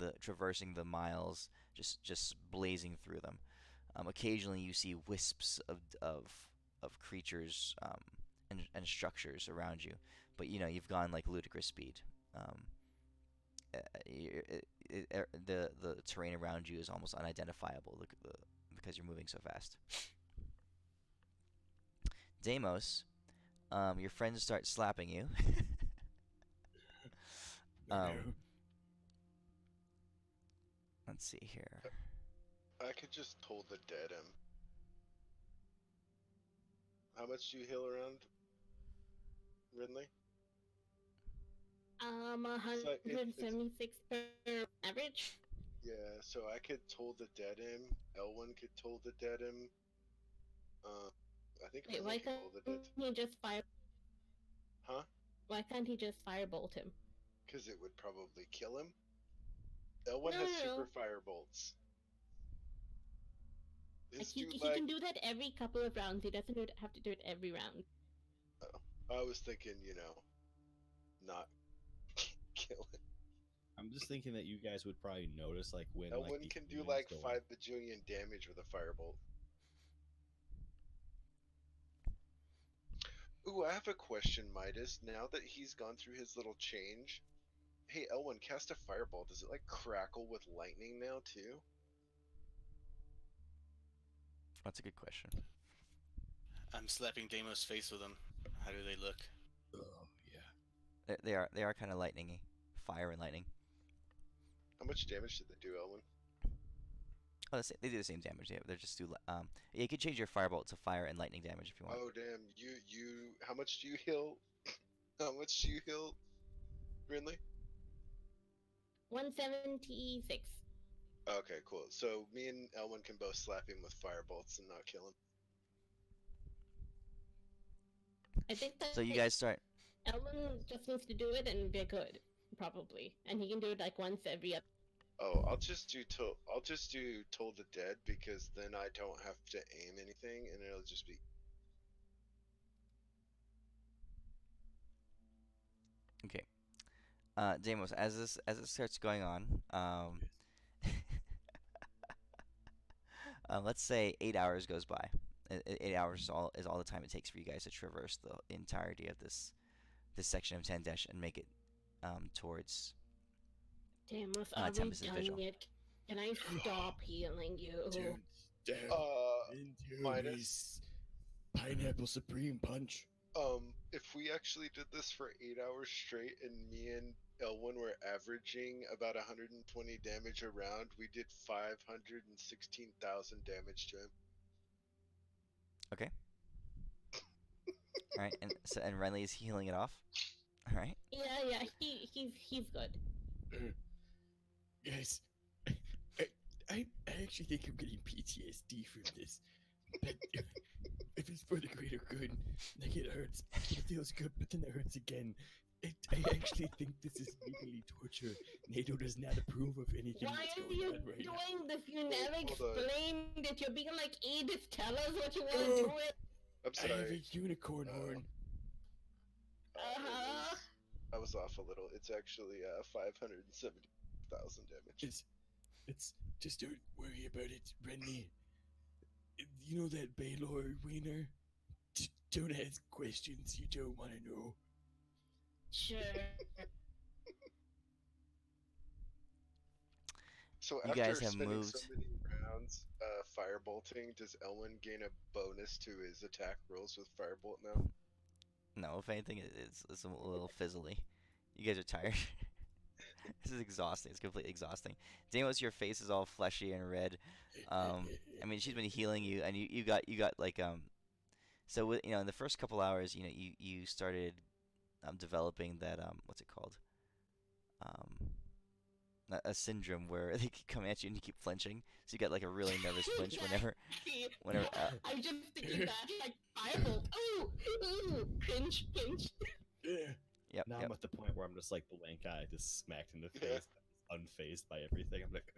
the miles, just blazing through them. Occasionally, you see wisps of creatures and structures around you, but you've gone like ludicrous speed. Um, the terrain around you is almost unidentifiable because you're moving so fast. Deimos, your friends start slapping you. No. Let's see here. I could just toll the dead him. How much do you heal around, Ridley? 176 per average. Yeah, so I could toll the dead him. Elwyn could toll the dead him. I think Wait, Ridley why can toll can't the dead. he just fire? Huh? Why can't he just firebolt him? Because it would probably kill him. Elwyn No, has no, super no. fire bolts. Like This he dude can do that every couple of rounds. He doesn't have to do it every round. I was thinking, not kill him. I'm just thinking that you guys would probably notice, like, when Elwyn like these can do feelings like go 5 off. bajillion damage with a firebolt. Ooh, I have a question, Midas. Now that he's gone through his little change, hey, Elwyn, cast a fireball. Does it like crackle with lightning now too? That's a good question. I'm slapping Deimos' face with them. How do they look? Oh yeah. They are kind of lightningy, fire and lightning. How much damage did they do, Elwyn? Oh, they do the same damage. Yeah, they're just you can change your firebolt to fire and lightning damage if you want. Oh damn! You. How much do you heal? How much do you heal, Ridley? 176. Okay, cool. So me and Elwyn can both slap him with firebolts and not kill him. I think that So you guys start. Elwyn just needs to do it and be good, probably, and he can do it like once every other. Oh, I'll just do Toll the Dead because then I don't have to aim anything and it'll just be. Okay. Deimos, as it starts going on, let's say 8 hours goes by. 8 hours is all the time it takes for you guys to traverse the entirety of this section of Tandesh and make it towards Deimos, are we Tempest's done vigil. yet? Can I stop healing you? Don't stab into Midas? his pineapple supreme punch. If we actually did this for 8 hours straight and me and Elwyn were averaging about 120 damage a round, we did 516,000 damage to him. Okay. All right, and Renly is healing it off. All right. Yeah, he's good. Guys, I actually think I'm getting PTSD from this. But if it's for the greater good, like it hurts, it feels good, but then it hurts again. I actually think this is legally torture. NATO does not approve of anything Why that's are going you on right now. doing this? You never Hold on. explained that you're being like Edith. Tell us what you want to Oh. do it. I'm I have a sorry. unicorn horn. I was off a little. It's actually 570,000 damage. It's just don't worry about it, Renly. You know that Baylor wiener? Don't ask questions you don't want to know. Sure. So You after guys have spending moved. so many rounds firebolting, does Elwyn gain a bonus to his attack rolls with firebolt now? No, if anything, it's a little fizzly. You guys are tired. This is exhausting. It's completely exhausting. Deimos, your face is all fleshy and red. I mean, she's been healing you, and you got like So in the first couple hours, you started developing that what's it called? a syndrome where they keep coming at you and you keep flinching. So you get like a really nervous flinch whenever Exactly. whenever. I'm just thinking that, like, firebolt. Ooh, ooh, cringe, cringe. Yep, Now yep. I'm at the point where I'm just like blank eye, just smacked in the Yeah. face, unfazed by everything. I'm like,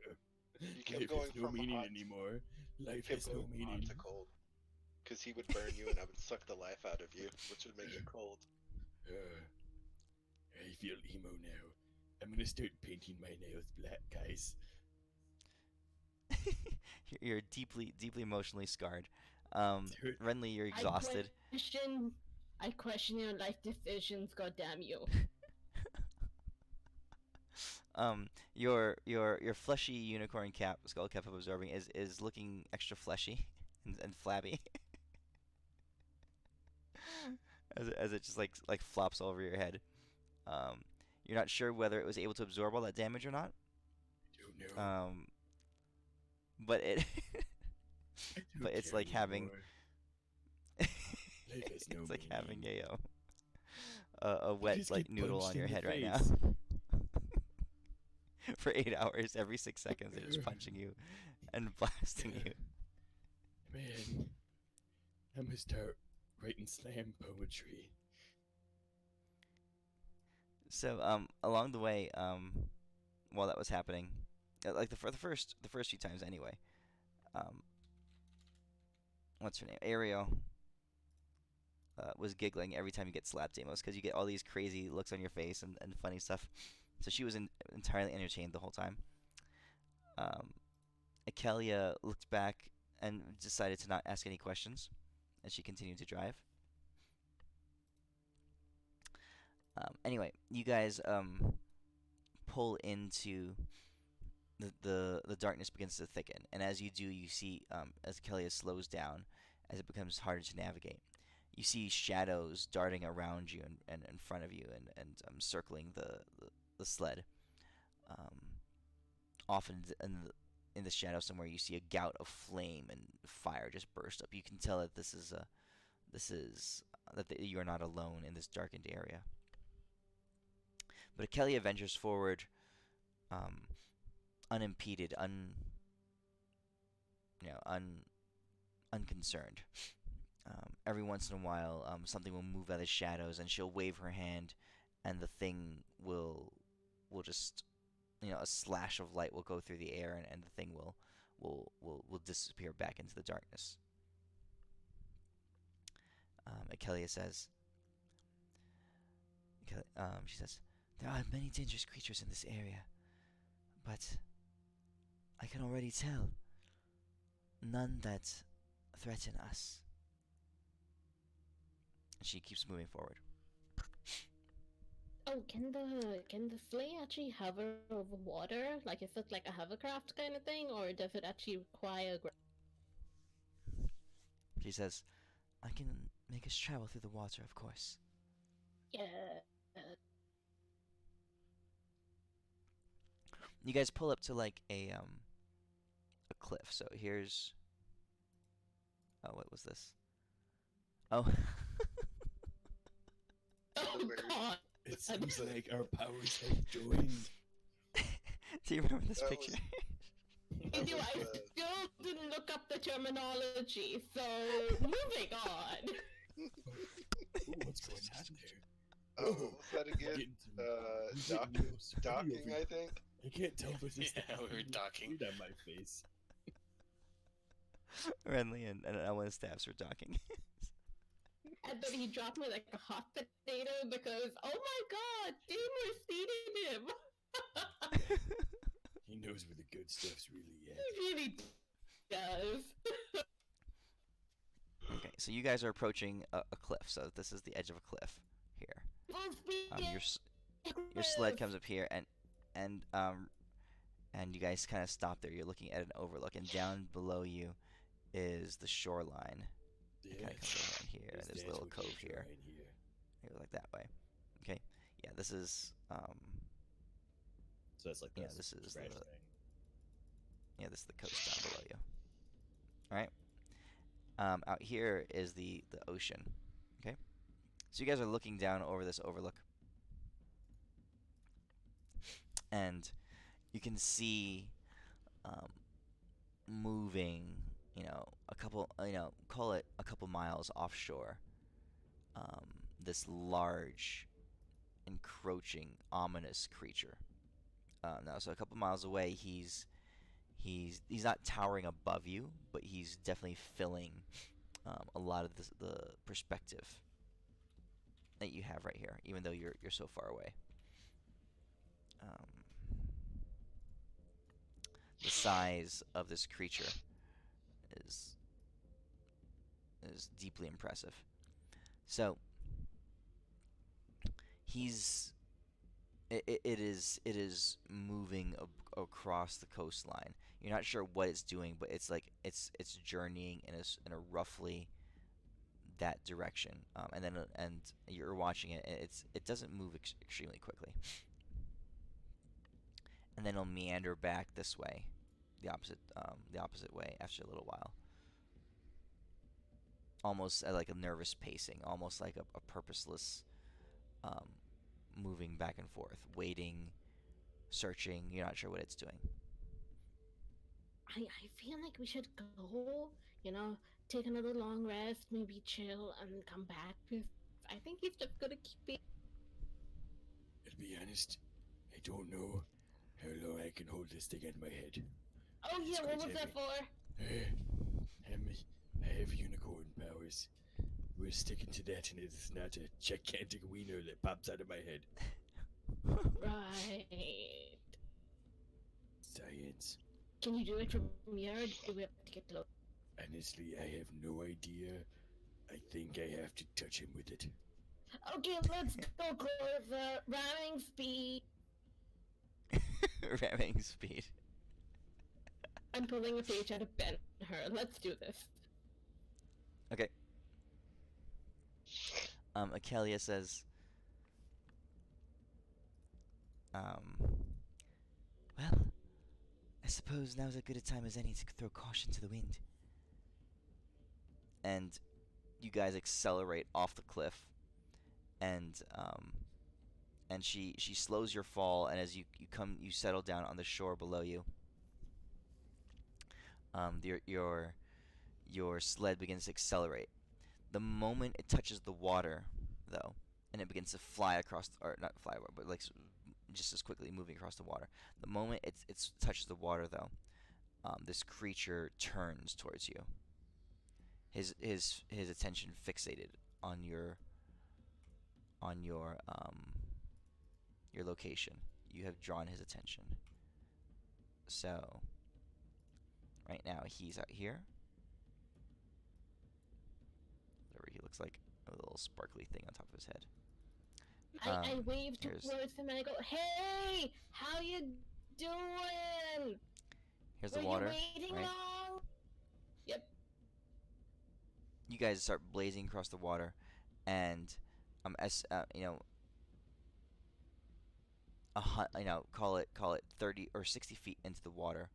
You kept Life going has no from meaning hot. anymore. Life Kept has no going from hot meaning. to cold. Because he would burn you and I would suck the life out of you, which would make you cold. I feel emo now. I'm gonna start painting my nails black, guys. You're deeply, deeply emotionally scarred. It's hurt. Renly, you're exhausted. I question your life decisions, goddamn you. Your fleshy unicorn cap, skull cap of absorbing is looking extra fleshy and flabby. As it just like flops over your head. You're not sure whether it was able to absorb all that damage or not. Don't know. But it I don't but it's care like having anymore. Life has no it's like having meaning. a You wet just like get noodle punched on your in the head right now. face. For 8 hours, every 6 seconds, they're just punching you and blasting you. Man, I'm gonna start writing slam poetry. So along the way, while that was happening, like for the first few times anyway, um, what's her name? Ariel was giggling every time you get slapped, Amos, because you get all these crazy looks on your face and funny stuff. So she was entirely entertained the whole time. Akelia looked back and decided to not ask any questions as she continued to drive. Anyway, you guys pull into the darkness begins to thicken, and as you do, you see as Akelia slows down, as it becomes harder to navigate. You see shadows darting around you and in front of you and circling the sled. Um, Often in the shadow somewhere, you see a gout of flame and fire just burst up. You can tell that this is that you are not alone in this darkened area. But Akelia ventures forward, um, unimpeded, you know, unconcerned. Every once in a while, something will move out of the shadows, and she'll wave her hand, and the thing will just, a slash of light will go through the air, and the thing will disappear back into the darkness. Akelia says, she says, there are many dangerous creatures in this area, but I can already tell none that threaten us. And she keeps moving forward. Oh, can the sleigh actually hover over water? Like, is it like a hovercraft kind of thing, or does it actually require? She says, I can make us travel through the water, of course. Yeah. You guys pull up to like a cliff. So here's what was this? Oh. Oh God. It seems like our powers have joined. Do you remember this That picture? I do. I still didn't look up the terminology, so moving on. Ooh, what's going on there? Oh, what was that again? Docking, I think. I can't tell if it's just Yeah, we were docking. on my face. Renly and Ellen Staffs were talking. And then he dropped me like a hot potato because, oh my God, Gamer's feeding him. He knows where the good stuff's really at. He really does. Okay, so you guys are approaching a cliff. So this is the edge of a cliff here. Your sled comes up here, and you guys kind of stop there. You're looking at an overlook, and down below you is the shoreline. It kind of comes around here, and there's a little cove here. Maybe like that way. Okay, yeah, this is So it's like Yeah, this. this is scratch the- thing. this is the coast down below you. All right. Out here is the ocean. Okay, so you guys are looking down over this overlook, and you can see um, moving, a couple, call it a couple miles offshore. Um, this large, encroaching, ominous creature. Now, so a couple miles away, he's not towering above you, but he's definitely filling a lot of the perspective that you have right here, even though you're so far away. Um, the size of this creature is is deeply impressive. So he's it is moving across the coastline. You're not sure what it's doing, but it's like it's journeying in a roughly that direction. And you're watching it. And it doesn't move extremely quickly, and then it'll meander back this way, the opposite way after a little while, almost at like a nervous pacing, almost like a purposeless um, moving back and forth, waiting, searching. You're not sure what it's doing. I feel like we should go, you know, take another long rest, maybe chill, and come back. Because I think he's just gonna keep being. To be honest, I don't know how long I can hold this thing on my head. Oh It's yeah, what quite was that heavy. for? I have unicorn powers. We're sticking to that, and it's not a gigantic wiener that pops out of my head. Right. Science. Can you do it from here, or do we have to get close? Honestly, I have no idea. I think I have to touch him with it. Okay, let's go, Clover. Ramming speed. Ramming speed. I'm pulling a page out of Ben Hur. Let's do this. Okay. Akelia says, well, I suppose now's as good a time as any to throw caution to the wind. And you guys accelerate off the cliff, and she slows your fall, and as you settle down on the shore below you. Your sled begins to accelerate. The moment it touches the water, though, and it begins to fly across, or not fly, but like just as quickly moving across the water. The moment it touches the water, though, this creature turns towards you. His attention fixated on your location. You have drawn his attention. So right now he's out here. Whatever he looks like, a little sparkly thing on top of his head. I wave here's towards him and I go, "Hey, how you doing? here's Were the water, you waiting right? long?" Yep. You guys start blazing across the water, and as call it 30 or 60 feet into the water.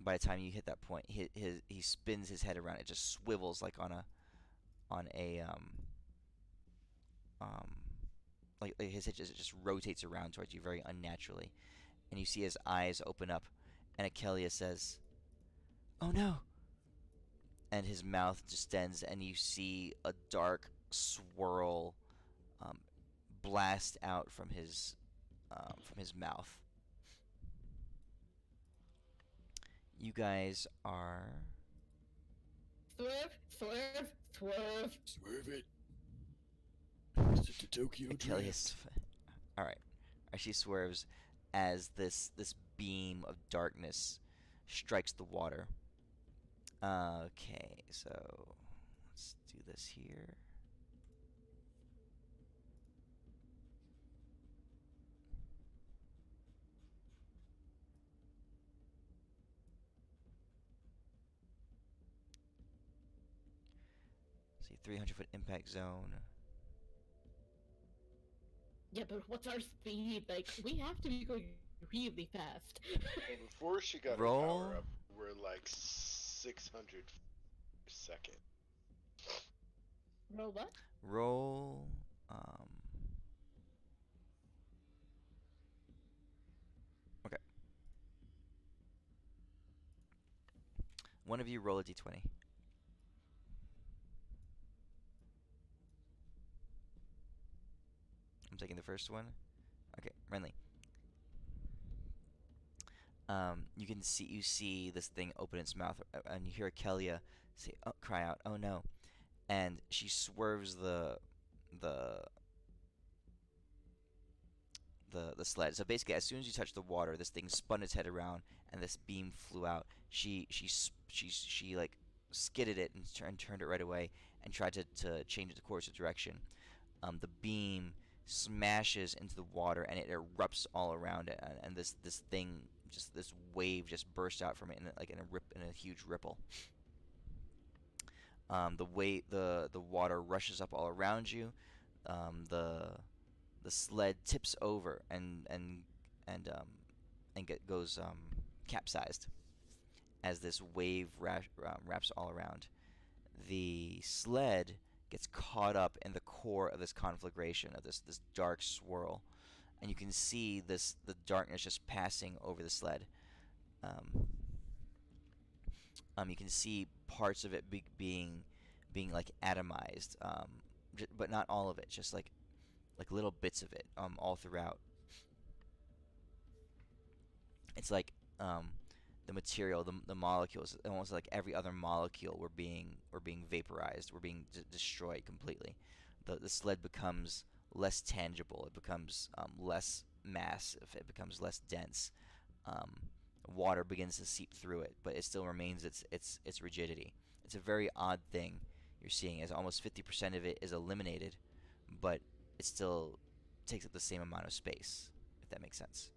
By the time you hit that point, he spins his head around. It just swivels like on a um like his head just rotates around towards you very unnaturally, and you see his eyes open up, and Akelia says, "Oh no!" And his mouth distends, and you see a dark swirl um, blast out from his mouth. You guys are. Swerve, swerve, swerve. Swerve it. Is it the Tokyo Achilles. Drift? All right. She swerves as this beam of darkness strikes the water. Okay, so let's do this here. See, 300-foot impact zone. Yeah, but what's our speed? Like, we have to be going really fast. Well, before she got her Roll. power up, we're like 600 per second. Roll what? Roll. One of you roll a d20. I'm taking the first one. Okay, Renly. You see this thing open its mouth, and you hear Kelia say, oh, cry out, "Oh no!" And she swerves the the sled. So basically, as soon as you touch the water, this thing spun its head around, and this beam flew out. She like skidded it and turned it right away, and tried to change the course of direction. The beam smashes into the water, and it erupts all around it, and this thing, just this wave, just bursts out from it in a huge ripple. The water rushes up all around you. The sled tips over and goes capsized as this wave wraps all around. The sled gets caught up in the core of this conflagration, of this dark swirl, and you can see the darkness just passing over the sled. Um, you can see parts of it being like atomized, but not all of it, just like little bits of it all throughout. It's like the material, the molecules, almost like every other molecule were being vaporized, were being destroyed completely. The sled becomes less tangible. It becomes less massive. It becomes less dense. Um, Water begins to seep through it, but it still remains its rigidity. It's a very odd thing you're seeing, as almost 50% of it is eliminated, but it still takes up the same amount of space, if that makes sense.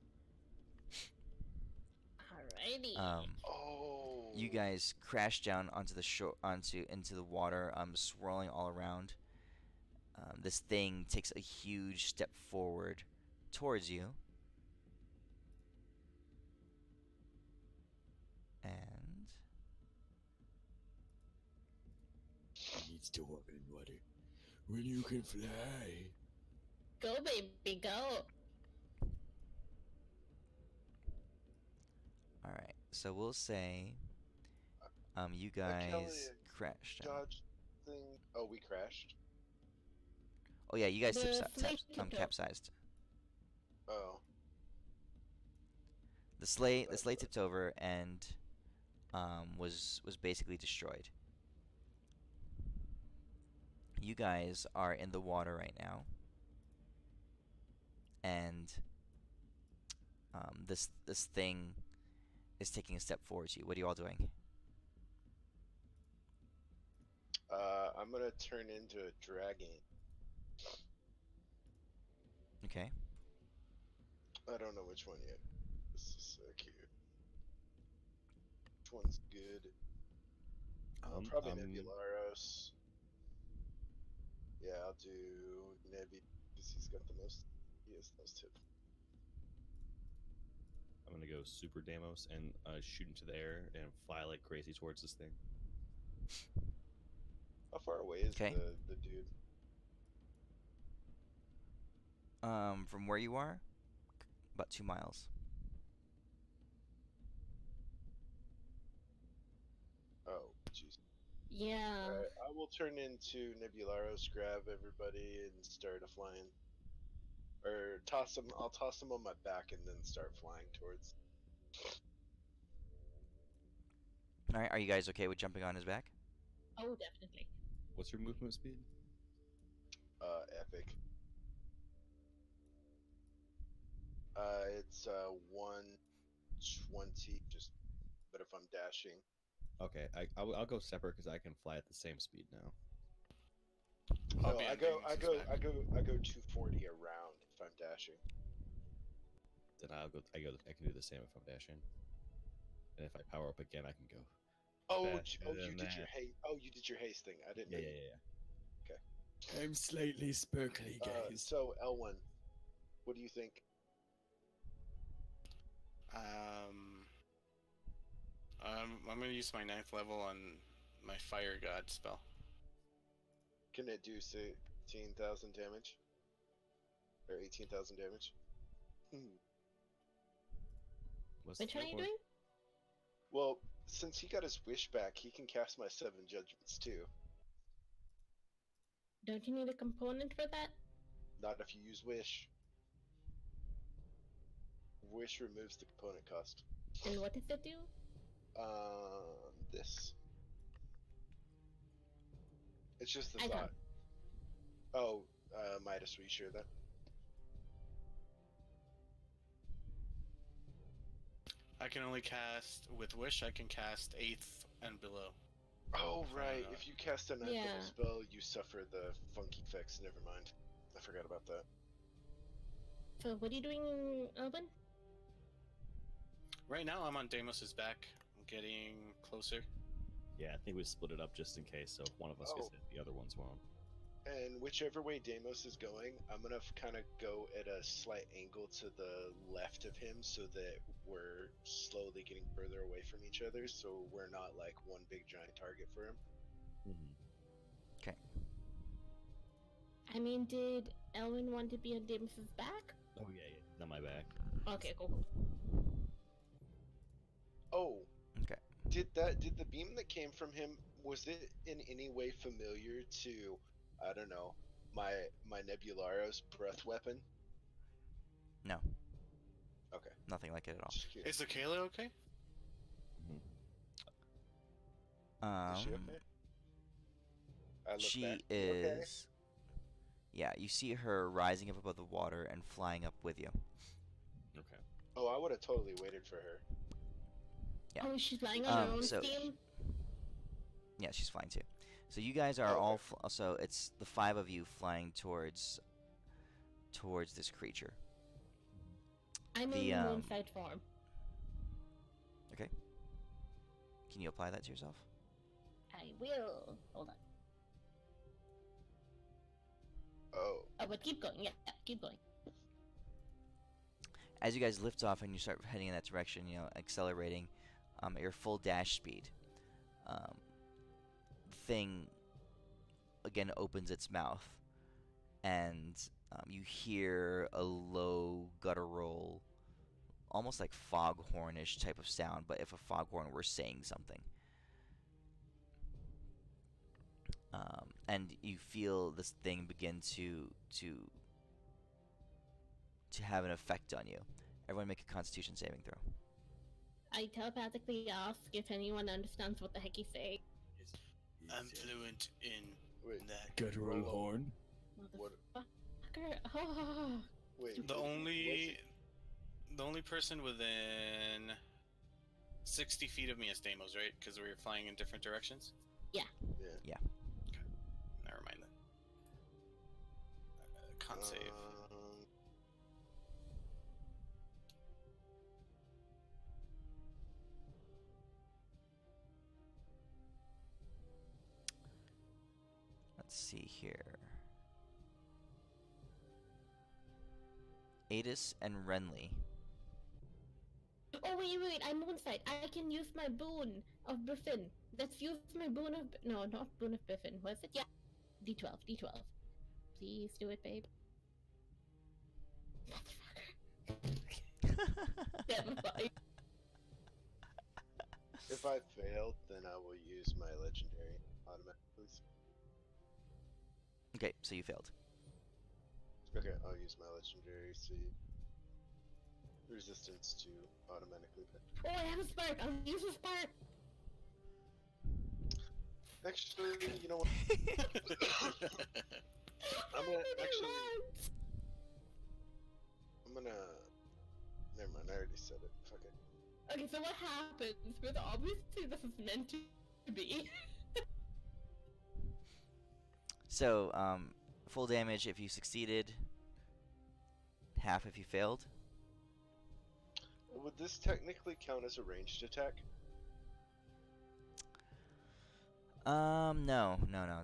Alrighty. Oh. You guys crash down onto the shore, into the water, swirling all around. This thing takes a huge step forward towards you, and Who needs to walk in water when you can fly? Go, baby, go. all right. So we'll say, you Kelly, guys crashed down. dodge thing. Oh, we crashed. Oh yeah, you guys The slate tipped over. capsized. Oh. The sleigh That's tipped over and was basically destroyed. You guys are in the water right now, and this thing is taking a step forward to you. What are you all doing? I'm gonna turn into a dragon. Okay. I don't know which one yet. This is so cute. Which one's good? Probably Nebularos. Yeah, I'll do Nebi because he's got the most. He has the most hit. I'm gonna go Super Damos and shoot into the air and fly like crazy towards this thing. How far away is Okay. the dude? From where you are, about 2 miles. Oh, jeez. Yeah. Alright, I will turn into Nebularos, grab everybody, and start a flying. Or toss them. I'll toss them on my back and then start flying towards. All right. Are you guys okay with jumping on his back? Oh, definitely. What's your movement speed? Epic. It's 120. Just, but if I'm dashing. Okay, I'll go separate because I can fly at the same speed now. No, I go 240 around if I'm dashing. Then I can do the same if I'm dashing. And if I power up again, I can go. You than did your that. haste. Oh, you did your haste thing. I didn't know. Yeah. I'm slightly sparkly, guys. So L1, what do you think? I'm gonna use my 9th level on my Fire God spell. Can it do 16,000 damage? Or 18,000 damage? What's Which the one are you one? doing? Well, since he got his wish back, he can cast my 7 judgments too. Don't you need a component for that? Not if you use wish. Wish removes the component cost. And what does it do? This. It's just the I thought. Oh, Midas, were you sure that? I can only cast with wish. I can cast 8th and below. Oh, Fair right. enough. If you cast a 9th Yeah. level spell, you suffer the funky effects. Never mind. I forgot about that. So what are you doing, Alvin? Right now, I'm on Deimos's back. I'm getting closer. Yeah, I think we split it up just in case, so if one of us gets Oh. hit, the other ones won't. And whichever way Deimos is going, I'm gonna kind of go at a slight angle to the left of him so that we're slowly getting further away from each other, so we're not like one big giant target for him. Mm-hmm. I mean, did Elwin want to be on Deimos's back? Oh yeah, yeah, he's on my back. Okay, cool. Oh, Okay. did the beam that came from him, was it in any way familiar to, I don't know, my Nebularo's breath weapon? No. Okay. Nothing like it at all. Just curious. Is the Kayla okay? Is she okay? I look She back. You is. okay? Yeah, you see her rising up above the water and flying up with you. Okay. Oh, I would have totally waited for her. Yeah. Oh, she's flying on her own so- steam? Yeah, she's flying too. So you guys are Okay. all. So it's the 5 of you flying towards this creature. I'm The, in moonside form. Okay. Can you apply that to yourself? I will. Hold on. Oh. Oh, but keep going. Yeah, keep going. As you guys lift off and you start heading in that direction, accelerating at your full dash speed, the thing again opens its mouth, and you hear a low guttural, almost like foghornish type of sound, but if a foghorn were saying something. And you feel this thing begin to have an effect on you. Everyone make a Constitution saving throw. I telepathically ask if anyone understands what the heck he's saying. I'm fluent in Wait. that. Guttural Whoa. horn. What? Motherfucker. Oh. Wait. The what- only person within 60 feet of me is Deimos, right? Because we were flying in different directions. Yeah. Never mind then. Con save. Let's see here. Adis and Renly. Oh, wait. I'm moonside. I can use my boon of Biffin. Let's use my boon of... No, not boon of Biffin. Was it? Yeah. D12. Please do it, babe. Motherfucker. Never mind. If I failed, then I will use my legendary automatically. Okay, so you failed. Okay, I'll use my legendary. See. Resistance to automatically. Oh, I have a spark. I'll use a spark. Actually, you know what? I'm gonna Never mind. I already said it. Fuck it. Okay, so what happens? Because obviously this is meant to be. So, full damage if you succeeded, half if you failed. Would this technically count as a ranged attack? No.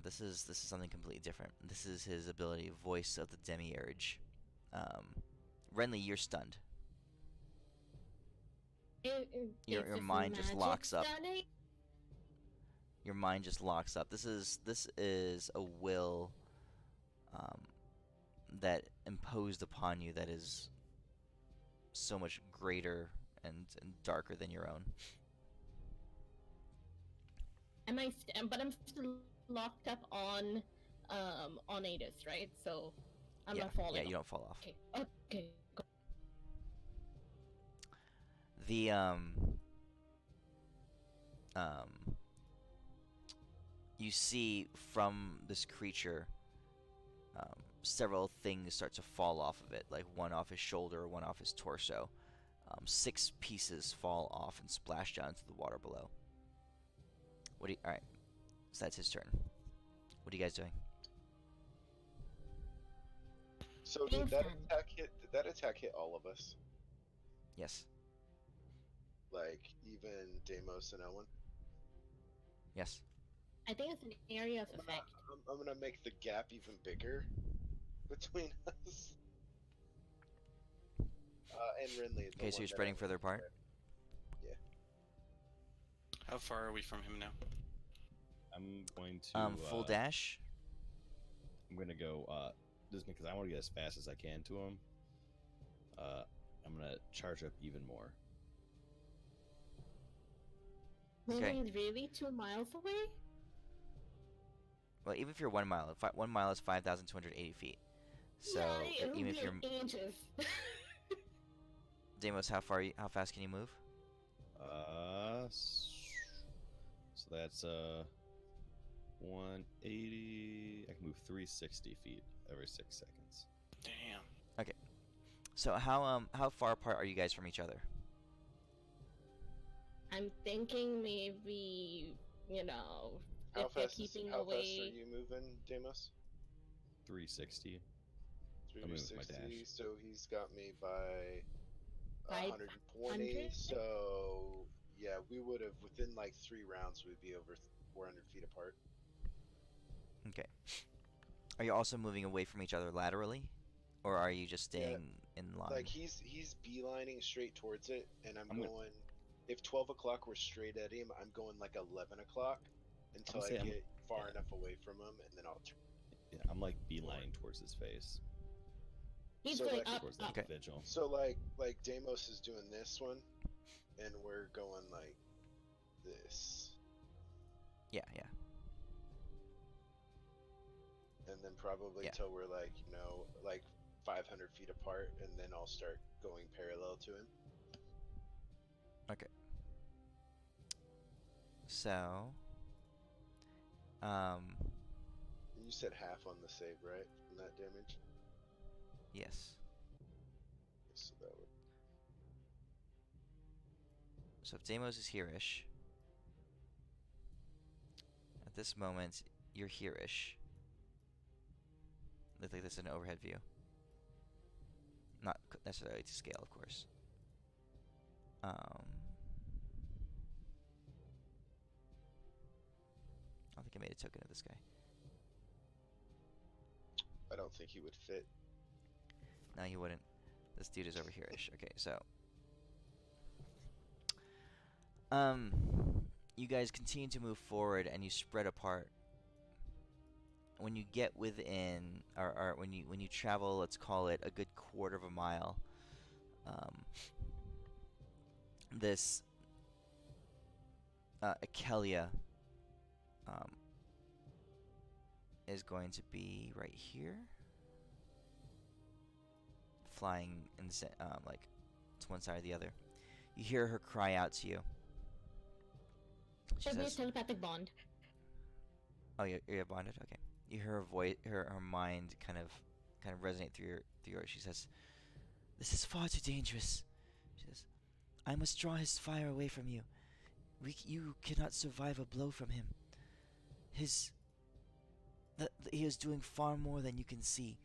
This is something completely different. This is his ability, Voice of the Demiurge. Renly, you're stunned. Your mind just locks up. Stunning? Your mind just locks up. This is a will that imposed upon you that is so much greater and darker than your own. But I'm still locked up on Adis, right? So I'm Yeah, not falling. yeah, you don't fall off. Okay. Okay. The um you see from this creature several things start to fall off of it, like one off his shoulder, one off his torso. 6 pieces fall off and splash down into the water below. All right, so that's his turn. What are you guys doing? So Being did that stunned. attack hit? Did that attack hit all of us? Yes. Like even Deimos and Owen? Yes. I think it's an area of I'm gonna, effect. I'm gonna make the gap even bigger between us. And Renly. Okay, so you're spreading further apart. Yeah. How far are we from him now? I'm going to Full dash. I'm gonna go just because I want to get as fast as I can to him. I'm gonna charge up even more. Okay. Really, really 2 miles away? Well, even if you're 1 mile, 1 mile is 5,280 feet. So yeah, even if you're inches. Deimos, how fast can you move? So that's 180. I can move 360 feet every 6 seconds. Damn. Okay. So how far apart are you guys from each other? I'm thinking maybe, you know, How if they're fast keeping how away. fast are you moving, Deimos? 360. I'm moving with my 360. dash. So he's got me by 120. 500? So yeah, we would have within like 3 rounds we'd be over 400 feet apart. Okay. Are you also moving away from each other laterally, or are you just staying in line? Like he's beelining straight towards it, and I'm gonna- going. If 12 o'clock were straight at him, I'm going like 11 o'clock until I say I'm- get far yeah. enough away from him, and then I'll turn. Yeah, I'm like beelining towards his face. He's So, going like, up, Towards that up. Okay. vigil. So like Deimos is doing this one, and we're going like this, Yeah. and then probably Yeah. till we're like like 500 feet apart, and then I'll start going parallel to him. Okay. So, You said half on the save, right? From that damage. yes. So that would. So if Deimos is here-ish, at this moment, you're here-ish. Look like this is an overhead view. Not necessarily to scale, of course. I don't think I made a token of this guy. I don't think he would fit. No, he wouldn't. This dude is over here-ish. Okay, so you guys continue to move forward and you spread apart. When you get within, or when you travel, let's call it a good quarter of a mile, this Akelia is going to be right here, flying in the like to one side or the other. You hear her cry out to you. She Should be a says, telepathic bond. "Oh, you're bonded. Okay." You hear her voice, her mind kind of resonate through your. She says, "This is far too dangerous." She says, "I must draw his fire away from you. You cannot survive a blow from him. He is doing far more than you can see.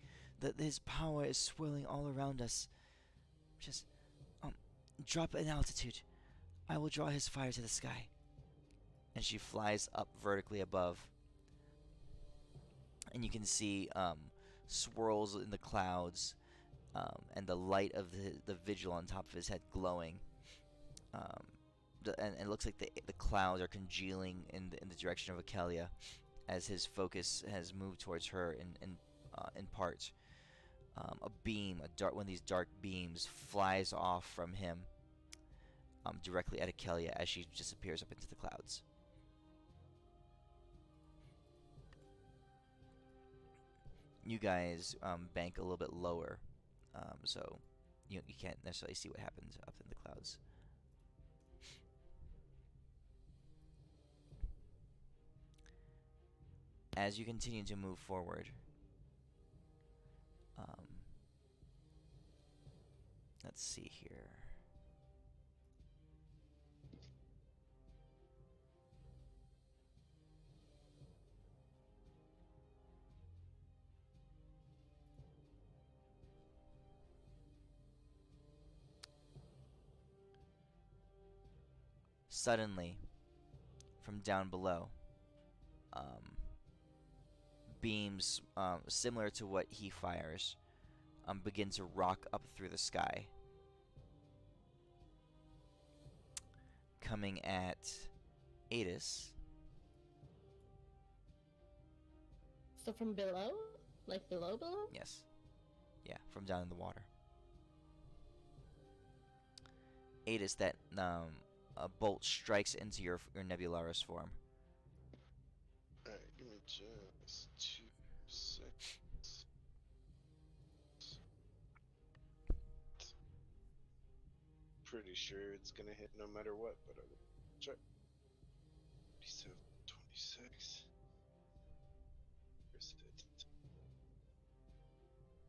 His power is swirling all around us. Just drop in altitude. I will draw his fire to the sky." And she flies up vertically above. And you can see swirls in the clouds, and the light of the vigil on top of his head glowing. And it looks like the clouds are congealing in the direction of Akelia, as his focus has moved towards her in part. A beam, one of these dark beams, flies off from him directly at Akelia as she disappears up into the clouds. you guys bank a little bit lower, so you can't necessarily see what happens up in the clouds. As you continue to move forward, let's see here. Suddenly, from down below, beams similar to what he fires begin to rock up through the sky, coming at Adis. So from below? Like below? Yes. Yeah, from down in the water. Adis, that a bolt strikes into your Nebularis form. Alright, give me just 2 seconds. Pretty sure it's gonna hit no matter what, but I'll check. 27, 26. Where's it?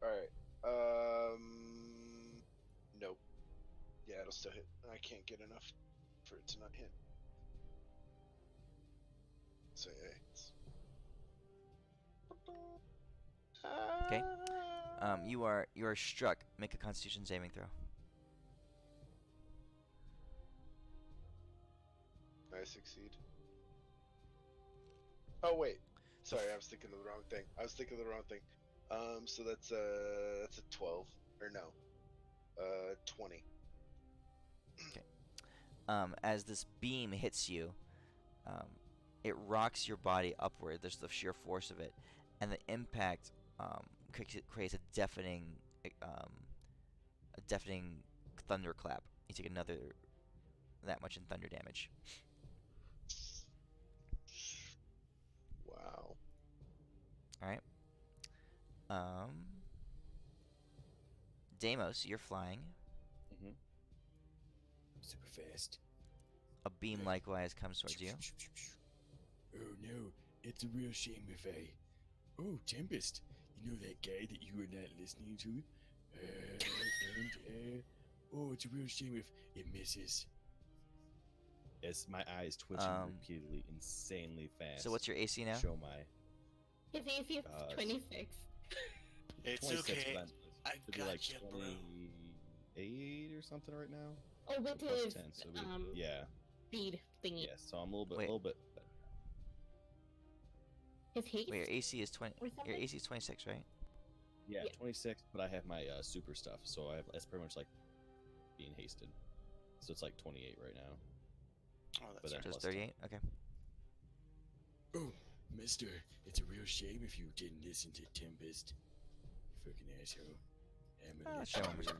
Alright, nope. Yeah, it'll still hit. I can't get enough for it to not hit. So yeah, it's... Okay. You are struck. Make a Constitution saving throw. I succeed. Oh wait, sorry, I was thinking of the wrong thing. So that's a 12 or no, 20. As this beam hits you, it rocks your body upward. There's the sheer force of it, and the impact creates a deafening thunderclap. You take another that much in thunder damage. Wow. All right. Deimos, you're flying. I'm super fast. A beam likewise comes towards you. Oh no, it's a real shame if I... Oh, Tempest, you know that guy that you were not listening to? Oh, it's a real shame if it misses. As my eyes twitching Um, repeatedly, insanely fast. So what's your AC now? Show my His AC is 26. It's 26, okay. but I it'd be got like you, bro. 28 or something right now. Oh, with Plus his 10, so yeah, speed thingy. yeah. So I'm a Wait. little bit. His haste? Wait, your AC is 20. Or Your something? AC is 26, right? Yeah, Yeah. 26, but I have my super stuff, so I have, it's pretty much like being hasted. So it's like 28 right now. Oh, But that's then right. Just plus 10. 38. Okay. Oh, mister, it's a real shame if you didn't listen to Tempest. You fucking asshole. I'm gonna let show you him know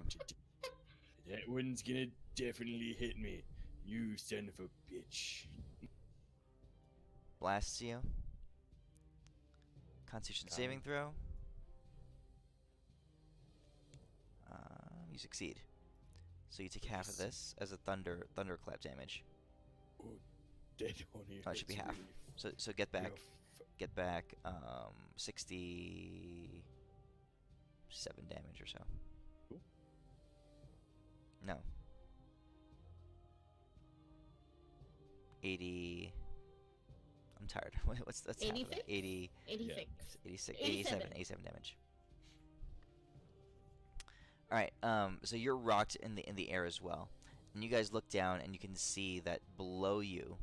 that one's gonna definitely hit me. You son of a bitch. Blasts you. Constitution saving throw. You succeed. So you take half of this as a thunderclap damage. Oh, that only Oh, it should be hurts half. really So get back. rough. Get back 67 damage or so. Cool. No. 80. I'm tired. What's half of that? 86? 80. 86. 86, 87. 87 damage. All right. So you're rocked in the air as well, and you guys look down and you can see that below you,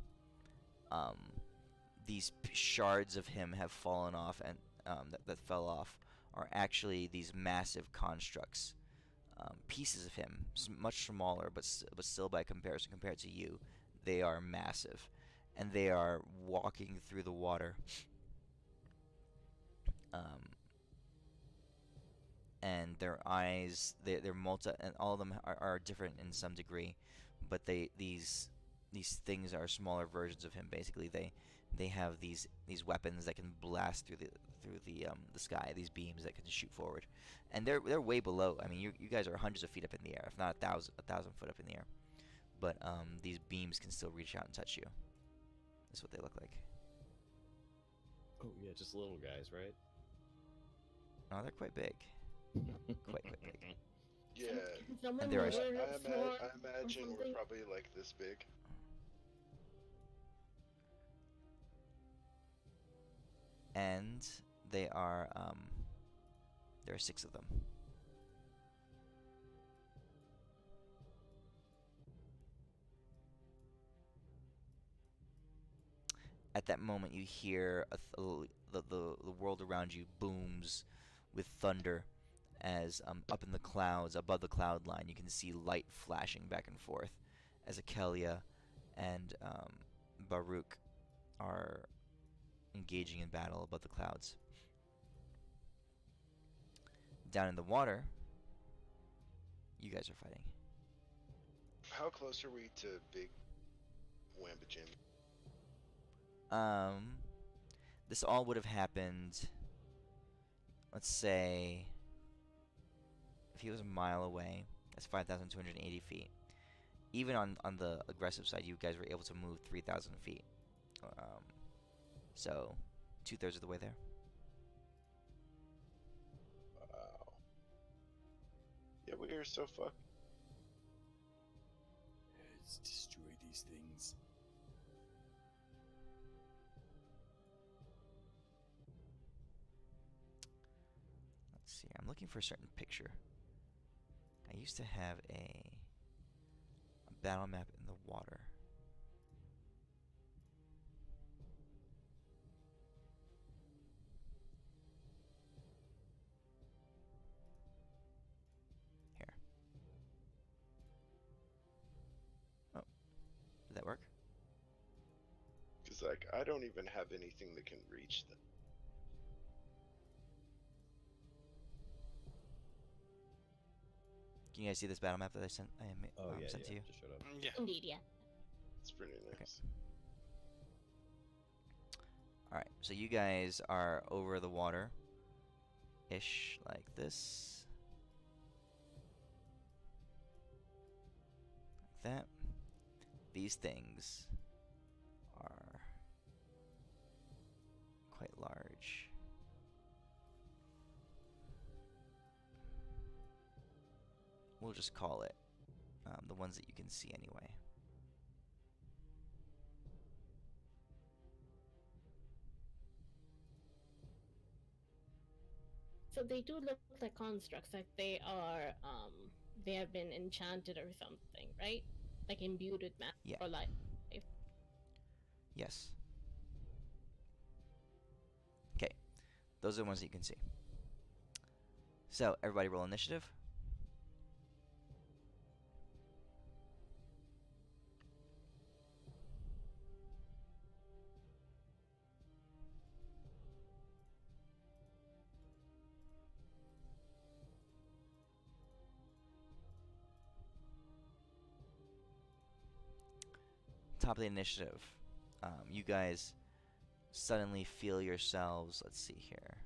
these shards of him have fallen off, and that fell off are actually these massive constructs, pieces of him, much smaller, but still by comparison, compared to you, they are massive, and they are walking through the water. And their eyes, they're and all of them are different in some degree, but these things are smaller versions of him. Basically, They have these weapons that can blast through the sky. These beams that can shoot forward, and they're way below. I mean, you guys are hundreds of feet up in the air, if not a thousand foot up in the air. But these beams can still reach out and touch you. That's what they look like. Oh yeah, just little guys, right? Oh, they're quite big. Quite big. Yeah. Can someone And there are- murder I, a sword I or imagine we're something? probably like this big. And there are 6 of them. At that moment, you hear the world around you booms with thunder as up in the clouds, above the cloud line, you can see light flashing back and forth as Akelia and Baruch are engaging in battle above the clouds. Down in the water, you guys are fighting. How close are we to Big Wamba Jim? This all would have happened, let's say, if he was a mile away, that's 5,280 feet. Even on the aggressive side, you guys were able to move 3,000 feet. So, 2/3 of the way there. Wow. Yeah, we are so fucked. Let's destroy these things. Let's see. I'm looking for a certain picture. I used to have a battle map in the water. Here. Oh, did that work? Because, like, I don't even have anything that can reach them. Can you guys see this battle map that I sent? Oh yeah, sent yeah. to you. Just showed up. Yeah. Indeed, yeah. It's pretty nice. All right, so you guys are over the water, ish, like this, like that. These things are quite large. We'll just call it the ones that you can see anyway. So they do look like constructs, like they are, they have been enchanted or something, right? Like imbued with magic Yeah. or life. Yes. Okay, those are the ones that you can see. So everybody roll initiative. Top of the initiative. You guys suddenly feel yourselves. Let's see here.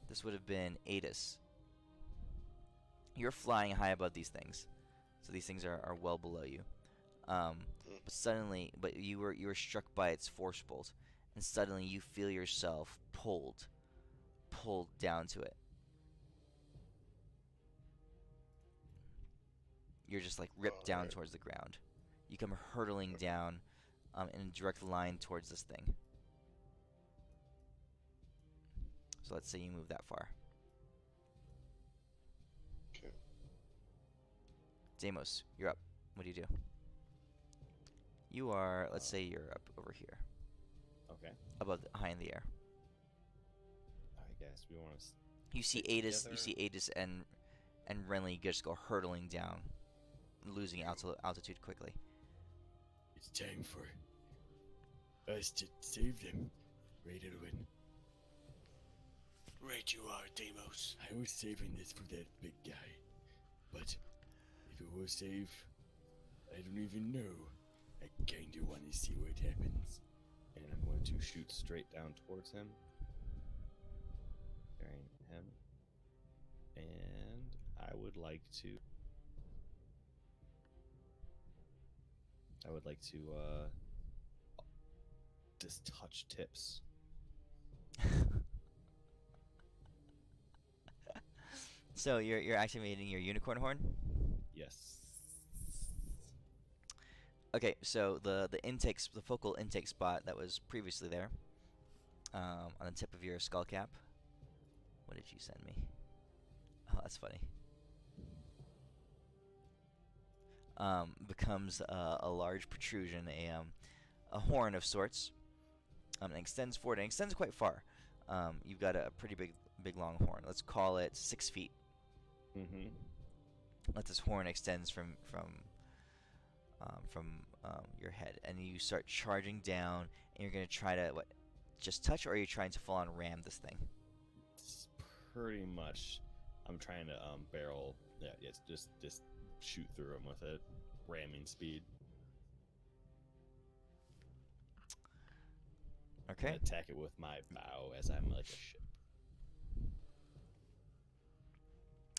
This would have been Adis. You're flying high above these things, so these things are well below you. But suddenly, you were struck by its force bolt, and suddenly you feel yourself pulled down to it. You're just like ripped down towards the ground. You come hurtling down in a direct line towards this thing. So let's say you move that far. Okay. Deimos, you're up. What do you do? You are, let's say you're up over here, Okay. high in the air. I guess we want to. You see Stick Adis, together. you see Adis and Renly just go hurtling down, losing altitude quickly. It's time for us to save them, right, Edwin? Right you are, Deimos. I was saving this for that big guy, but if it will save I don't even know. I kinda wanna see what happens. And I'm going to shoot straight down towards him. Carrying him. And I would like to. Just touch tips. So you're activating your unicorn horn. Yes. Okay, so the focal intake spot that was previously there, on the tip of your skull cap. What did you send me? Oh, that's funny. Becomes a large protrusion, a horn of sorts. And extends forward and extends quite far. You've got a pretty big long horn. Let's call it 6 feet. Mm-hmm. Let this horn extends from your head, and you start charging down. And you're gonna try to just touch, or are you trying to full on ram this thing? It's pretty much. I'm trying to barrel. Yeah, it's just shoot through him with it, ramming speed. Okay. And attack it with my bow as I'm like a ship.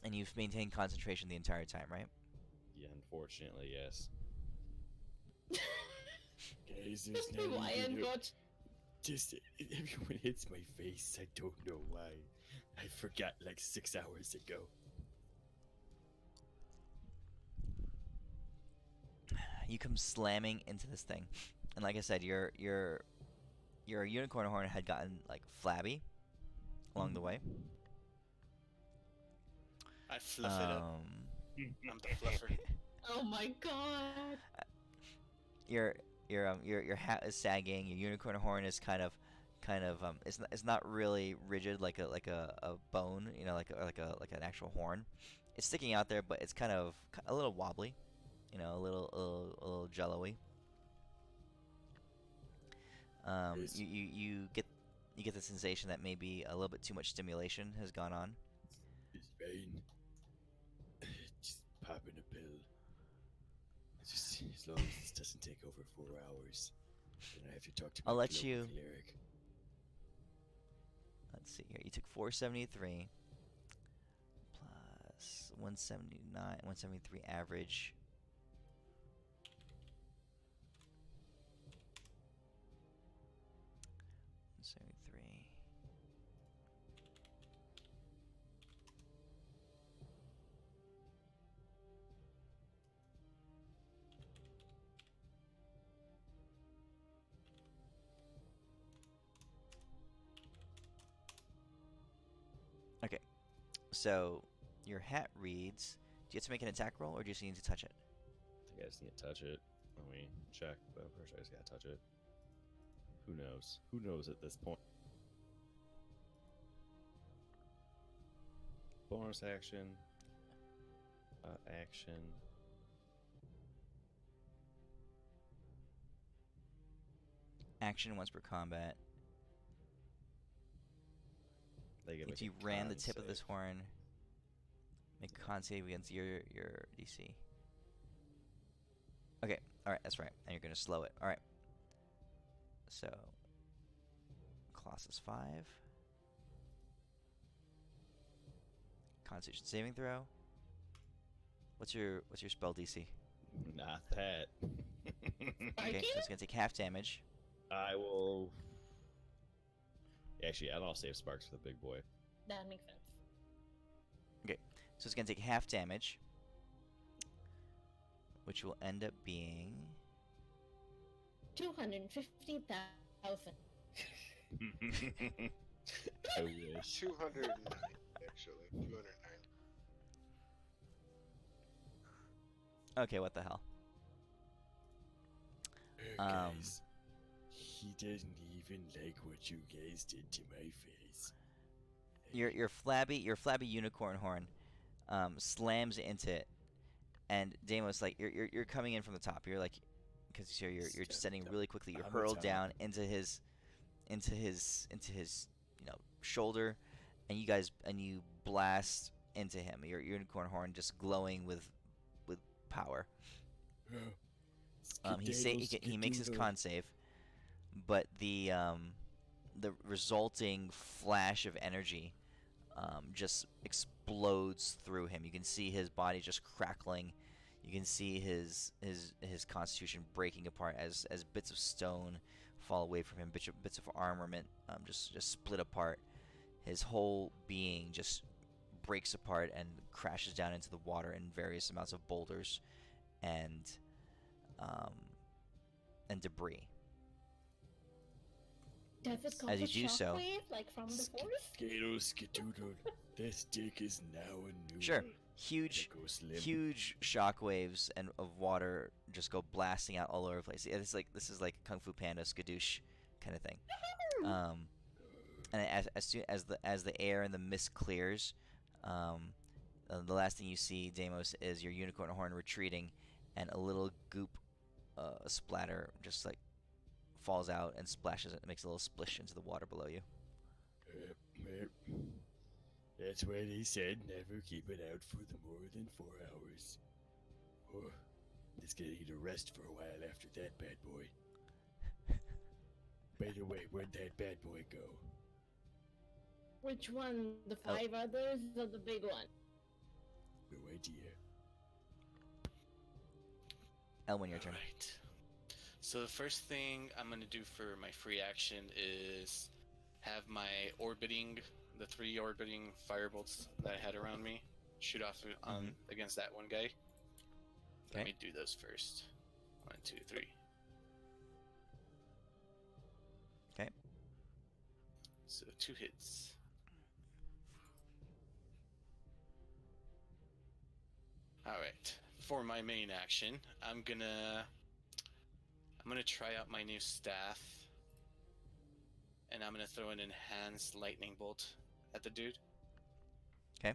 And you've maintained concentration the entire time, right? Yeah, unfortunately, yes. Guys, there's not Why even and a- what? Just everyone hits my face. I don't know why. I forgot like 6 hours ago. You come slamming into this thing, and like I said, your unicorn horn had gotten like flabby along the way. I fluff it up. I'm the fluffer. Oh my god. Your hat is sagging. Your unicorn horn is kind of it's not really rigid like a bone, you know, like an actual horn. It's sticking out there, but it's kind of a little wobbly, you know, a little jello-y. You get the sensation that maybe a little bit too much stimulation has gone on. It's fine. Just popping a pill. Just as long as this doesn't take over 4 hours, then I have to talk to my I'll let global you- cleric. Let's see here. You took 473 plus 179, 173 average. Three. Okay, so your hat reads. Do you have to make an attack roll, or do you just need to touch it? I think I just need to touch it. Let me check, but I'm pretty sure I just gotta touch it. Who knows? Who knows at this point? Bonus action. Action. Action once per combat. They get If you ran the tip of this horn, make a con save against your DC. Okay, alright, that's right. And you're gonna slow it. Alright. So Colossus 5. Constitution saving throw. What's your spell DC? Not that. Okay, so it's gonna take half damage. I will. Actually, I'll save sparks for the big boy. That makes sense. So it's gonna take half damage, which will end up being 250,000. I wish. 209, actually. 209. okay. What the hell? Guys, he doesn't even like what you guys did to my face. Your flabby unicorn horn slams into it, and Deimos, like you're coming in from the top. You're like, because you're Step descending down. really quickly. You're I'm hurled top. down into his shoulder, and you blast into him. Your unicorn horn just glowing with power. He makes his con save, but the resulting flash of energy just explodes through him. You can see his body just crackling. You can see his constitution breaking apart as bits of stone fall away from him. Bits of armament just split apart. His whole being just breaks apart and crashes down into the water in various amounts of boulders um, and debris. Does it cause As you a do so, shockwave like from the force? Skadoodle skidoodle. This dick is now a new. sure, huge shockwaves and of water just go blasting out all over the place. Yeah, this is like Kung Fu Panda skadoosh kind of thing. And as soon as the air and the mist clears, the last thing you see, Deimos, is your unicorn horn retreating, and a little goop, splatter, just like falls out and splashes it, makes a little splish into the water below you. That's why they said never keep it out for more than 4 hours. Oh, it's gonna need a rest for a while after that bad boy. By the way, where'd that bad boy go? Which one? The 5 others or the big one? No idea. Elwin, your turn. Right. So the first thing I'm gonna do for my free action is have my the 3 orbiting firebolts that I had around me, shoot off on against that one guy. Let me do those first. 1, 2, 3. Okay. So 2 hits. All right. For my main action, I'm gonna try out my new staff, and I'm gonna throw an enhanced lightning bolt at the dude. Okay.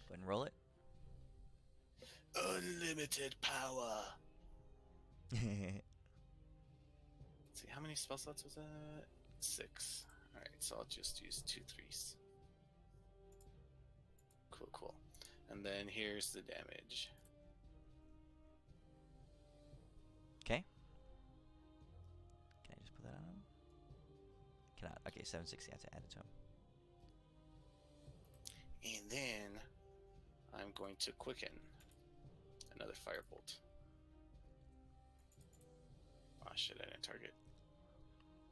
Go ahead and roll it. Unlimited power. Let's see, how many spell slots was that? 6. All right, so I'll just use 2 3s. Cool. And then here's the damage. Okay. Can I just put that on? Cannot. Okay, 760. I have to add it to him. And then I'm going to quicken another firebolt. Oh shit, I didn't target.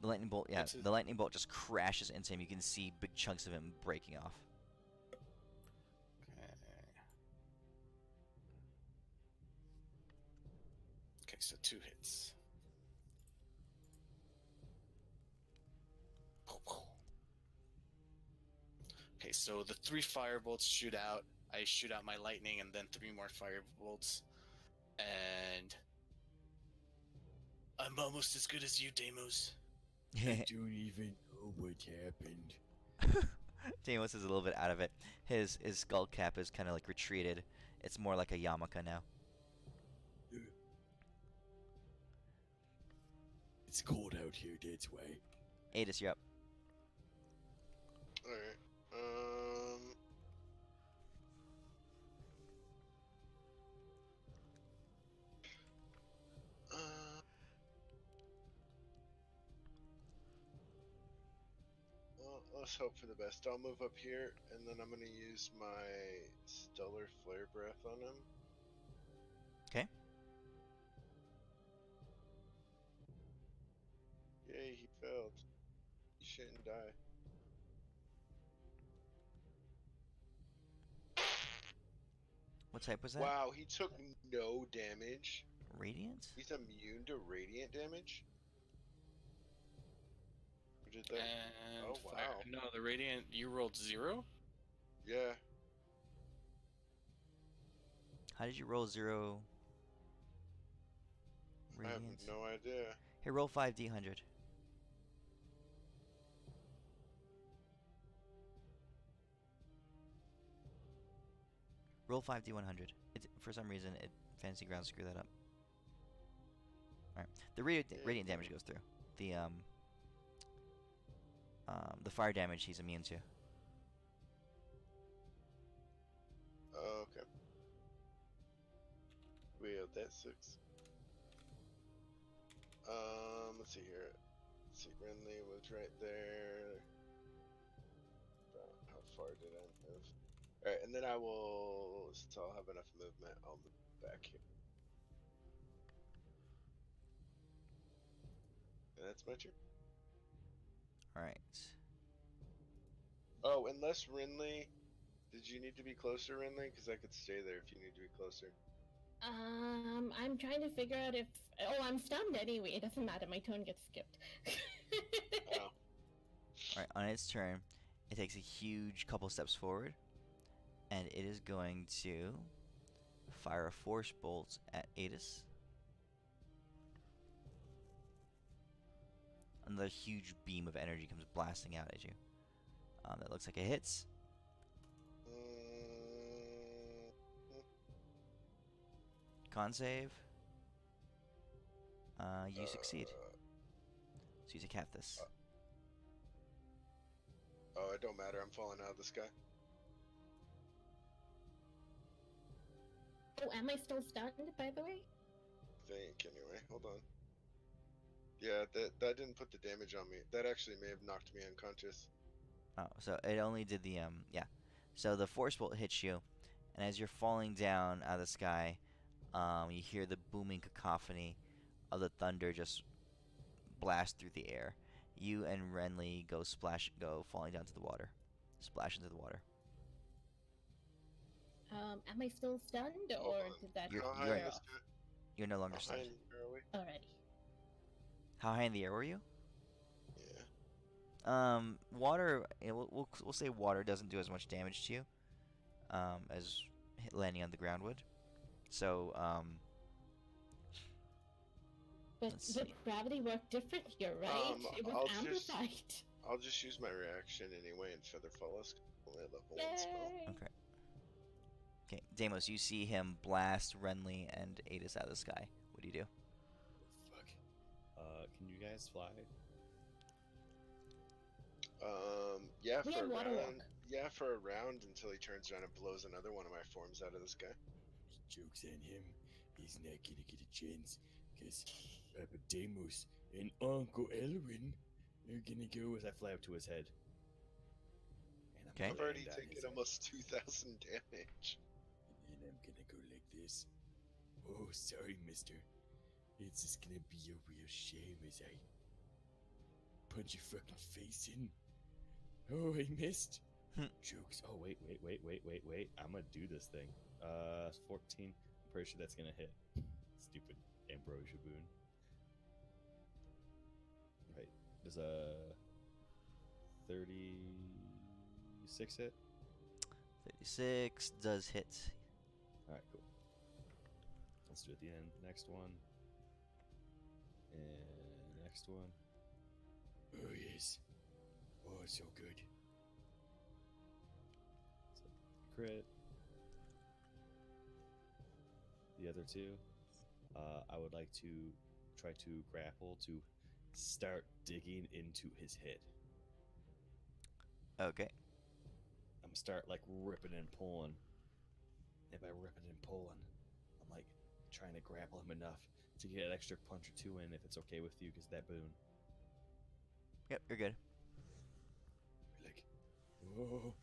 The lightning bolt, the lightning bolt just crashes into him. You can see big chunks of him breaking off. Okay, so 2 hits. Okay, so the 3 firebolt shoot out. I shoot out my lightning and then 3 more firebolts. And I'm almost as good as you, Deimos. I don't even know what happened. Deimos is a little bit out of it. His skull cap is kind of like retreated. It's more like a yarmulke now. It's cold out here, that's why. Adis, you're up. Alright. Well, let's hope for the best. I'll move up here, and then I'm gonna use my Stellar Flare Breath on him. Okay. Yay, he failed. He shouldn't die. What type was that? Wow, he took no damage. Radiant? He's immune to radiant damage? Who did that? And Oh, fire. wow. No, the radiant, you rolled 0? Yeah. How did you roll 0 I have radiant? no idea. Here, roll 5d100. Roll 5d100. For some reason, Fantasy Grounds screw that up. Alright. The radiant damage goes through. The fire damage he's immune to. Oh, okay. We we at that 6. Let's see here. Let's see, Renly was right there. How far did I move? Alright, and then I will, so I'll have enough movement, I'll move back here. And that's my turn. Alright. Oh, unless Renly, did you need to be closer, Renly? Because I could stay there if you need to be closer. I'm trying to figure out if. Oh, I'm stunned anyway. It doesn't matter. My turn gets skipped. Oh. Alright, on its turn, it takes a huge couple steps forward, and it is going to fire a force bolt at Adis. Another huge beam of energy comes blasting out at you. That looks like it hits. Con save. You succeed. So you decap this. Oh, it don't matter. I'm falling out of the sky. Oh, am I still stunned, by the way? Think anyway. Hold on. Yeah, that didn't put the damage on me. That actually may have knocked me unconscious. Oh, so it only did the yeah. So the force bolt hits you, and as you're falling down out of the sky, you hear the booming cacophony of the thunder just blast through the air. You and Renly go falling down to the water, splash into the water. Am I still stunned, Hold or on. did that You're- How high wear in the off sky? You're no longer How high stunned. in the air are we? already? How high in the air were you? Yeah. Water. We'll say water doesn't do as much damage to you, as landing on the ground would. So But let's would see. gravity work different here, right? It was amplified. I'll just use my reaction anyway and feather fall us. Only at level 1 spell. Yay! Okay. Okay, Deimos, you see him blast Renly and Adis out of the sky. What do you do? Fuck. Can you guys fly? Yeah, We for a have water round. walk. Yeah, for a round until he turns around and blows another one of my forms out of the sky. Joke's on him. He's not gonna get a chance, because Papa Deimos and Uncle Elwin are gonna go As I fly up to his head. And I'm Okay. I've gonna already land on taken his head. almost 2,000 damage. and then I'm gonna go like this. Oh, sorry, mister. It's just gonna be a real shame as I punch your fucking face in. Oh, I missed. Jokes. Oh, wait. I'm gonna do this thing. 14. I'm pretty sure that's gonna hit. Stupid Ambrosia boon. Right. Does a 36 hit? 36 does hit. Alright, cool. Let's do it at the end. Next one. And next one. Oh, yes. Oh, so good. So, crit. The other two. I would like to try to grapple to start digging into his head. Okay. I'm start like ripping and pulling. And by ripping and pulling, I'm like trying to grapple him enough to get an extra punch or two in if it's okay with you, because that boon. Yep, you're good. Like, oh,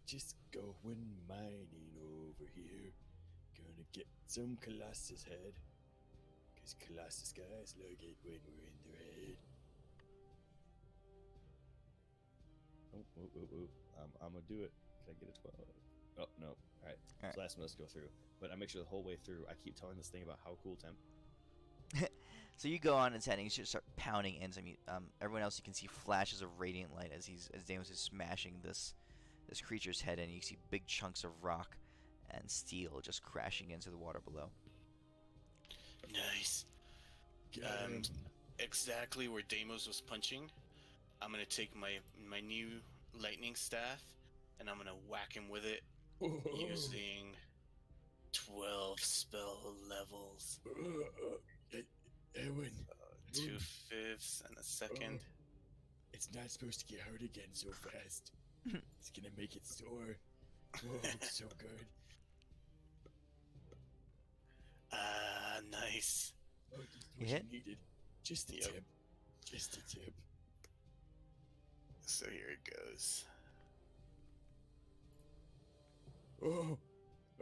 just going mining over here. Gonna get some Colossus head. Because Colossus guys like it when we're in their head. I'm gonna do it. Can I get a 12? Oh, no. Alright. Alright. So last one, let's go through. But I make sure the whole way through, I keep telling this thing about how cool temp. So you go on its head and you just start pounding into him. Everyone else, you can see flashes of radiant light as Deimos is smashing this creature's head in. You see big chunks of rock and steel just crashing into the water below. Nice. Got him. Exactly where Deimos was punching, I'm gonna take my new lightning staff and I'm gonna whack him with it Oh. using 12 spell levels. Ewan, 2/5 and a second. it's not supposed to get hurt again so fast. It's gonna make it sore. Oh, it's so good. Nice. Oh, just You what hit? you needed. Just a Yep. tip. Just a tip. So here it goes. Oh,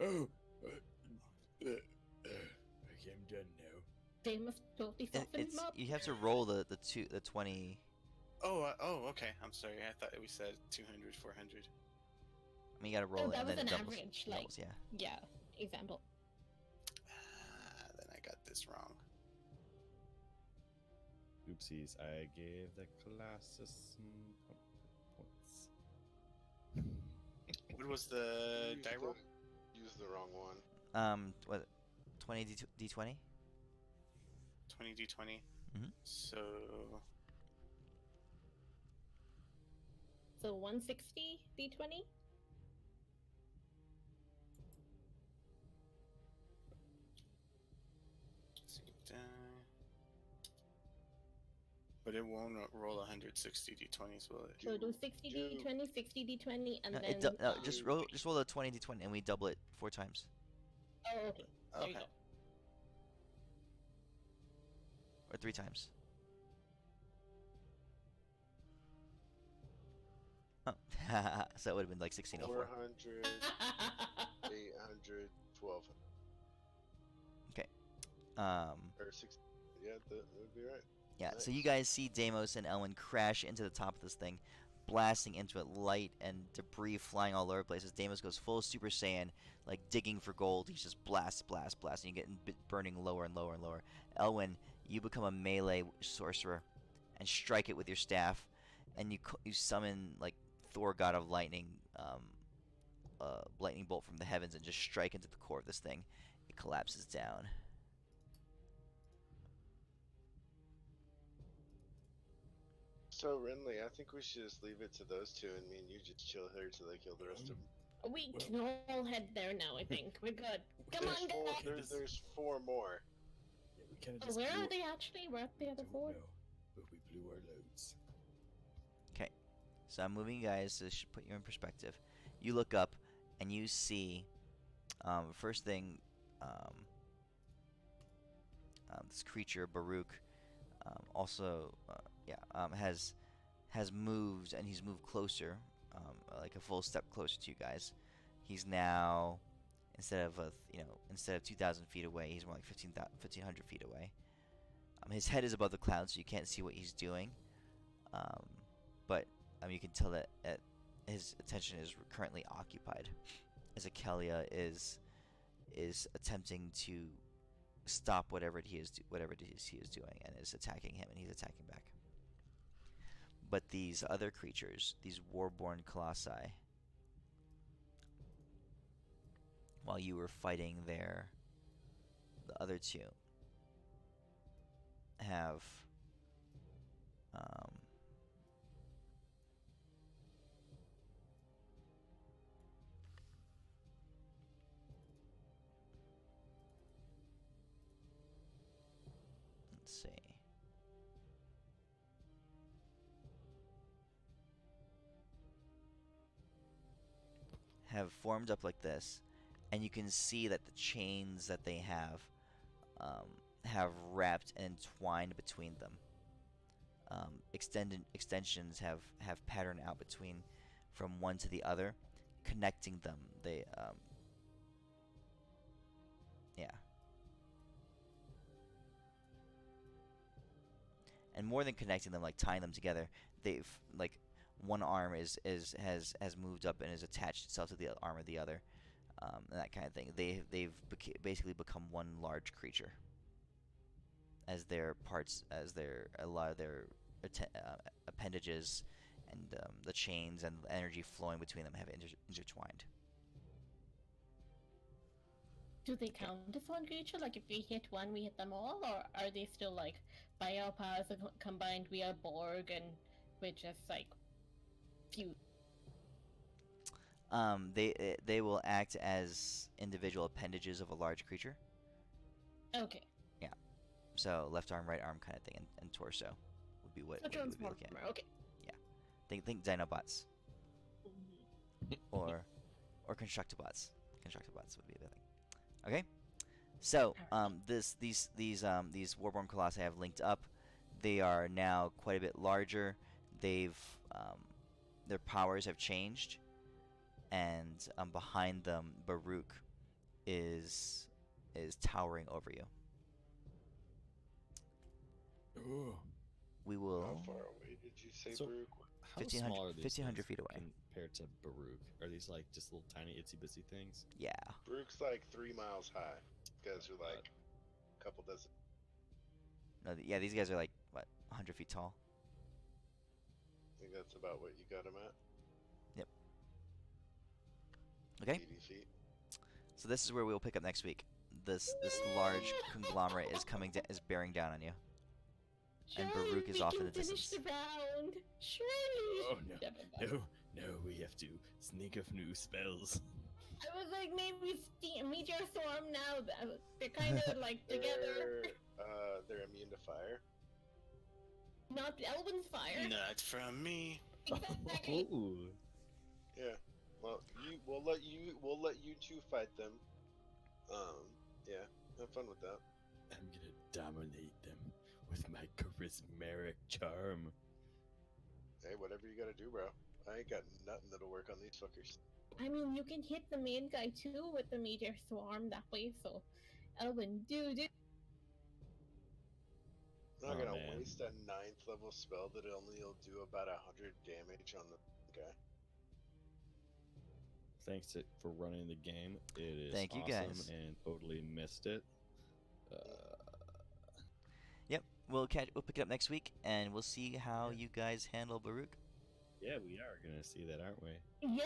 oh. Okay, I'm done now. They must totally soften him It's up. you have to roll the 20. Oh, okay. I'm sorry. I thought we said 200, 400. I mean, you gotta roll Oh, it that and was then an it doubles. average, It like doubles, yeah. yeah, example. Then I got this wrong. Oopsies, I gave the classes some points. What was the die roll? Use the wrong one. What? 20 d20. 20 d20. Mhm. So So 160 d20. let's see, but it won't roll 160 d20s, will it? So do 60 d20, 60 d20, and No, then no, just roll the 20 d20 and we double it 4 times oh, okay. There you Okay. go. or 3 times. Oh. So it would have been like 1604. 400, 800, 1200. Or 60. Yeah, that would be right. Yeah, Nice. so you guys see Deimos and Elwyn crash into the top of this thing, blasting into it, light and debris flying all over places. Deimos goes full Super Saiyan, like digging for gold. He's just blast, and you get burning lower and lower and lower. Elwyn, you become a melee sorcerer and strike it with your staff, and you summon like Thor, god of lightning, lightning bolt from the heavens, and just strike into the core of this thing. It collapses down. So, Renly, I think we should just leave it to those two, and me and you just chill here till they kill the rest of them. We can all head there now, I think. We're good. Come on, guys! There's 4 more. Yeah, we kind of Oh, just where blew are they actually? We're at the other Don't 4? know, but we blew our loads. Okay, so I'm moving you guys to put you in perspective. You look up and you see, first thing, this creature Baruch, also, has moved, and he's moved closer, like a full step closer to you guys. He's now, instead of 2,000 feet away, he's more like 1,500 feet away. His head is above the clouds, so you can't see what he's doing. But you can tell that his attention is currently occupied, as Akelia is attempting to stop whatever it is he is doing, and is attacking him, and he's attacking back. But these other creatures, these warborn colossi, while you were fighting there, the other two have let's see. Have formed up like this, and you can see that the chains that they have wrapped and entwined between them. Extensions have patterned out between, from one to the other, connecting them. They yeah. And more than connecting them, like tying them together, they've like one arm has moved up and has attached itself to the arm of the other, and that kind of thing. They've basically become one large creature, as their parts, a lot of their appendages and the chains and the energy flowing between them have intertwined. Do they count as one creature? Like if we hit one, we hit them all, or are they still like by our powers combined we are Borg and we're just like few? They will act as individual appendages of a large creature. Okay. Yeah. So left arm, right arm kind of thing, and torso would be what So you would be looking at. Transformer. Okay. Think Dinobots Mhm. or Constructobots. Constructobots would be the thing. Okay. So, these Warborn Colossi have linked up. They are now quite a bit larger. They've their powers have changed, and behind them, Baruch is towering over you. Oh, We How will far away did you say So- Baruch? How 1500 small are these 1500 things feet away. compared to Baruch? Are these like just little tiny itsy bitsy things? Yeah. Baruch's like 3 miles high. These guys are God. like a couple dozen. No, yeah, these guys are like what 100 feet tall. I think that's about what you got them at. Yep. Okay. 80 feet. So this is where we will pick up next week. This large conglomerate is is bearing down on you. And Surely Baruch is we off can in the finish distance. the round. Surely. oh no, Never mind. no, we have to sneak of new spells. I was like, maybe Meteor Storm now. They're kind of like together. They're immune to fire. Not Elven's fire. Not from me. Exactly. Ooh. Yeah. Well, we'll let you two fight them. Yeah. Have fun with that. I'm gonna dominate them with my charismatic charm. Hey, whatever you gotta do, bro. I ain't got nothing that'll work on these fuckers. I mean, you can hit the main guy too with the Meteor Swarm that way, so Elven, do. I'm not Oh, gonna man. waste a 9th level spell that only will do about 100 damage on the guy. Thanks for running the game. It is Thank you, awesome guys. and totally missed it. Yep. We'll pick it up next week, and we'll see how you guys handle Baruch. Yeah, we are gonna see that, aren't we? Yeah,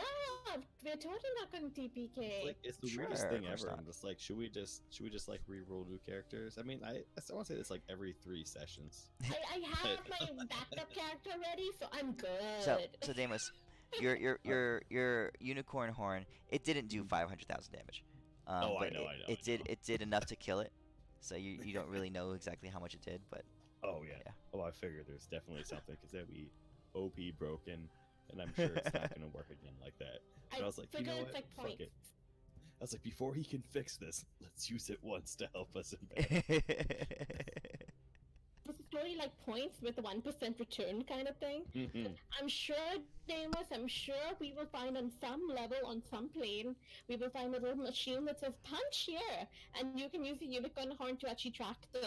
we're totally not going to TPK. Like, it's the Sure, weirdest of thing course ever. not. I'm just like, should we just like re-roll new characters? I mean, I want to say this like every 3 sessions. I have my backup character ready, so I'm good. So Damus, your unicorn horn, it didn't do 500,000 damage. Oh, I but know, it did enough to kill it. So you don't really know exactly how much it did, but Oh yeah. Yeah. Oh, I figured there's definitely something because that'd be OP broken, and I'm sure it's not gonna work again like that. And I was like, you know forgot what? it's like Fuck points. it. I was like, before he can fix this, let's use it once to help us in battle. It's a story like points with a 1% return kind of thing. Mhm. I'm sure, Damus, I'm sure we will find on some level, on some plane, we will find a little machine that says punch here, and you can use the unicorn horn to actually track the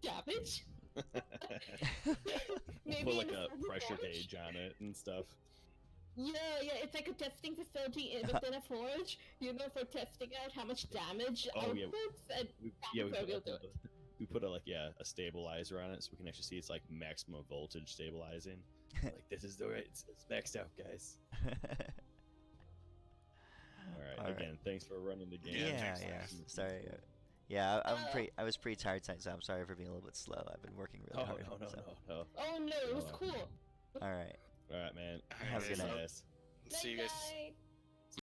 damage. Maybe Put in like a a certain pressure forge. gauge on it and stuff. Yeah, it's like a testing facility within a forge, for testing out how much damage Oh, yeah. outputs, and We, that's yeah, we where put, we'll like, do it. we put a stabilizer on it so we can actually see it's like maximum voltage stabilizing. Like, this is the right, it's maxed out, guys. All right. Again, thanks for running the game. Yeah, thanks, yeah. guys. Sorry. Yeah, I was pretty tired tonight, so I'm sorry for being a little bit slow. I've been working really Oh hard. no, so. no. Oh no, it was Oh. cool. All right. All right, man. Have a good Alright, night. so- See you guys. Night.